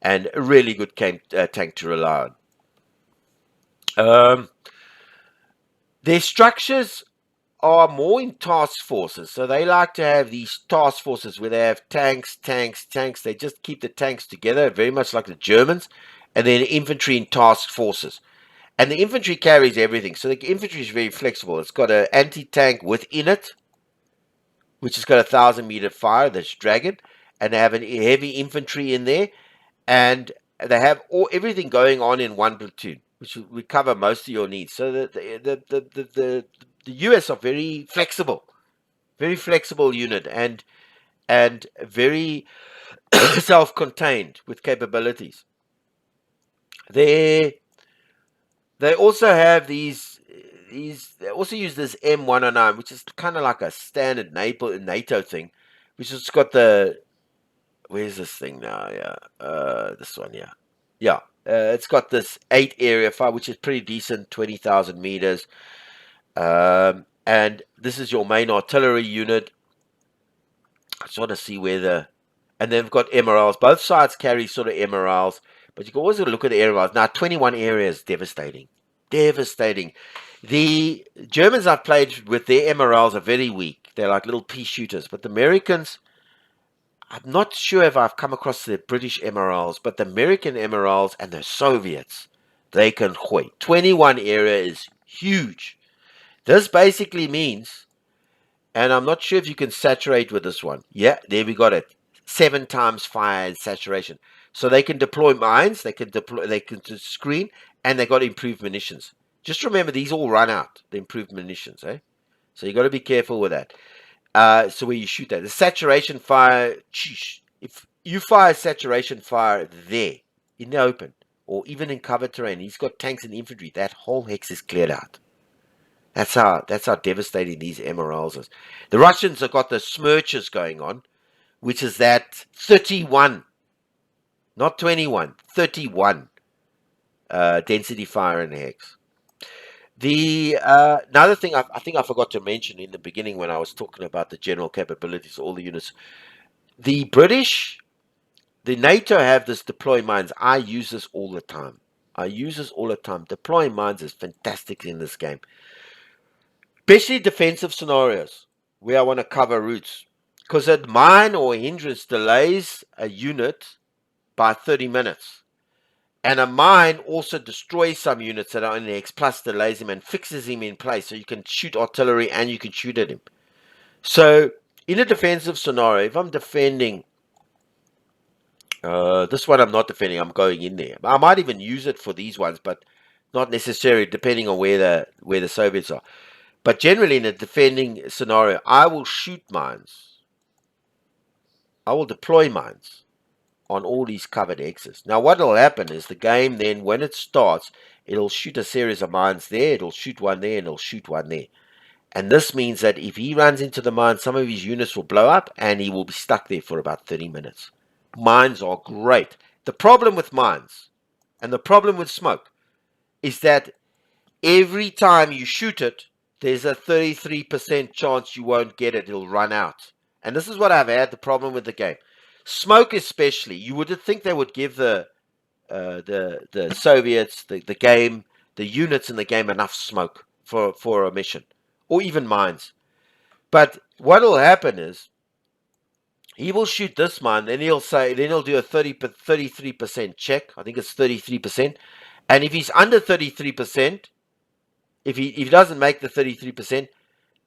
and a really good tank to rely on. Their structures are more in task forces, so they like to have these task forces where they have tanks. They just keep the tanks together, very much like the Germans, and then infantry in task forces. And the infantry carries everything, so the infantry is very flexible. It's got an anti-tank within it, which has got a 1,000-meter fire, that's Dragon, and they have a heavy infantry in there, and they have everything going on in one platoon, which will cover most of your needs. So the US are very flexible unit, and very self-contained with capabilities. They also have these. They also use this M109, which is kind of like a standard NATO thing, which has got the. Where's this thing now? Yeah, this one. Yeah. It's got this 8 area fire, which is pretty decent, 20,000 meters. And this is your main artillery unit. I just want to see and they've got MRLs. Both sides carry sort of MRLs, but you can always look at the MRLs. Now, 21 areas, devastating. The Germans I've played with, their MRLs are very weak. They're like little pea shooters, but the Americans, I'm not sure if I've come across the British MRLs, but the American MRLs and the Soviets, they can gooi. 21 area is huge. This basically means, and I'm not sure if you can saturate with this one. Yeah, there we got it. 7 times fire and saturation. So they can deploy mines, they can screen, and they got improved munitions. Just remember, these all run out, the improved munitions, eh? So you got to be careful with that. So where you shoot that, the saturation fire, if you fire saturation fire there in the open or even in covered terrain, he's got tanks and infantry. That whole hex is cleared out. That's how devastating these MRLs is. The Russians have got the smirches going on, which is that 31, not 21, 31 density fire in the hex. The another thing I think I forgot to mention in the beginning when I was talking about the general capabilities of all the units. The British, the NATO have this deploy mines. I use this all the time. Deploying mines is fantastic in this game, especially defensive scenarios where I want to cover routes. Because a mine or a hindrance delays a unit by 30 minutes. And a mine also destroys some units that are in the X, plus delays him and fixes him in place. So you can shoot artillery and you can shoot at him. So in a defensive scenario, if I'm defending this one, I'm not defending, I'm going in there. I might even use it for these ones, but not necessarily, depending on where the Soviets are. But generally in a defending scenario, I will shoot mines. I will deploy mines on all these covered X's. Now what will happen is the game then, when it starts, it'll shoot a series of mines there, it'll shoot one there, and it'll shoot one there. And this means that if he runs into the mine, some of his units will blow up and he will be stuck there for about 30 minutes. Mines are great. The problem with mines and the problem with smoke is that every time you shoot it, there's a 33% chance you won't get it. It'll run out. And this is what I've had the problem with the game. Smoke especially. You would think they would give the Soviets, the game, the units in the game enough smoke for a mission. Or even mines. But what will happen is he will shoot this mine, then he'll do a 33% check. I think it's 33%. And if he's under 33%, if he doesn't make the 33%,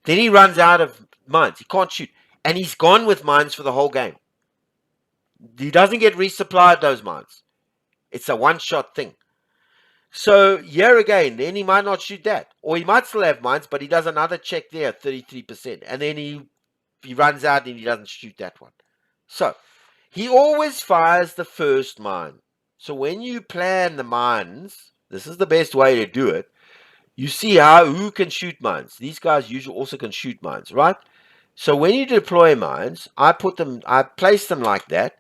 then he runs out of mines. He can't shoot. And he's gone with mines for the whole game. He doesn't get resupplied those mines. It's a one-shot thing. So here again, then he might not shoot that. Or he might still have mines, but he does another check there at 33%. And then he runs out and he doesn't shoot that one. So he always fires the first mine. So when you plan the mines, this is the best way to do it. You see who can shoot mines. These guys usually also can shoot mines, right? So when you deploy mines, I place them like that.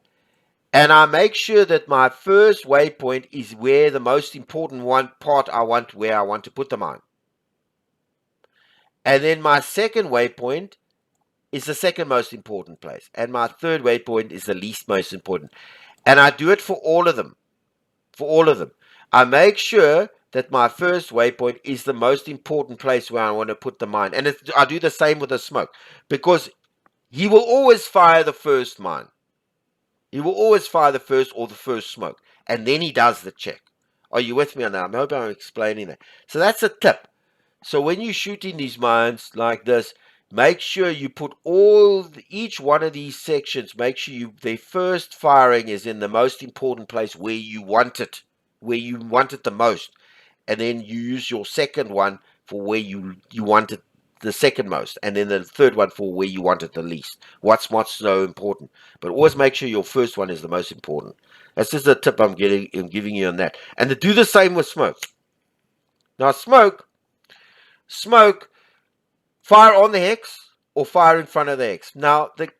And I make sure that my first waypoint is where the most important where I want to put the mine. And then my second waypoint is the second most important place. And my third waypoint is the least most important. And I do it for all of them. I make sure that my first waypoint is the most important place where I want to put the mine. And I do the same with the smoke. Because he will always fire the first mine. He will always fire the first or the first smoke. And then he does the check. Are you with me on that? I hope I'm explaining that. So that's a tip. So when you're shooting these mines like this, make sure you put each one of these sections, make sure the first firing is in the most important place where you want it the most. And then you use your second one for where you want it the second most, and then the third one for where you want it the least. What's so important? But always make sure your first one is the most important. That's just a tip I'm giving you on that. And to do the same with smoke. Now smoke, fire on the hex or fire in front of the hex. Now the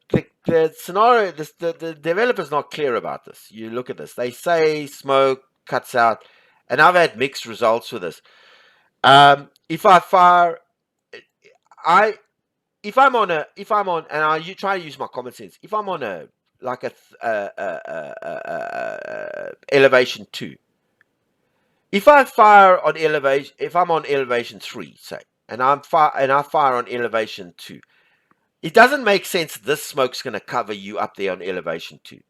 scenario, the developer's not clear about this. You look at this. They say smoke cuts out, and I've had mixed results with this. If I fire, if I'm on, and I try to use my common sense. If I'm on elevation 2, if I'm on elevation 3, say, and I fire on elevation 2, It doesn't make sense this smoke's going to cover you up there on elevation 2.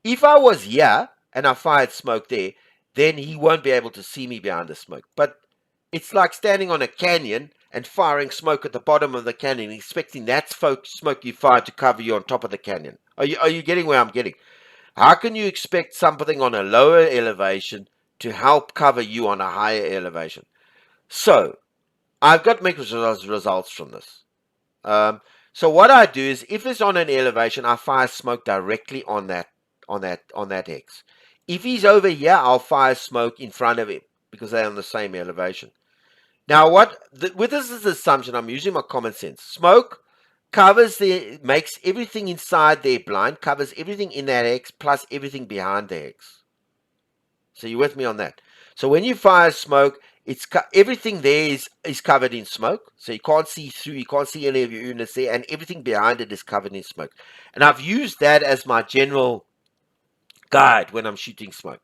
If I was here and I fired smoke there, then he won't be able to see me behind the smoke. But it's like standing on a canyon and firing smoke at the bottom of the canyon, expecting that smoke you fired to cover you on top of the canyon. Are you getting where I'm getting? How can you expect something on a lower elevation to help cover you on a higher elevation? So I've got mixed results from this. So what I do is, if it's on an elevation, I fire smoke directly on that hex. If he's over here, I'll fire smoke in front of him because they're on the same elevation. Now, with this as assumption, I'm using my common sense. Smoke makes everything inside there blind, covers everything in that hex plus everything behind the hex. So you're with me on that. So when you fire smoke, everything there is covered in smoke. So you can't see through, you can't see any of your units there, and everything behind it is covered in smoke. And I've used that as my general guide when I'm shooting smoke.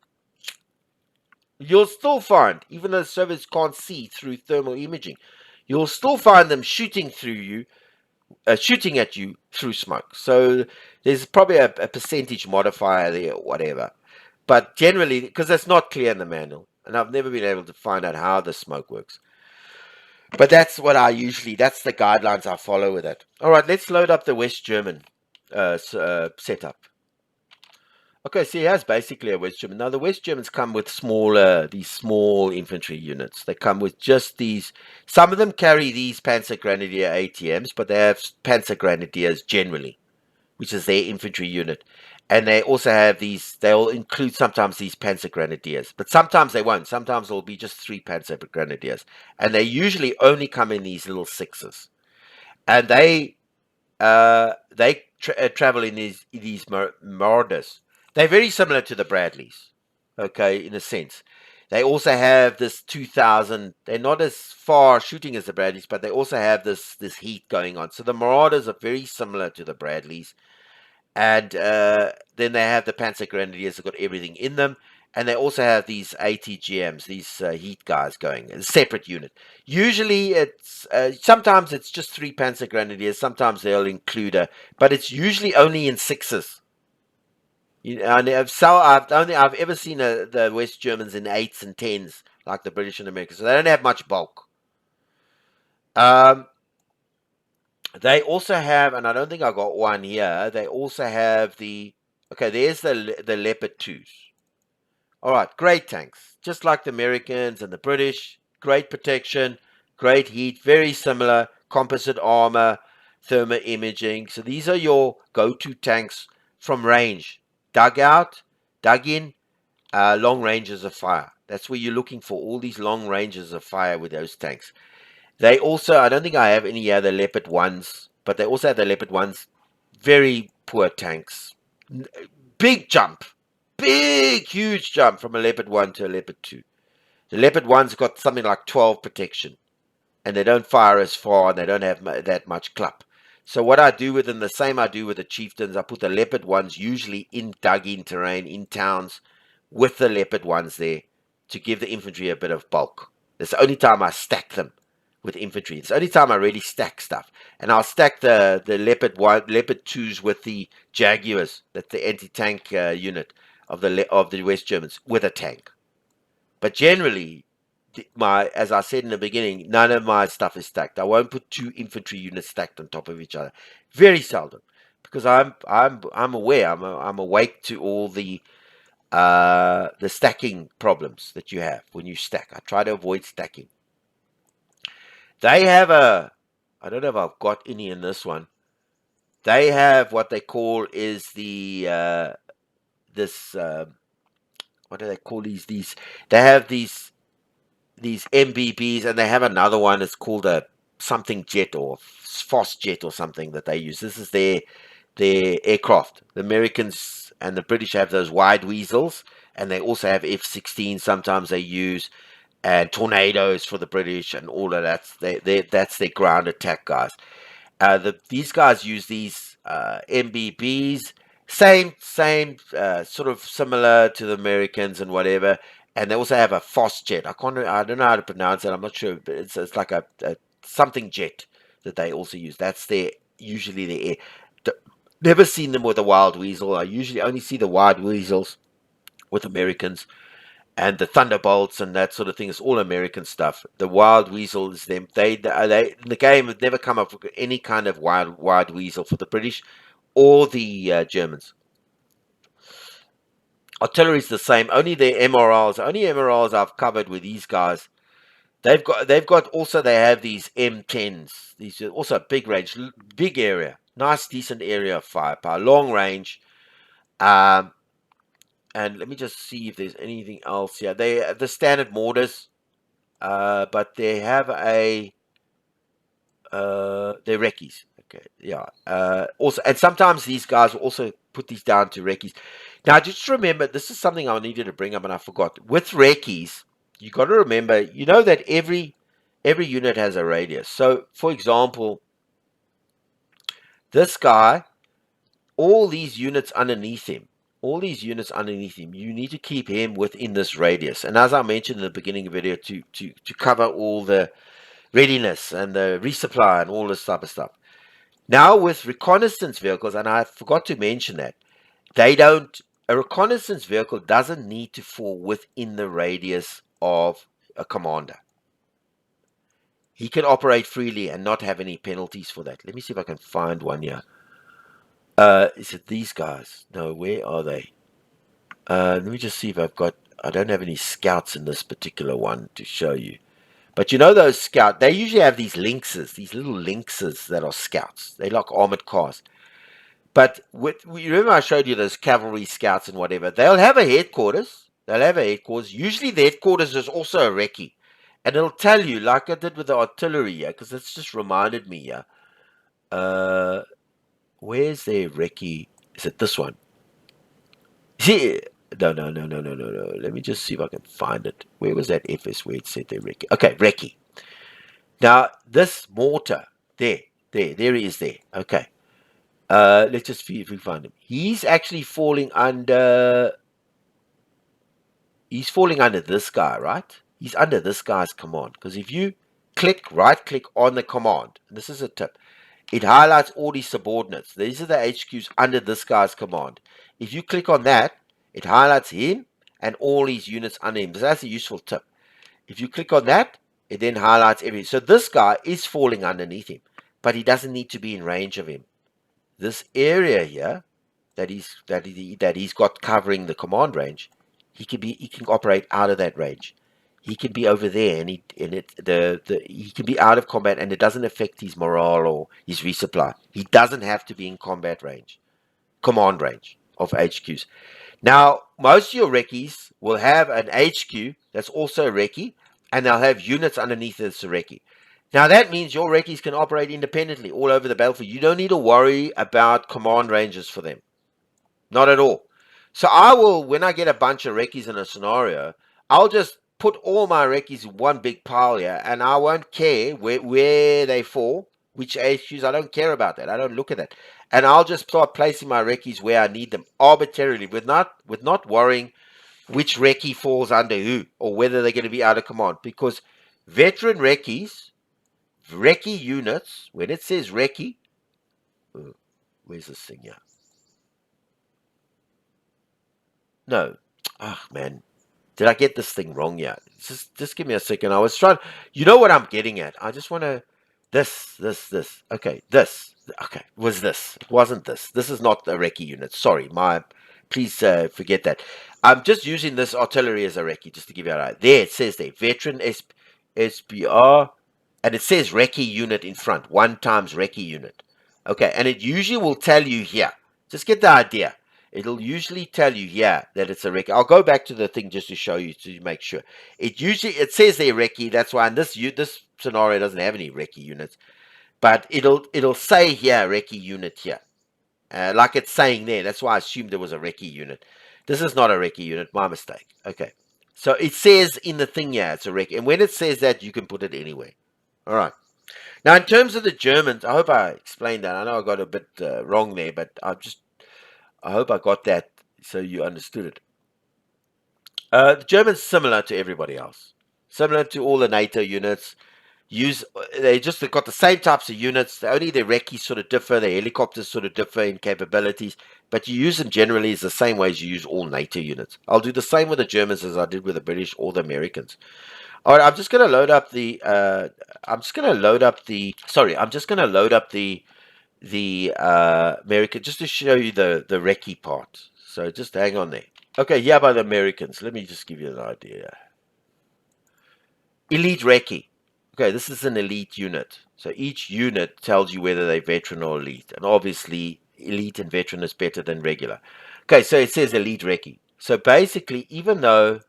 You'll still find, even though servers can't see through thermal imaging, you'll still find them shooting at you through smoke. So there's probably a percentage modifier there or whatever. But generally, because that's not clear in the manual, and I've never been able to find out how the smoke works. But that's that's the guidelines I follow with it. All right, let's load up the West German setup. Okay, so he has basically a West German. Now, the West Germans come with these small infantry units. They come with just these. Some of them carry these Panzer Grenadier ATMs, but they have Panzer Grenadiers generally, which is their infantry unit. And they also have they'll include sometimes these Panzer Grenadiers, but sometimes they won't. Sometimes it'll be just 3 Panzer Grenadiers. And they usually only come in these little sixes. And they travel in these Marauders. They're very similar to the Bradleys, okay, in a sense. They also have this 2000. They're not as far shooting as the Bradleys, but they also have this heat going on. So the Marauders are very similar to the Bradleys. And then they have the Panzer Grenadiers that got everything in them. And they also have these ATGMs, these heat guys going, a separate unit. Usually sometimes it's just 3 Panzer Grenadiers. Sometimes they'll include but it's usually only in sixes. And I've ever seen the West Germans in 8s and 10s, like the British and Americans. So they don't have much bulk. They also have, and I don't think I got one here. They also have there's the Leopard 2s. All right, great tanks, just like the Americans and the British. Great protection, great heat, very similar. Composite armor, thermal imaging. So these are your go-to tanks from range. Dug out, dug in, long ranges of fire. That's where you're looking for all these long ranges of fire with those tanks. They also, I don't think I have any other Leopard 1s, but they also have the Leopard 1s. Very poor tanks. Big jump. Big, huge jump from a Leopard 1 to a Leopard 2. The Leopard 1's got something like 12 protection. And they don't fire as far, and they don't have that much clap. So what I do with them, the same I do with the Chieftains, I put the Leopard 1s usually in dug-in terrain, in towns, with the Leopard 1s there, to give the infantry a bit of bulk. That's the only time I stack them with infantry. It's the only time I really stack stuff. And I'll stack the Leopard 2s with the Jaguars, that's the anti-tank unit of the West Germans, with a tank. But generally, as I said in the beginning, none of my stuff is stacked. I won't put 2 infantry units stacked on top of each other. Very seldom, because I'm aware, I'm awake to all the stacking problems that you have when you stack. I try to avoid stacking. They have I don't know if I've got any in this one. They have what they call is what do they call these? They have these MBBs, and they have another one. It's called a something jet or fast jet or something that they use. This is their aircraft. The Americans and the British have those wide weasels, and they also have F-16. Sometimes they use, and tornadoes for the British, and all of that. That's their ground attack guys. These guys use these MBBs, same sort of similar to the Americans and whatever. And they also have a fast jet. I don't know how to pronounce it. I'm not sure, but it's like a something jet that they also use. That's their usually the air. Never seen them with a wild weasel. I usually only see the wild weasels with Americans, and the Thunderbolts and that sort of thing. It's all American stuff. The wild weasel is them. They in the game have never come up with any kind of wild weasel for the British or the Germans. Artillery is the same. Only the MRLs. Only MRLs I've covered with these guys. They've got also they have these M10s. These are also big range, big area, nice decent area of firepower, long range. Um, and let me just see if there's anything else here. They the standard mortars, but they have a they're recce's. Okay, yeah. Also, and sometimes these guys will also put these down to recce's. Now, just remember, this is something I needed to bring up and I forgot. With recce's, you got to remember, you know that every unit has a radius. So, for example, this guy, all these units underneath him, you need to keep him within this radius. And as I mentioned in the beginning of the video, to cover all the readiness and the resupply and all this type of stuff. Now with reconnaissance vehicles, and I forgot to mention that, a reconnaissance vehicle doesn't need to fall within the radius of a commander. He can operate freely and not have any penalties for that. Let me see if I can find one here. Is it these guys? No, where are they? Let me just see if I don't have any scouts in this particular one to show you. But you know those scouts, they usually have these lynxes, these little lynxes that are scouts. They're like armored cars. But you remember I showed you those cavalry scouts and whatever. They'll have a headquarters. Usually the headquarters is also a recce. And it'll tell you, like I did with the artillery, yeah, because it's just reminded me, yeah. Where's their recce? Is it this one? See, no. Let me just see if I can find it. Where was that FS where it said their recce? Okay, recce. Now, this mortar, there he is there. Okay. Let's just see if we find him. He's actually he's falling under this guy, right? He's under this guy's command. Because if you right click on the command, and this is a tip, it highlights all these subordinates. These are the HQs under this guy's command. If you click on that, it highlights him and all these units under him. So that's a useful tip. If you click on that, it then highlights everything. So this guy is falling underneath him, but he doesn't need to be in range of him. This area here that he's got covering the command range, he can operate out of that range. He can be over there, and he can be out of combat, and it doesn't affect his morale or his resupply. He doesn't have to be in combat range, command range of HQs. Now, most of your recce's will have an HQ that's also a recce, and they'll have units underneath this recce. Now, that means your recce's can operate independently all over the battlefield. You don't need to worry about command ranges for them. Not at all. So I will, when I get a bunch of recce's in a scenario, I'll just put all my recce's in one big pile here, and I won't care where they fall, which HQs. I don't care about that. I don't look at that. And I'll just start placing my recce's where I need them arbitrarily, with not worrying which recce falls under who or whether they're going to be out of command. Because veteran recce units, when it says recce, where's this thing here? No. Ah, man. Did I get this thing wrong yet? Just give me a second. I was trying. You know what I'm getting at. I just want to. This. Okay, this. Okay, was this? It wasn't this. This is not a recce unit. Sorry, Please forget that. I'm just using this artillery as a recce, just to give you an idea. There it says there, veteran SBR, and it says recce unit in front. 1 times recce unit. Okay, and it usually will tell you here. Just get the idea. It'll usually tell you here that it's a recce. I'll go back to the thing just to show you to make sure. It says there recce. That's why this scenario doesn't have any recce units, but it'll say here recce unit here, like it's saying there. That's why I assumed there was a recce unit. This is not a recce unit. My mistake. Okay, so it says in the thing here it's a recce, and when it says that, you can put it anywhere. All right. Now, in terms of the Germans, I hope I explained that. I know I got a bit wrong there, but I hope I got that so you understood it. The Germans similar to everybody else, similar to all the NATO units. they've got the same types of units. Only their recce sort of differ, their helicopters sort of differ in capabilities, but you use them generally as the same way as you use all NATO units. I'll do the same with the Germans as I did with the British or the Americans. All right, I'm just going to load up the. I'm just going to load up the American just to show you the recce part. So just hang on there. Okay, yeah, by the Americans. Let me just give you an idea. Elite recce. Okay, this is an elite unit. So each unit tells you whether they're veteran or elite. And obviously, elite and veteran is better than regular. Okay, so it says elite recce. So basically, even though,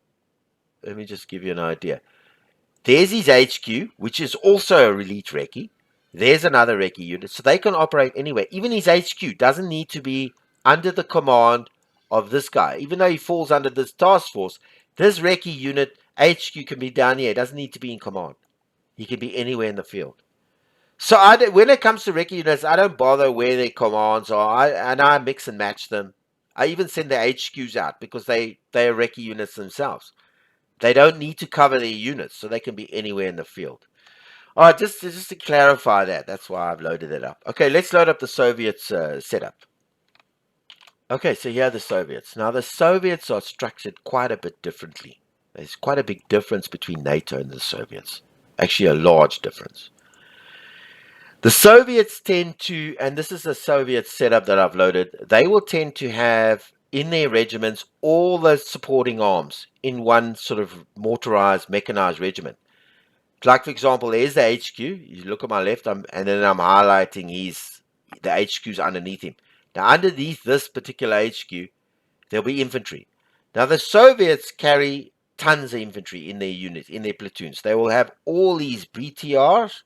let me just give you an idea. There's his HQ, which is also a elite recce. There's another recce unit. So they can operate anywhere. Even his HQ doesn't need to be under the command of this guy. Even though he falls under this task force, this recce unit HQ can be down here. It doesn't need to be in command. He can be anywhere in the field. So when it comes to recce units, I don't bother where their commands are. I mix and match them. I even send their HQs out because they are recce units themselves. They don't need to cover their units, so they can be anywhere in the field. All right, just to clarify that. That's why I've loaded it up. Okay, let's load up the Soviets setup. Okay, so here are the Soviets. Now, the Soviets are structured quite a bit differently. There's quite a big difference between NATO and the Soviets. Actually, a large difference. The Soviets tend to, and this is a Soviet setup that I've loaded, they will tend to have in their regiments all the supporting arms in one sort of motorized, mechanized regiment. Like, for example, there's the HQ. You look at my left, and then I'm highlighting the HQ's underneath him. Now, underneath this particular HQ, there'll be infantry. Now, the Soviets carry tons of infantry in their units, in their platoons. They will have all these BTRs.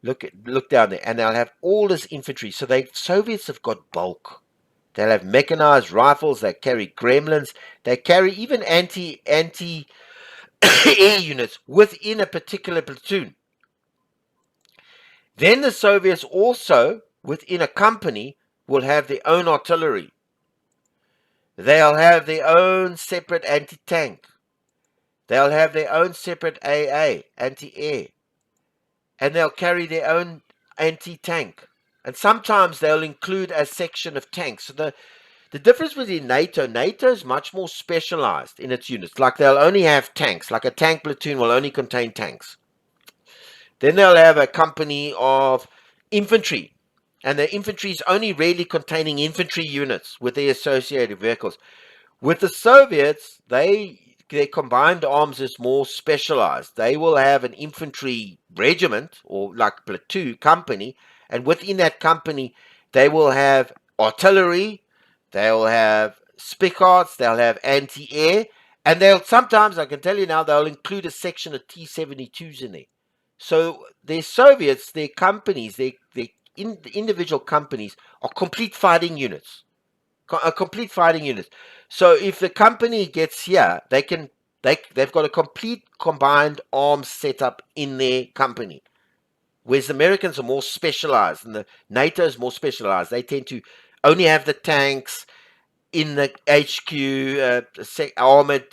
Look down there, and they'll have all this infantry. So Soviets have got bulk. They'll have mechanized rifles. They carry gremlins. They carry even anti-air units within a particular platoon. Then the Soviets also, within a company, will have their own artillery. They'll have their own separate anti-tank. They'll have their own separate AA, anti-air. And they'll carry their own anti-tank. And sometimes they'll include a section of tanks. So the difference between NATO is much more specialized in its units. Like they'll only have tanks. Like a tank platoon will only contain tanks. Then they'll have a company of infantry. And the infantry is only really containing infantry units with their associated vehicles. With the Soviets, their combined arms is more specialized. They will have an infantry regiment or like platoon company, and within that company, they will have artillery, they'll have Spickards, they'll have anti-air, and they'll sometimes, I can tell you now, they'll include a section of T-72s in there. So the Soviets, their companies, the individual companies are complete fighting units. Complete fighting units. So if the company gets here, they've got a complete combined arms setup in their company. Whereas the Americans are more specialized and the NATO is more specialized. They tend to only have the tanks in the HQ. Armored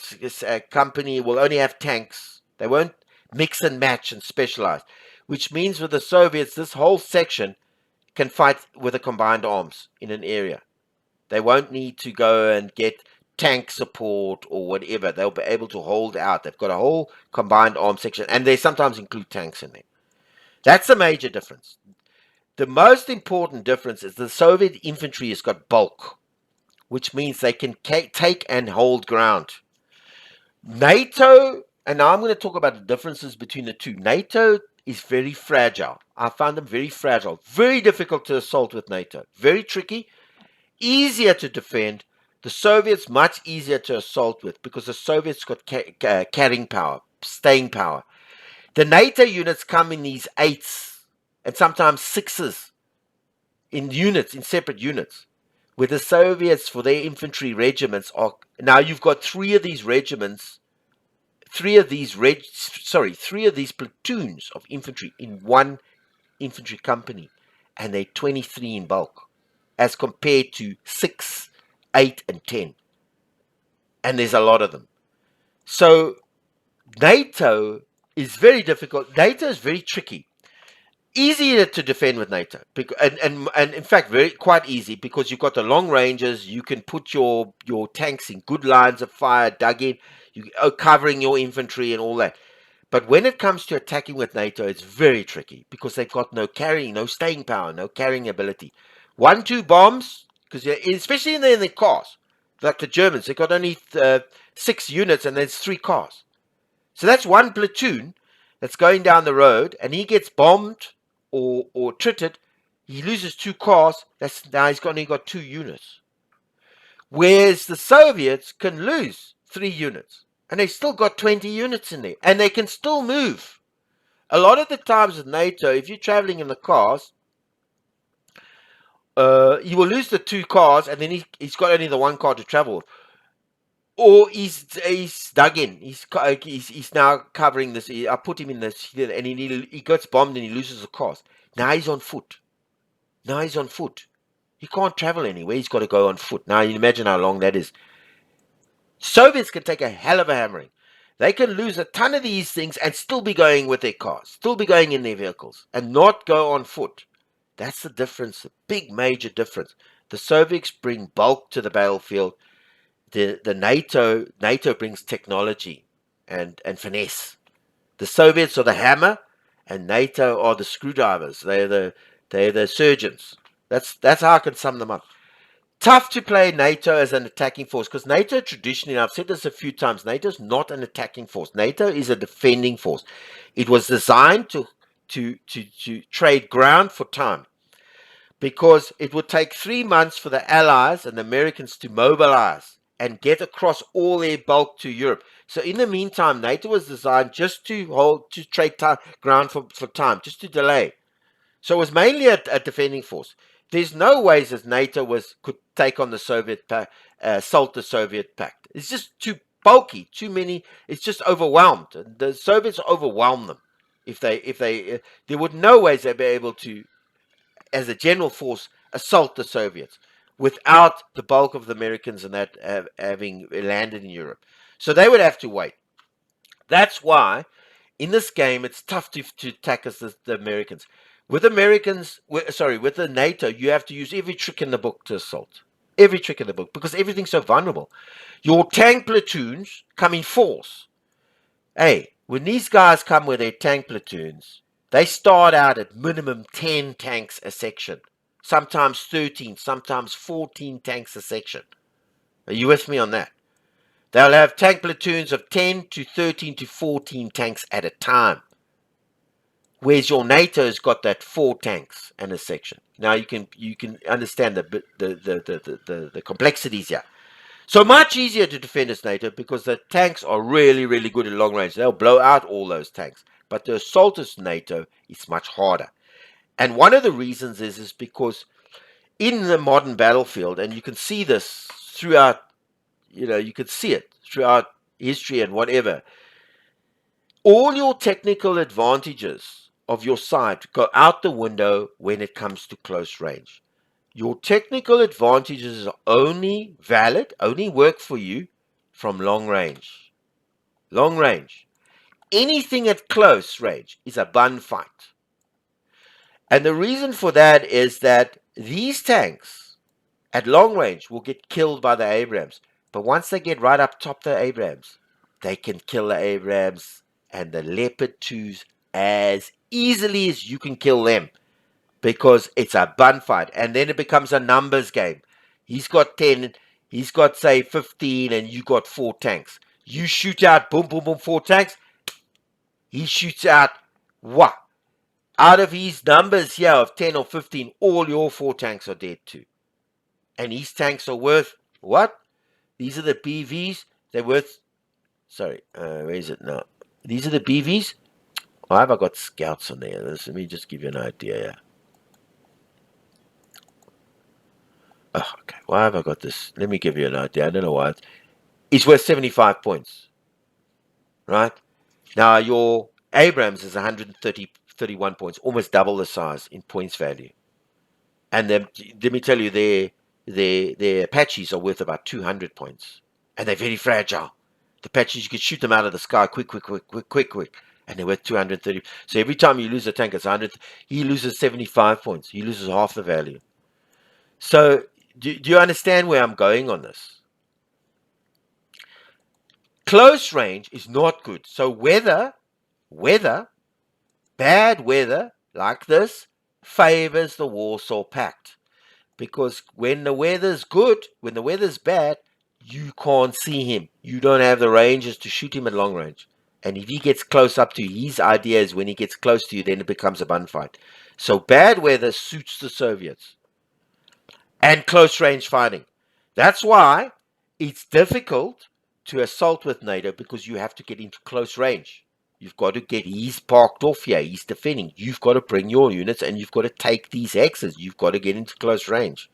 company will only have tanks. They won't mix and match and specialize. Which means with the Soviets, this whole section can fight with a combined arms in an area. They won't need to go and get tank support or whatever. They'll be able to hold out. They've got a whole combined arms section, and they sometimes include tanks in there. That's a major difference. The most important difference is the Soviet infantry has got bulk, which means they can take and hold ground. NATO, and now I'm going to talk about the differences between the two. NATO is very fragile. I found them very fragile. Very difficult to assault with NATO. Very tricky. Easier to defend. The Soviets much easier to assault with because the Soviets got carrying power, staying power. The NATO units come in these 8s and sometimes 6s in units, in separate units. Where the Soviets, for their infantry regiments, are now you've got 3 of these regiments, 3 of these platoons of infantry in one infantry company, and they're 23 in bulk, as compared to 6, 8, and 10. And there's a lot of them. So NATO is very difficult. NATO is very tricky. Easier to defend with NATO, and in fact, quite easy because you've got the long ranges. You can put your tanks in good lines of fire, dug in, covering your infantry and all that. But when it comes to attacking with NATO, it's very tricky because they've got no carrying, no staying power, no carrying ability. 1-2 bombs, because especially in the cars, like the Germans, they've got only 6 units and there's 3 cars. So that's one platoon that's going down the road, and he gets bombed or tritted. He loses 2 cars. Now he's only got 2 units. Whereas the Soviets can lose 3 units, and they've still got 20 units in there, and they can still move. A lot of the times with NATO, if you're traveling in the cars, you will lose the 2 cars, and then he's got only the 1 car to travel with. Or he's dug in. He's now covering this. I put him in this, and he gets bombed and he loses the cars. Now he's on foot. He can't travel anywhere. He's got to go on foot. Now you imagine how long that is. Soviets can take a hell of a hammering. They can lose a ton of these things and still be going with their cars, still be going in their vehicles, and not go on foot. That's the difference, the big major difference. The Soviets bring bulk to the battlefield. The NATO brings technology and finesse. The Soviets are the hammer, and NATO are the screwdrivers. They're the surgeons. That's how I can sum them up. Tough to play NATO as an attacking force because NATO traditionally, and I've said this a few times, NATO is not an attacking force. NATO is a defending force. It was designed to trade ground for time, because it would take 3 months for the Allies and the Americans to mobilize and get across all their bulk to Europe. So in the meantime, NATO was designed just to trade ground for time, just to delay. So it was mainly a defending force. There's no ways that NATO could take on the Soviet assault the Soviet pact. It's just too bulky, too many. It's just overwhelmed. The Soviets overwhelmed them. If there would no ways they'd be able to, as a general force, assault the Soviets without the bulk of the Americans and that having landed in Europe. So they would have to wait. That's why in this game it's tough to attack as the Americans. With the NATO, you have to use every trick in the book to assault. Every trick in the book, because everything's so vulnerable. Your tank platoons come in force. Hey, when these guys come with their tank platoons, they start out at minimum 10 tanks a section. Sometimes 13, sometimes 14 tanks a section. Are you with me on that? They'll have tank platoons of 10 to 13 to 14 tanks at a time. Whereas your NATO's got that 4 tanks and a section. Now you can understand the complexities here. So much easier to defend as NATO because the tanks are really, really good at long range. They'll blow out all those tanks. But the assault as NATO is much harder. And one of the reasons is because in the modern battlefield, and you can see this throughout, you can see it throughout history and whatever, all your technical advantages of your side go out the window when it comes to close range. Your technical advantages are only valid, only work for you from long range. Long range. Anything at close range is a bun fight. And the reason for that is that these tanks at long range will get killed by the Abrams. But once they get right up top the Abrams, they can kill the Abrams and the Leopard 2s as easily as you can kill them, because it's a bun fight, and then it becomes a numbers game. He's got 10, he's got say 15, and you got 4 tanks. You shoot out boom, boom, boom, 4 tanks. He shoots out what? Out of his numbers here of 10 or 15, all your 4 tanks are dead too. And his tanks are worth what? These are the BVs. They're worth. Sorry, where is it now? These are the BVs. Why have I got scouts on there? Let me just give you an idea here. Oh, okay. Why have I got this? Let me give you an idea. I don't know why. It's worth 75 points. Right? Now, your Abrams is 131 points, almost double the size in points value. And then, let me tell you, their Apaches are worth about 200 points. And they're very fragile. The Apaches, you can shoot them out of the sky quick. and they're worth 230. So every time you lose a tank, it's 100. He loses 75 points. He loses half the value. So do you understand where I'm going on this? Close range is not good. So weather, bad weather like this favors the Warsaw Pact. Because when the weather's good, when the weather's bad, you can't see him. You don't have the ranges to shoot him at long range. And if he gets close up to you, his idea is when he gets close to you, then it becomes a gunfight. So bad weather suits the Soviets. And close range fighting. That's why it's difficult to assault with NATO, because you have to get into close range. You've got to get, he's parked off here, he's defending. You've got to bring your units and you've got to take these hexes. You've got to get into close range.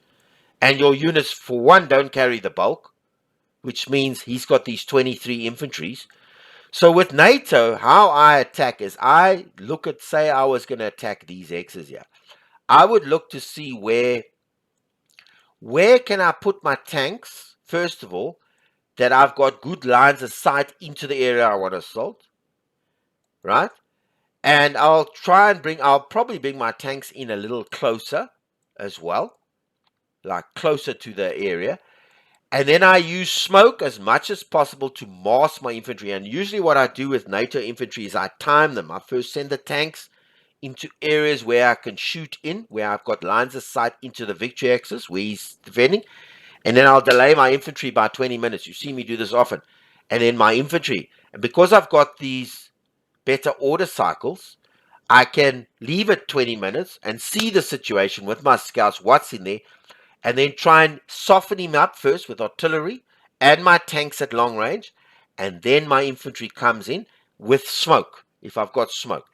And your units, for one, don't carry the bulk, which means he's got these 23 infantries. So with NATO, how I attack is I look at, say I was going to attack these hexes here. I would look to see where can I put my tanks, first of all, that I've got good lines of sight into the area I want to assault, right? And I'll probably bring my tanks in a little closer as well, like closer to the area. And then I use smoke as much as possible to mask my infantry. And usually what I do with NATO infantry is I time them. I first send the tanks into areas where I can shoot in, where I've got lines of sight into the victory axis, where he's defending. And then I'll delay my infantry by 20 minutes. You see me do this often. And then my infantry, and because I've got these better order cycles, I can leave it 20 minutes and see the situation with my scouts, what's in there, and then try and soften him up first with artillery and my tanks at long range. And then my infantry comes in with smoke, if I've got smoke.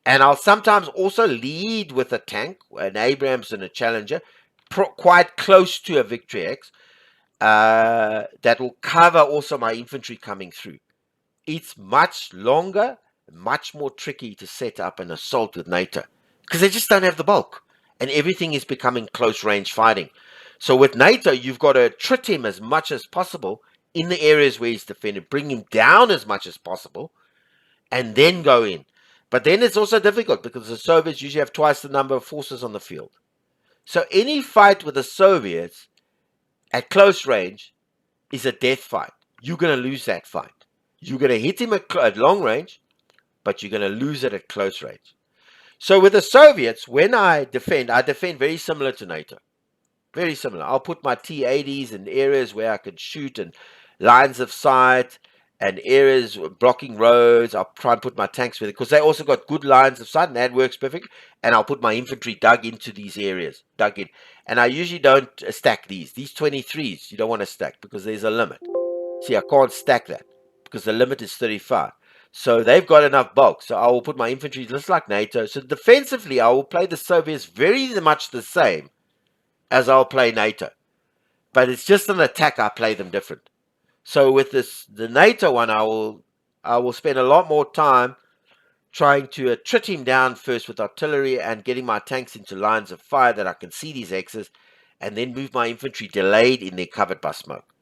And I'll sometimes also lead with a tank, an Abrams and a Challenger, quite close to a Victory X, that will cover also my infantry coming through. It's much longer, much more tricky to set up an assault with NATO, because they just don't have the bulk, and everything is becoming close range fighting. So with NATO, you've got to trit him as much as possible in the areas where he's defended, bring him down as much as possible, and then go in. But then it's also difficult because the Soviets usually have twice the number of forces on the field. So any fight with the Soviets at close range is a death fight. You're going to lose that fight. You're going to hit him at long range, but you're going to lose it at close range. So with the Soviets, when I defend very similar to NATO. Very similar. I'll put my T-80s in areas where I can shoot, and lines of sight, and areas blocking roads. I'll try and put my tanks with it, because they also got good lines of sight, and that works perfect. And I'll put my infantry dug into these areas, dug in. And I usually don't stack these 23s. You don't want to stack because there's a limit. See, I can't stack that because the limit is 35. So they've got enough bulk. So I will put my infantry just like NATO. So defensively, I will play the Soviets very much the same as I'll play NATO. But it's just an attack, I play them different. So with the NATO one, I will spend a lot more time trying to trit him down first with artillery and getting my tanks into lines of fire that I can see these X's, and then move my infantry delayed in there, covered by smoke.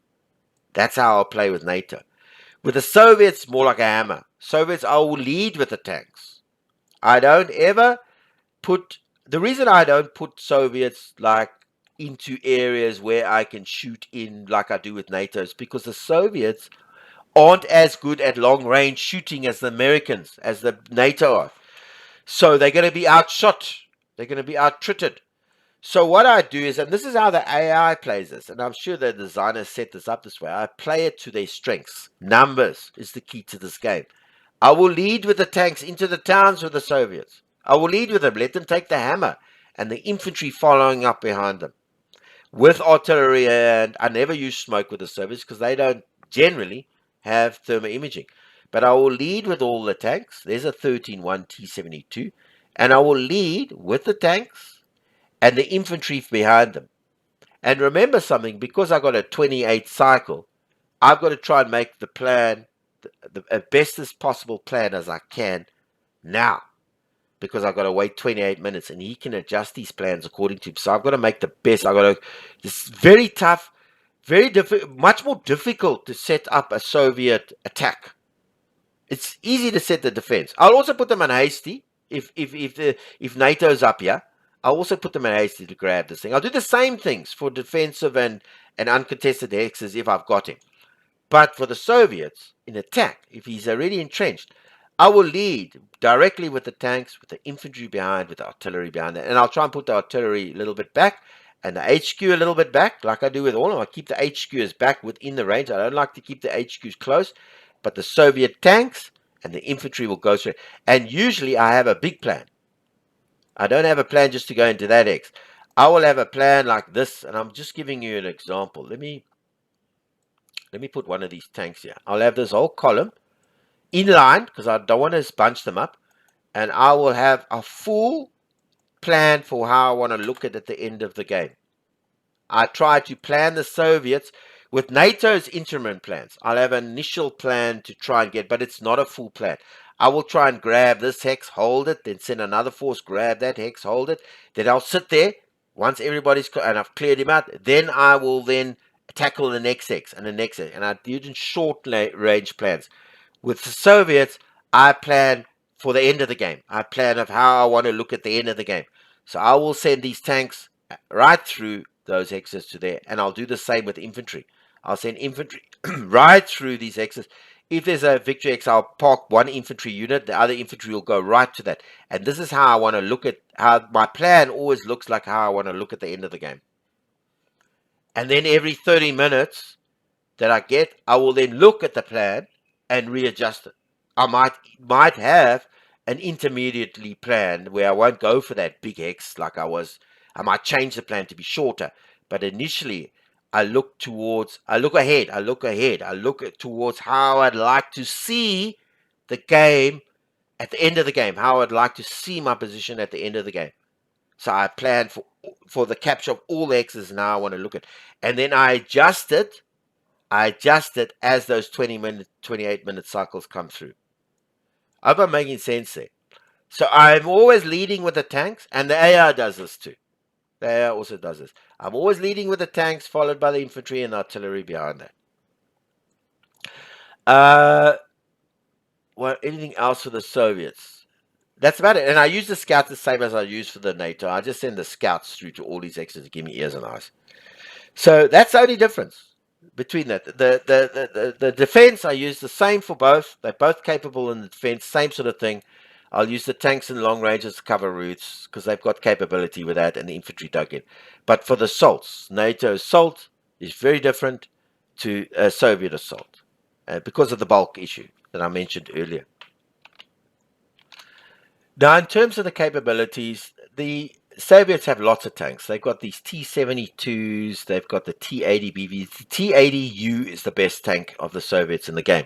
That's how I'll play with NATO. With the Soviets, more like a hammer. Soviets, I will lead with the tanks. I don't ever put... The reason I don't put Soviets like into areas where I can shoot in like I do with NATO is because the Soviets aren't as good at long range shooting as the Americans, as the NATO are. So they're going to be outshot. They're going to be out-tritted. So what I do is, and this is how the AI plays this, and I'm sure the designers set this up this way, I play it to their strengths. Numbers is the key to this game. I will lead with the tanks into the towns with the Soviets. I will lead with them, let them take the hammer, and the infantry following up behind them. With artillery, and I never use smoke with the Soviets because they don't generally have thermal imaging. But I will lead with all the tanks. There's a 13-1 T-72. And I will lead with the tanks and the infantry behind them. And remember something, because I got a 28 cycle, I've got to try and make the plan, the best as possible plan as I can now. Because I've got to wait 28 minutes, and he can adjust these plans according to him. So I've got to make the best. It's very tough, very difficult, much more difficult to set up a Soviet attack. It's easy to set the defense. I'll also put them on hasty if NATO's up here. I'll also put them in hasty to grab this thing. I'll do the same things for defensive and uncontested hexes if I've got him. But for the Soviets, in attack, if he's already entrenched, I will lead directly with the tanks, with the infantry behind, with the artillery behind that. And I'll try and put the artillery a little bit back and the HQ a little bit back, like I do with all of them. I keep the HQs back within the range. I don't like to keep the HQs close, but the Soviet tanks and the infantry will go through. And usually I have a big plan. I don't have a plan just to go into that X. I will have a plan like this, and I'm just giving you an example. Let me put one of these tanks here. I'll have this whole column in line because I don't want to bunch them up, and I will have a full plan for how I want to look at the end of the game. I try to plan the Soviets with NATO's interim plans. I'll have an initial plan to try and get, but it's not a full plan. I will try and grab this hex, hold it, then send another force, grab that hex, hold it. Then I'll sit there once everybody's and I've cleared him out. Then I will then tackle the next hex and the next hex, and I do it in short range plans. With the Soviets, I plan for the end of the game. I plan of how I want to look at the end of the game. So I will send these tanks right through those hexes to there, and I'll do the same with infantry. I'll send infantry right through these hexes. If there's a victory hex, I'll park one infantry unit, the other infantry will go right to that. And this is how I want to look at, how my plan always looks like how I want to look at the end of the game. And then every 30 minutes that I get, I will then look at the plan and readjust it. I might have an intermediately planned where I won't go for that big hex like I was. I might change the plan to be shorter, but initially I look ahead. I look towards how I'd like to see the game at the end of the game, how I'd like to see my position at the end of the game. So I plan for the capture of all the hexes and how I want to look at, and then I adjust it as those 20-minute, 28-minute cycles come through. I hope I'm making sense there. So I'm always leading with the tanks, and the AR does this too. The AR also does this. I'm always leading with the tanks, followed by the infantry and artillery behind that. Well, anything else for the Soviets? That's about it. And I use the scouts the same as I use for the NATO. I just send the scouts through to all these extras to give me ears and eyes. So that's the only difference between that. The defense, I use the same for both. They're both capable in the defense, same sort of thing. I'll use the tanks and long ranges to cover routes because they've got capability with that, and the infantry dug in. But for the assaults, NATO assault is very different to a Soviet assault because of the bulk issue that I mentioned earlier. Now, in terms of the capabilities, the Soviets have lots of tanks. They've got these T-72s, they've got the T-80BVs. The T-80U is the best tank of the Soviets in the game.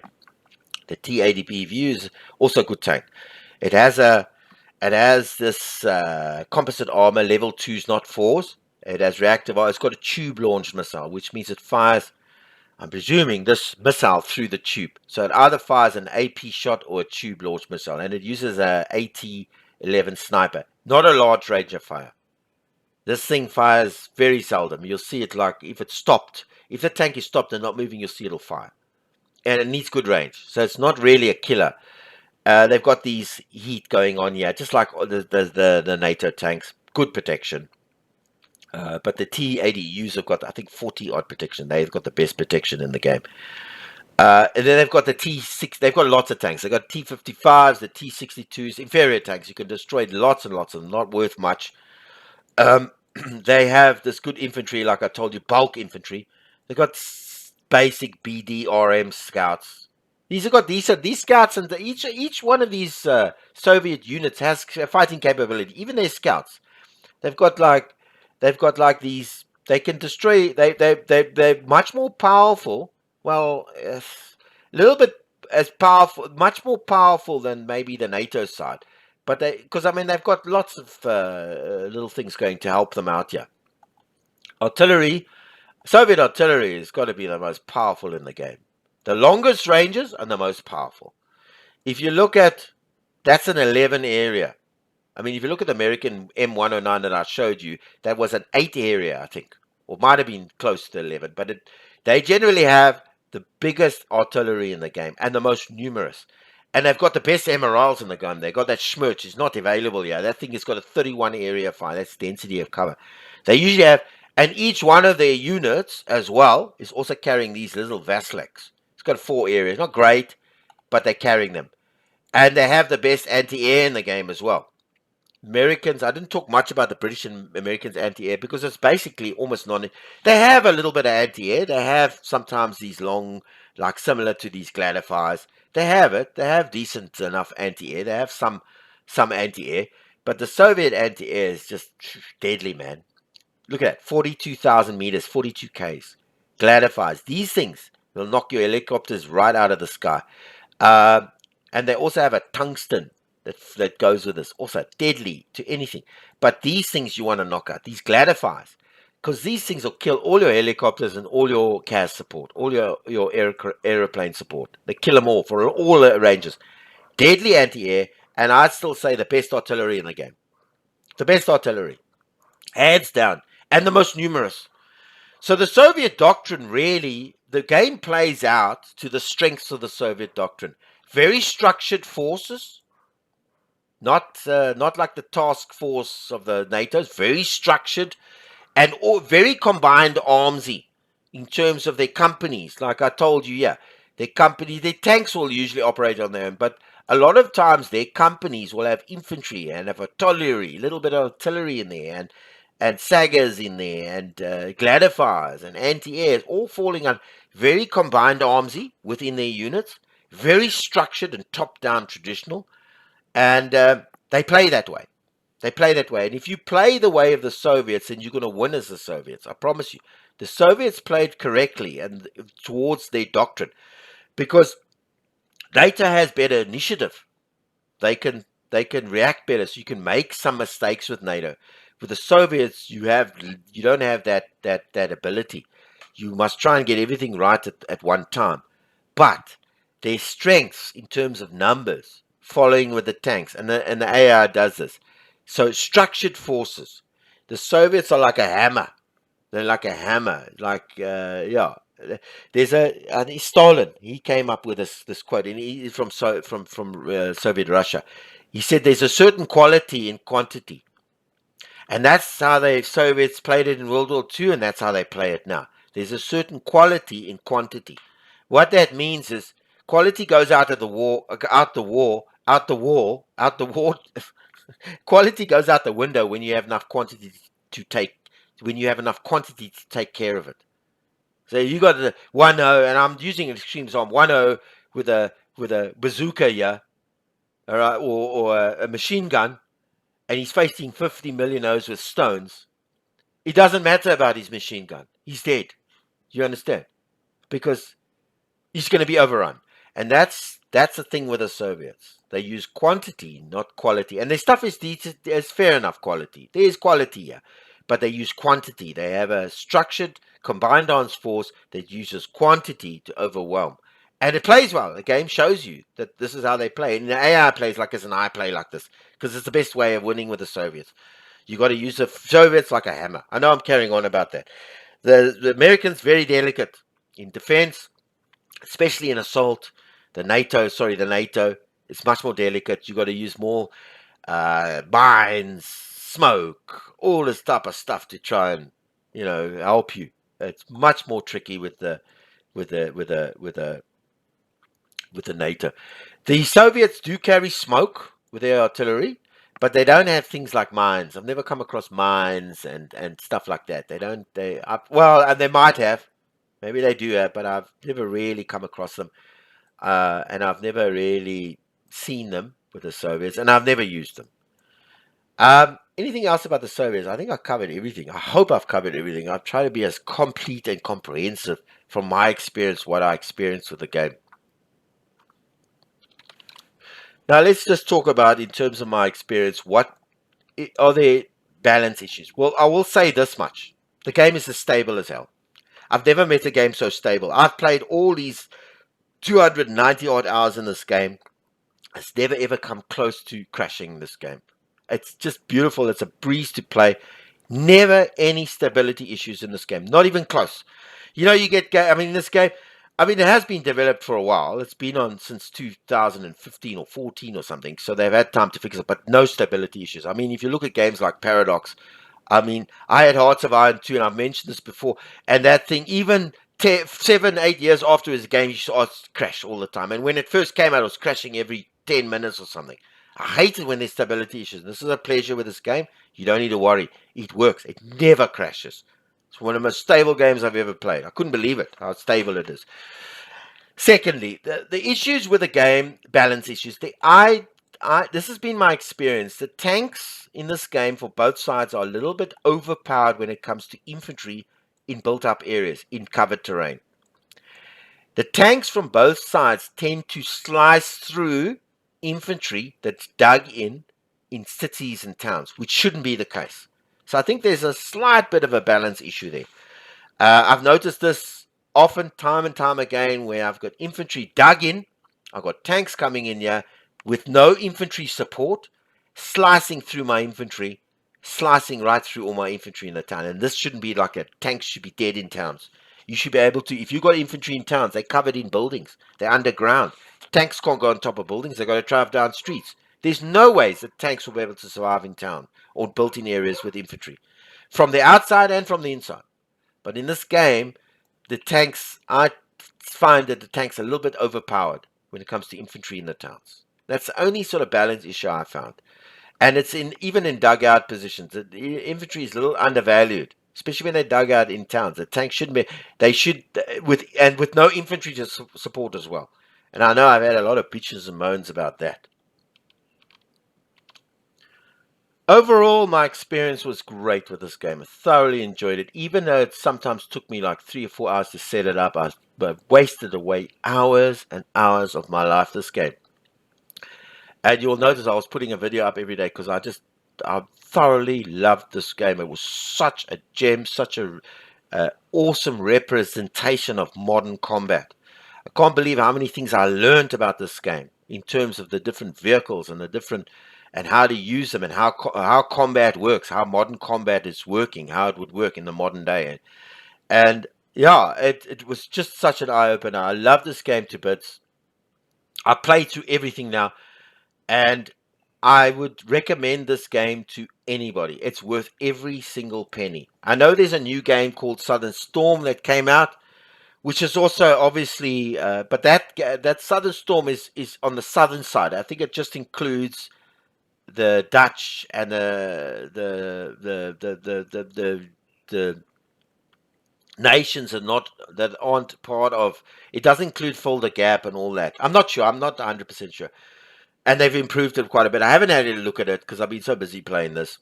The T-80BVU is also a good tank. It has this composite armor, level 2s, not 4s. It has reactive armor. It's got a tube-launched missile, which means it fires, I'm presuming, this missile through the tube. So it either fires an AP shot or a tube-launched missile, and it uses a AT-11 sniper. Not a large range of fire. This thing fires very seldom. You'll see it like if it's stopped. If the tank is stopped and not moving, you'll see it'll fire. And it needs good range. So it's not really a killer. They've got these heat going on here, just like the NATO tanks. Good protection. But the T-80Us have got, I think, 40-odd protection. They've got the best protection in the game. And then they've got the T6. They've got lots of tanks. They've got T-55s, the T-62s, inferior tanks. You can destroy lots and lots of them. Not worth much. They have this good infantry, like I told you, bulk infantry. They've got basic BDRM scouts. These scouts, and each one of these Soviet units has fighting capability. Even their scouts, they've got like these. They can destroy. They're much more powerful. Well, a little bit as powerful, much more powerful than maybe the NATO side. But because I mean, they've got lots of little things going to help them out here. Artillery, Soviet artillery has got to be the most powerful in the game. The longest ranges are the most powerful. If you look at, that's an 11 area. I mean, if you look at the American M109 that I showed you, that was an 8 area, I think. Or might have been close to 11. But they generally have the biggest artillery in the game and the most numerous. And they've got the best MRLs in the gun. They've got that Schmerz. It's not available here. That thing has got a 31 area fire. That's density of cover. They usually have, and each one of their units as well is also carrying these little Vaslaks. It's got 4 areas. Not great, but they're carrying them. And they have the best anti-air in the game as well. Americans, I didn't talk much about the British and Americans anti-air because it's basically almost they have a little bit of anti-air. They have sometimes these long, like similar to these Gladifiers. They have it. They have decent enough anti-air. They have some anti-air. But the Soviet anti-air is just deadly, man. Look at that. 42,000 meters, 42 Ks. Gladifiers. These things will knock your helicopters right out of the sky. And they also have a tungsten that goes with this. Also deadly to anything. But these things you want to knock out. These Gladifiers. Because these things will kill all your helicopters and all your CAS support. All your aeroplane support. They kill them all for all the ranges. Deadly anti-air. And I'd still say the best artillery in the game. The best artillery. Hands down. And the most numerous. So the Soviet doctrine really, the game plays out to the strengths of the Soviet doctrine. Very structured forces. Not like the task force of the NATO's. Very structured and very combined armsy in terms of their companies. Like I told you, yeah, their tanks will usually operate on their own, but a lot of times their companies will have infantry and have artillery, a little bit of artillery in there, and saggers in there, and Gladifiers and anti-airs, all falling on very combined armsy within their units, very structured and top-down traditional, and they play that way. They play that way. And if you play the way of the Soviets, then you're going to win as the Soviets. I promise you. The Soviets played correctly and towards their doctrine because NATO has better initiative. They can react better. So you can make some mistakes with NATO. With the Soviets, you don't have that ability. You must try and get everything right at one time. But their strengths in terms of numbers, following with the tanks, and the AI does this. So structured forces. The Soviets are like a hammer. They're like a hammer. Yeah. There's I think Stalin. He came up with this quote, and he's from Soviet Russia. He said, "There's a certain quality in quantity," and that's how the Soviets played it in World War II, and that's how they play it now. There's a certain quality in quantity. What that means is quality goes out of the war, out the wall. Quality goes out the window when you have enough quantity to take care of it. So you got the 1-0, and I'm using an extreme example. 1-0 with a bazooka here, all right, or a machine gun, and he's facing 50 million O's with stones. It doesn't matter about his machine gun. He's dead. You understand? Because he's going to be overrun. And that's the thing with the Soviets. They use quantity, not quality. And their stuff is fair enough quality. There is quality here. But they use quantity. They have a structured, combined arms force that uses quantity to overwhelm. And it plays well. The game shows you that this is how they play. And the AI plays like this, and I play like this. Because it's the best way of winning with the Soviets. You got to use the Soviets like a hammer. I know I'm carrying on about that. The Americans, very delicate in defense, especially in assault. The NATO, it's much more delicate. You got to use more mines, smoke, all this type of stuff to try and help you. It's much more tricky with the NATO. The Soviets do carry smoke with their artillery, but they don't have things like mines. I've never come across mines and stuff like that. They don't. And they might have. Maybe they do have, but I've never really come across them. And I've never really seen them with the Soviets, and I've never used them. Anything else about the Soviets? I think I covered everything. I hope I've covered everything. I've tried to be as complete and comprehensive from my experience, what I experienced with the game. Now, let's just talk about, in terms of my experience, what are their balance issues? Well, I will say this much. The game is as stable as hell. I've never met a game so stable. I've played all these 290 odd hours in this game. It's never ever come close to crashing this game. It's just beautiful. It's a breeze to play. Never any stability issues in this game. Not even close. You get, in this game, I mean, it has been developed for a while. It's been on since 2015 or 14 or something. So they've had time to fix it, but no stability issues. I mean, if you look at games like Paradox, I mean, I had Hearts of Iron 2, and I've mentioned this before, and that thing, even 7, 8 years after his game, used to crash all the time. And when it first came out, it was crashing every 10 minutes or something. I hate it when there's stability issues. This is a pleasure with this game. You don't need to worry. It works. It never crashes. It's one of the most stable games I've ever played. I couldn't believe it, how stable it is. Secondly, the issues with the game, balance issues. This has been my experience. The tanks in this game for both sides are a little bit overpowered when it comes to infantry in built-up areas, in covered terrain. The tanks from both sides tend to slice through infantry that's dug in cities and towns, which shouldn't be the case. So I think there's a slight bit of a balance issue there. I've noticed this often, time and time again, where I've got infantry dug in, I've got tanks coming in here with no infantry support, slicing through my infantry, slicing right through all my infantry in the town. And this shouldn't be like a tanks should be dead in towns. You should be able to, if you've got infantry in towns, they're covered in buildings, they're underground. Tanks can't go on top of buildings, they've got to drive down streets. There's no ways that tanks will be able to survive in town or built in areas with infantry, from the outside and from the inside. But in this game, the tanks, I find that the tanks are a little bit overpowered when it comes to infantry in the towns. That's the only sort of balance issue I found. And it's even in dugout positions. The infantry is a little undervalued, especially when they dug out in towns. The tanks shouldn't be. They should with no infantry to support as well. And I know I've had a lot of bitches and moans about that. Overall, my experience was great with this game. I thoroughly enjoyed it, even though it sometimes took me like 3 or 4 hours to set it up. I wasted away hours and hours of my life this game. And you'll notice I was putting a video up every day because I thoroughly loved this game. It was such a gem, such a awesome representation of modern combat. I can't believe how many things I learned about this game in terms of the different vehicles and the different and how to use them and how combat works, how modern combat is working, how it would work in the modern day. And yeah, it was just such an eye-opener. I love this game to bits. I play through everything now, and I would recommend this game to anybody. It's worth every single penny. I know there's a new game called Southern Storm that came out, which is also obviously, but that Southern Storm is on the southern side. I think it just includes the Dutch and the nations that aren't part of. It does include Folder Gap and all that. I'm not sure. I'm not 100% sure. And they've improved it quite a bit. I haven't had a look at it because I've been so busy playing this.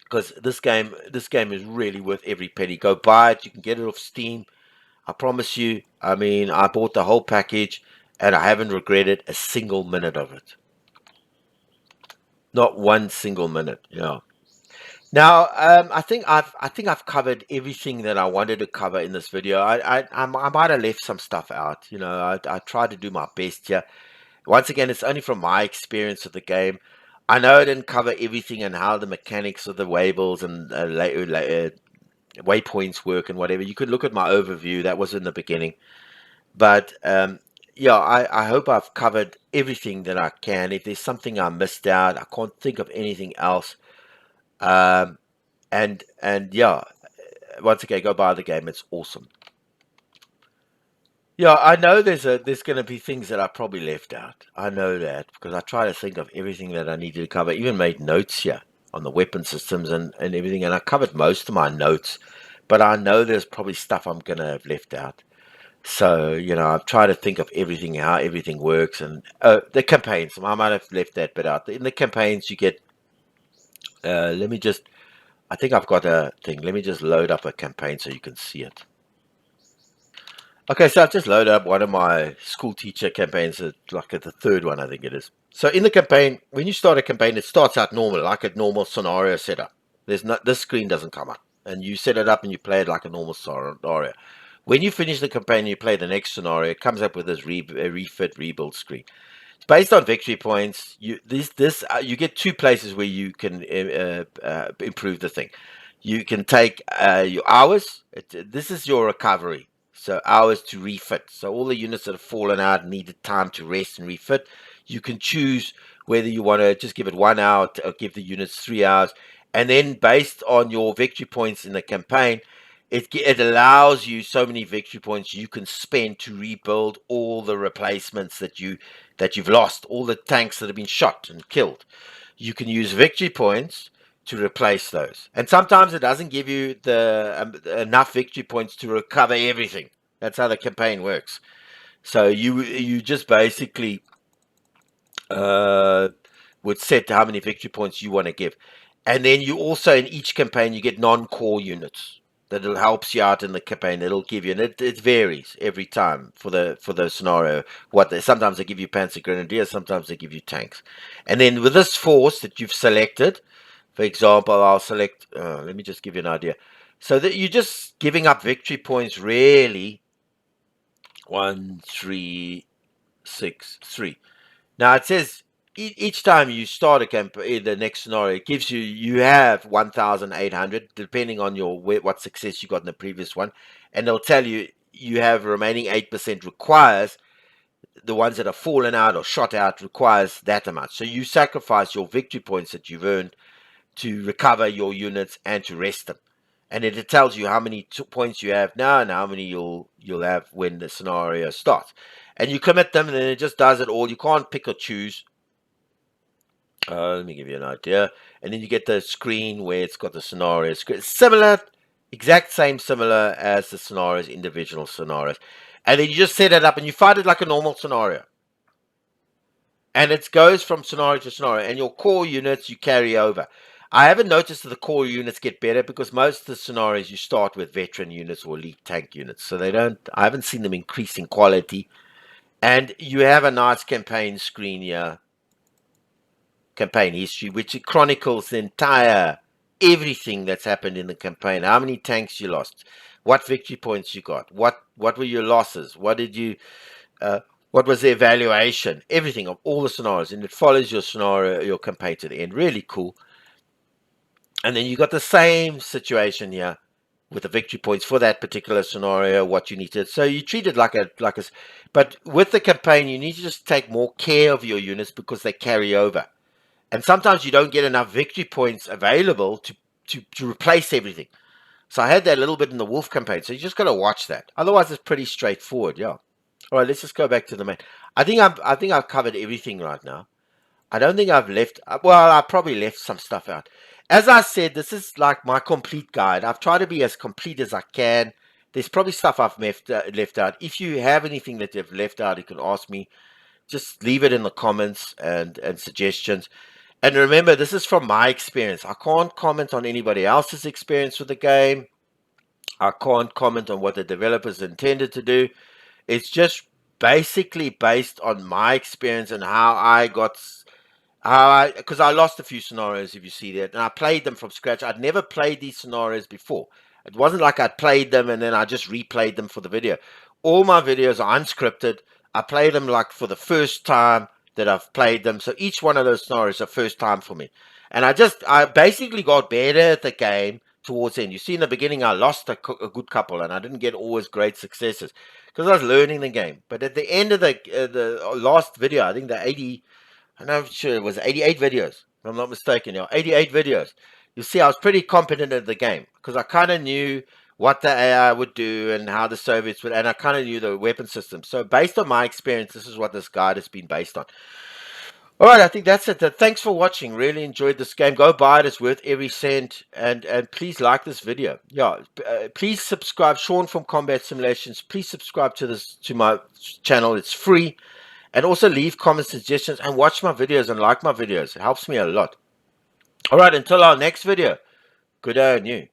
Because this game is really worth every penny. Go buy it. You can get it off Steam. I promise you. I mean, I bought the whole package, and I haven't regretted a single minute of it. Not one single minute. Yeah. Now, I think I've covered everything that I wanted to cover in this video. I might have left some stuff out. You know, I tried to do my best here. Once again, it's only from my experience of the game. I know I didn't cover everything and how the mechanics of the waybills and waypoints work and whatever. You could look at my overview. That was in the beginning. But yeah, I hope I've covered everything that I can. If there's something I missed out, I can't think of anything else. And yeah, once again, go buy the game. It's awesome. Yeah, I know there's going to be things that I probably left out. I know that because I try to think of everything that I needed to cover. I even made notes here on the weapon systems and everything, and I covered most of my notes. But I know there's probably stuff I'm going to have left out. So, you know, I've tried to think of everything, how everything works, and the campaigns. I might have left that bit out. In the campaigns, you get. I think I've got a thing. Let me just load up a campaign so you can see it. Okay, so I've just loaded up one of my school teacher campaigns, like the third one, I think it is. So in the campaign, when you start a campaign, it starts out normal, like a normal scenario setup. This screen doesn't come up, and you set it up and you play it like a normal scenario. When you finish the campaign and you play the next scenario, it comes up with this refit rebuild screen. It's based on victory points. You get 2 places where you can improve the thing. You can take your hours. This is your recovery. So hours to refit. So all the units that have fallen out needed time to rest and refit. You can choose whether you want to just give it 1 hour or give the units 3 hours. And then based on your victory points in the campaign, it allows you so many victory points you can spend to rebuild all the replacements that you've lost, all the tanks that have been shot and killed. You can use victory points to replace those. And sometimes it doesn't give you the enough victory points to recover everything. That's how the campaign works. So you just basically uh, would set how many victory points you want to give, and then you also in each campaign you get non-core units that helps you out in the campaign. It'll give you, and it varies every time for the scenario. Sometimes they give you Panzer Grenadiers, sometimes they give you tanks, and then with this force that you've selected. For example, I'll select, let me just give you an idea. So that you're just giving up victory points really 1, 3, 6, 3. Now it says each time you start a campaign, the next scenario, it gives you have 1,800, depending on what success you got in the previous one. And they'll tell you have remaining 8% requires, the ones that have fallen out or shot out requires that amount. So you sacrifice your victory points that you've earned to recover your units and to rest them. And it tells you how many points you have now and how many you'll have when the scenario starts. And you commit them, and then it just does it all. You can't pick or choose. Let me give you an idea. And then you get the screen where it's got the scenario. Similar, exact same similar as the scenarios, individual scenarios. And then you just set it up and you fight it like a normal scenario. And it goes from scenario to scenario. And your core units you carry over. I haven't noticed that the core units get better because most of the scenarios you start with veteran units or elite tank units. So I haven't seen them increase in quality. And you have a nice campaign screen here. Campaign history, which chronicles the entire everything that's happened in the campaign. How many tanks you lost, what victory points you got, what were your losses, what was the evaluation, everything of all the scenarios, and it follows your scenario, your campaign to the end. Really cool. And then you got the same situation here with the victory points for that particular scenario, what you need to. So you treat it but with the campaign, you need to just take more care of your units because they carry over. And sometimes you don't get enough victory points available to replace everything. So I had that a little bit in the Wolf campaign. So you just got to watch that. Otherwise, it's pretty straightforward. Yeah. All right, let's just go back to the main. I think I've covered everything right now. I don't think I've left. Well, I probably left some stuff out. As I said, this is like my complete guide. I've tried to be as complete as I can. There's probably stuff I've left out. If you have anything that you've left out, you can ask me. Just leave it in the comments and suggestions. And remember, this is from my experience. I can't comment on anybody else's experience with the game. I can't comment on what the developers intended to do. It's just basically based on my experience and because I lost a few scenarios, if you see that, and I played them from scratch. I'd never played these scenarios before. It wasn't like I'd played them and then I just replayed them for the video. All my videos are unscripted. I play them like for the first time that I've played them. So each one of those scenarios is a first time for me. And I basically got better at the game towards the end. You see, in the beginning, I lost a good couple and I didn't get always great successes because I was learning the game. But at the end of the last video, I think I'm not sure it was 88 videos, if I'm not mistaken. 88 videos. You see, I was pretty competent at the game because I kind of knew what the AI would do and how the Soviets would, and I kind of knew the weapon system. So based on my experience, this is what this guide has been based on. All right, I think that's it. Thanks for watching. Really enjoyed this game. Go buy it. It's worth every cent. And please like this video. Yeah, please subscribe. Sean from Combat Simulations. Please subscribe to my channel. It's free. And also leave comments, suggestions, and watch my videos and like my videos. It helps me a lot. All right, until our next video. Good day on you.